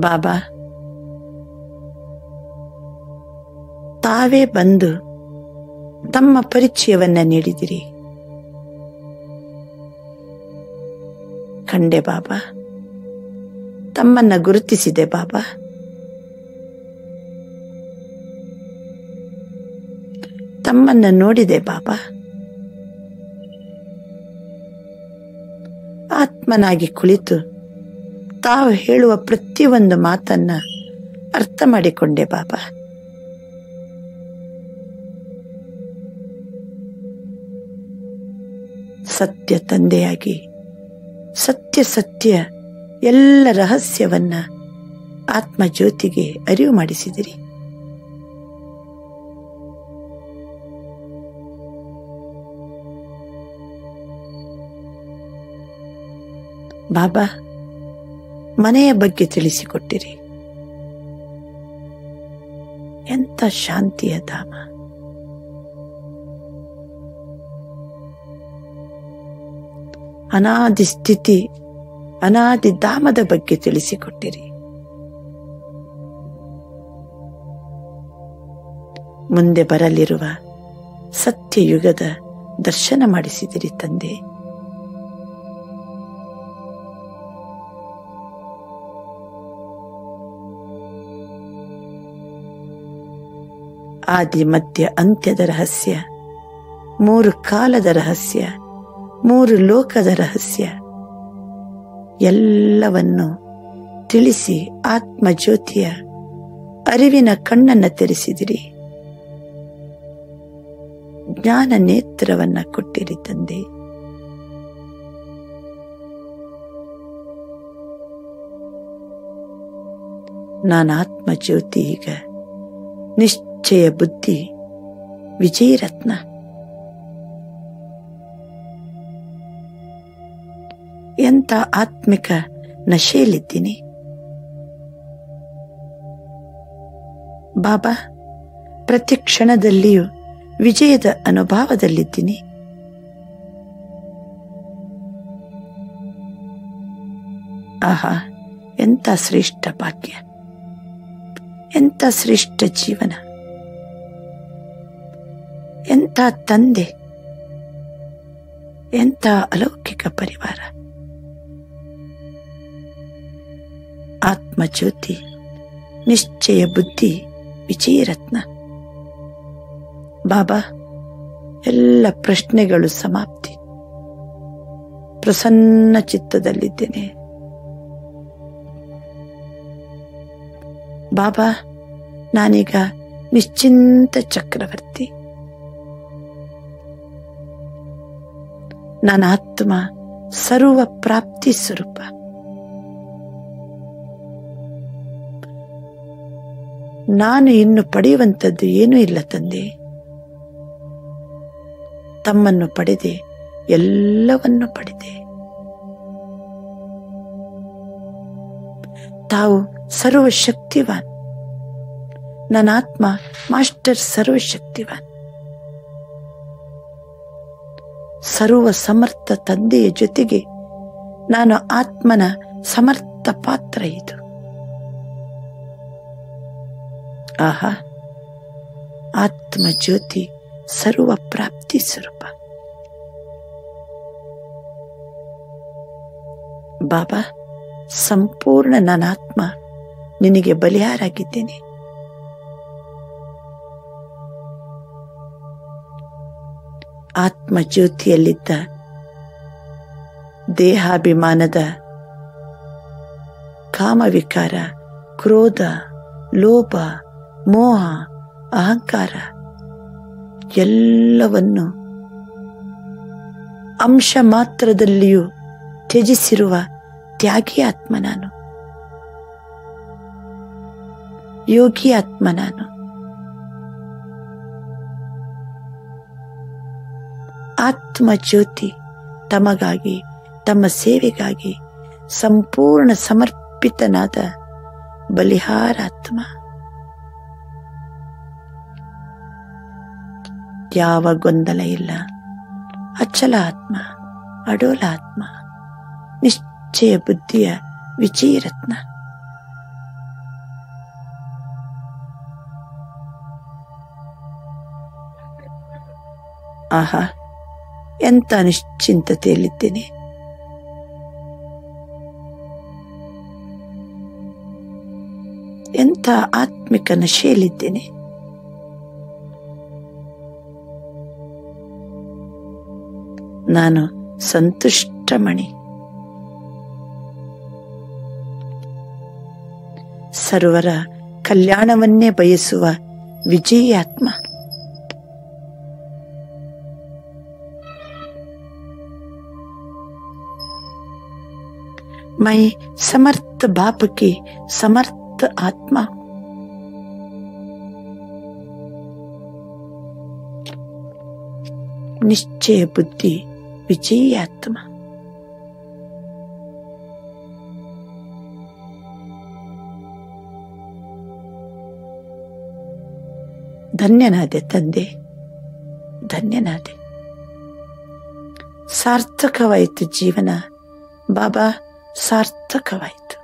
ಬಾಬಾ ತಾವೇ ಬಂದು ತಮ್ಮ ಪರಿಚಯವನ್ನ ನೀಡಿದಿರಿ. ಕಂಡೆ ಬಾಬಾ, ತಮ್ಮನ್ನ ಗುರುತಿಸಿದೆ ಬಾಬಾ. ತಮ್ಮನ್ನ ನೋಡಿದೆ ಬಾಬಾ. ಆತ್ಮನಾಗಿ ಕುಳಿತು ತಾವು ಹೇಳುವ ಪ್ರತಿಯೊಂದು ಮಾತನ್ನ ಅರ್ಥ ಮಾಡಿಕೊಂಡೆ ಬಾಬಾ. ಸತ್ಯ ತಂದೆಯಾಗಿ ಸತ್ಯ ಎಲ್ಲ ರಹಸ್ಯವನ್ನ ಆತ್ಮ ಜ್ಯೋತಿಗೆ ಅರಿವು ಮಾಡಿಸಿದಿರಿ. ಬಾಬಾ, ಮನೆಯ ಬಗ್ಗೆ ತಿಳಿಸಿಕೊಟ್ಟಿರಿ. ಎಂಥ ಶಾಂತಿಯ ಧಾಮ. ಅನಾದಿ ಸ್ಥಿತಿ, ಅನಾದಿ ಧಾಮದ ಬಗ್ಗೆ ತಿಳಿಸಿಕೊಟ್ಟಿರಿ. ಮುಂದೆ ಬರಲಿರುವ ಸತ್ಯಯುಗದ ದರ್ಶನ ಮಾಡಿಸಿದಿರಿ ತಂದೆ. ಆದಿ ಮಧ್ಯ ಅಂತ್ಯದ ರಹಸ್ಯ, 3 ಕಾಲದ ರಹಸ್ಯ, 3 ಲೋಕದ ರಹಸ್ಯ ಎಲ್ಲವನ್ನು ತಿಳಿಸಿ ಆತ್ಮ ಜ್ಯೋತಿಯ ಅರಿವಿನ ಕಣ್ಣನ್ನು ತೆರೆಸಿದಿರಿ. ಜ್ಞಾನ ನೇತ್ರವನ್ನ ಕೊಟ್ಟಿರಿ ತಂದೆ. ನಾನು ಆತ್ಮ ಜ್ಯೋತಿ, ಈಗ ನಿಶ್ಚಯ ಬುದ್ಧಿ, ವಿಜಯರತ್ನ. ಎಂಥ ಆತ್ಮಿಕ ನಶೆಯಲ್ಲಿದ್ದೀನಿ ಬಾಬಾ. ಪ್ರತಿ ಕ್ಷಣದಲ್ಲಿಯೂ ವಿಜಯದ ಅನುಭವದಲ್ಲಿದ್ದೀನಿ. ಆಹಾ, ಎಂಥ ಶ್ರೇಷ್ಠ ಭಾಗ್ಯ, ಎಂಥ ಶ್ರೇಷ್ಠ ಜೀವನ, ಎಂಥ ತಂದೆ, ಎಂಥ ಅಲೌಕಿಕ ಪರಿವಾರ. ಆತ್ಮ ಜ್ಯೋತಿ, ನಿಶ್ಚಯ ಬುದ್ಧಿ, ವಿಜಯರತ್ನ. ಬಾಬಾ, ಎಲ್ಲ ಪ್ರಶ್ನೆಗಳು ಸಮಾಪ್ತಿ. ಪ್ರಸನ್ನ ಚಿತ್ತದಲ್ಲಿದ್ದೇನೆ ಬಾಬಾ. ನಾನೀಗ ನಿಶ್ಚಿಂತ ಚಕ್ರವರ್ತಿ. ನನ್ನ ಆತ್ಮ ಸರ್ವ ಪ್ರಾಪ್ತಿ ಸ್ವರೂಪ. ನಾನು ಇನ್ನು ಪಡೆಯುವಂಥದ್ದು ಏನೂ ಇಲ್ಲ ತಂದೆ. ತಮ್ಮನ್ನು ಪಡೆದೆ, ಎಲ್ಲವನ್ನೂ ಪಡೆದೆ. ತಾವು ಸರ್ವಶಕ್ತಿವಾನ್. ನನ್ನ ಆತ್ಮ ಮಾಸ್ಟರ್ ಸರ್ವಶಕ್ತಿವಾನ್. ಸರ್ವ ಸಮರ್ಥ ತಂದೆಯ ಜೊತೆಗೆ ನಾನು ಆತ್ಮನ ಸಮರ್ಥ ಪಾತ್ರ. ಇದು ಆಹಾ, ಆತ್ಮ ಜ್ಯೋತಿ ಸರ್ವ ಪ್ರಾಪ್ತಿ ಸ್ವರೂಪ. ಬಾಬಾ, ಸಂಪೂರ್ಣ ನನ್ನ ಆತ್ಮ ನಿನಗೆ ಬಲಿಹಾರಾಗಿದ್ದೇನೆ. ಆತ್ಮ ಜ್ಯೋತಿಯಲ್ಲಿದ್ದ ದೇಹಾಭಿಮಾನದ ಕಾಮವಿಕಾರ, ಕ್ರೋಧ, ಲೋಭ, ಮೋಹ, ಅಹಂಕಾರ ಎಲ್ಲವನ್ನು ಅಂಶ ಮಾತ್ರದಲ್ಲಿಯೂ ತ್ಯಜಿಸಿರುವ ತ್ಯಾಗಿ ಆತ್ಮ ನಾನು, ಯೋಗಿ ಆತ್ಮ ನಾನು. ಆತ್ಮ ಜ್ಯೋತಿ ತಮಗಾಗಿ, ತಮ್ಮ ಸೇವೆಗಾಗಿ ಸಂಪೂರ್ಣ ಸಮರ್ಪಿತನಾದ ಬಲಿಹಾರಾತ್ಮ. ಯಾವ ಗೊಂದಲ ಇಲ್ಲ. ಅಚಲ ಆತ್ಮ, ಅಡೋಲ ಆತ್ಮ, ನಿಶ್ಚಯ ಬುದ್ಧಿಯ ವಿಜಯರತ್ನ. ಆಹಾ, ಎಂಥ ನಿಶ್ಚಿಂತತೆಯಲ್ಲಿದ್ದೇನೆ. ಎಂಥ ಆತ್ಮಿಕ ನಶೆಯಲ್ಲಿದ್ದೇನೆ. ನಾನು ಸಂತುಷ್ಟಮಣಿ. ಸರ್ವರ ಕಲ್ಯಾಣವನ್ನೇ ಬಯಸುವ ವಿಜಯಾತ್ಮ. मैं समर्थ बाप की समर्थ आत्मा. निश्चय बुद्धि विजयी आत्मा. ಧನ್ಯನಾದೆ ತಂದೆ, ಧನ್ಯನಾದೆ. ಸಾರ್ಥಕವಾಯಿತು ಜೀವನ ಬಾಬಾ, ಸಾರ್ಥಕವಾಯಿತು.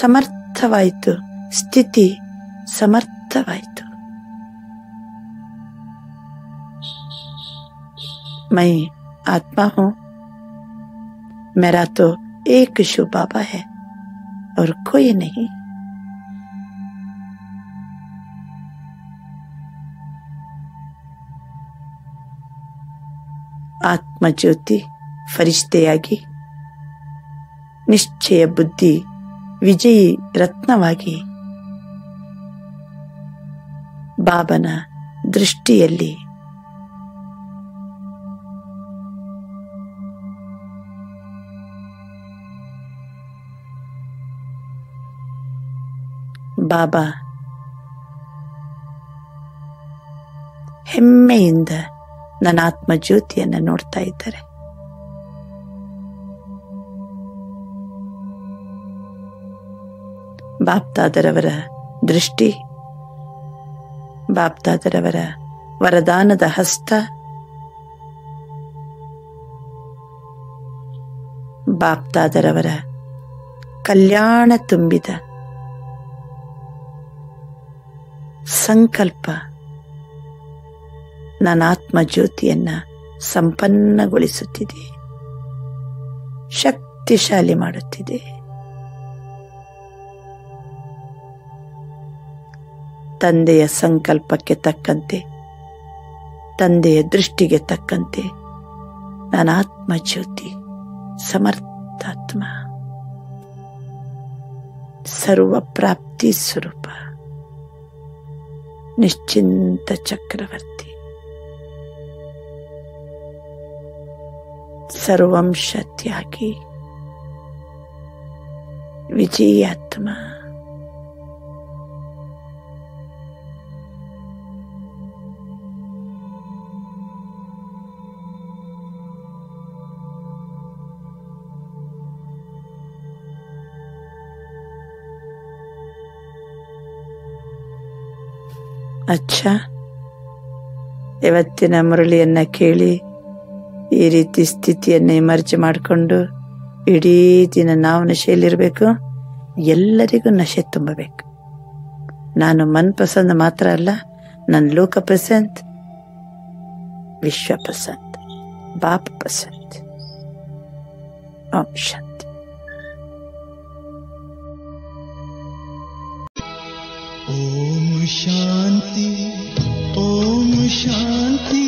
ಸಮರ್ಥವಾಯಿತು ಸ್ಥಿತಿ, ಸಮರ್ಥವಾಯಿತು. मैं आत्मा हूं, मेरा तो एक शिव बाबा है और कोई नहीं. ಆತ್ಮ ಜ್ಯೋತಿ ಫರಿಷ್ಠೆಯಾಗಿ, ನಿಶ್ಚಯ ಬುದ್ಧಿ ವಿಜಯಿ ರತ್ನವಾಗಿ ಬಾಬನ ದೃಷ್ಟಿಯಲ್ಲಿ ಬಾಬಾ ಹೆಮ್ಮೆಯಿಂದ ನನ್ನ ಆತ್ಮ ಜ್ಯೋತಿಯನ್ನು ನೋಡ್ತಾ ಇದ್ದಾರೆ. ಬಾಪ್ದಾದರವರ ದೃಷ್ಟಿ, ಬಾಪ್ದಾದರವರ ವರದಾನದ ಹಸ್ತ, ಬಾಪ್ದಾದರವರ ಕಲ್ಯಾಣ ತುಂಬಿದ ಸಂಕಲ್ಪ ನನ್ನ ಆತ್ಮ ಜ್ಯೋತಿಯನ್ನ ಸಂಪನ್ನಗೊಳಿಸುತ್ತಿದೆ, ಶಕ್ತಿಶಾಲಿ ಮಾಡುತ್ತಿದೆ. ತಂದೆಯ ಸಂಕಲ್ಪಕ್ಕೆ ತಕ್ಕಂತೆ, ತಂದೆಯ ದೃಷ್ಟಿಗೆ ತಕ್ಕಂತೆ ನನ್ನ ಆತ್ಮ ಜ್ಯೋತಿ ಸಮರ್ಥಾತ್ಮ, ಸರ್ವ ಪ್ರಾಪ್ತಿ ಸ್ವರೂಪ, ನಿಶ್ಚಿಂತ ಚಕ್ರವರ್ತಿ, ಸರ್ವಂಶ ತ್ಯಾಗಿ, ವಿಜಯಾತ್ಮ. ಅಚ್ಚಾ, ಇವತ್ತಿನ ಮುರಳಿಯನ್ನ ಕೇಳಿ ಈ ರೀತಿ ಸ್ಥಿತಿಯನ್ನ ಇಮರ್ಜ್ ಮಾಡಿಕೊಂಡು ಇಡೀ ದಿನ ನಾವು ನಶೆಯಲ್ಲಿರಬೇಕು. ಎಲ್ಲರಿಗೂ ನಶೆ ತುಂಬಬೇಕು. ನಾನು ಮನ್ ಪಸಂದ್ ಮಾತ್ರ ಅಲ್ಲ, ನನ್ನ ಲೋಕ ಪಸಂದ್, ವಿಶ್ವ ಪಸಂದ್, ಬಾಪ್ ಪಸಂದ್. ಓಂ ಶಾಂತಿ. ओम शांति, ओम शांति.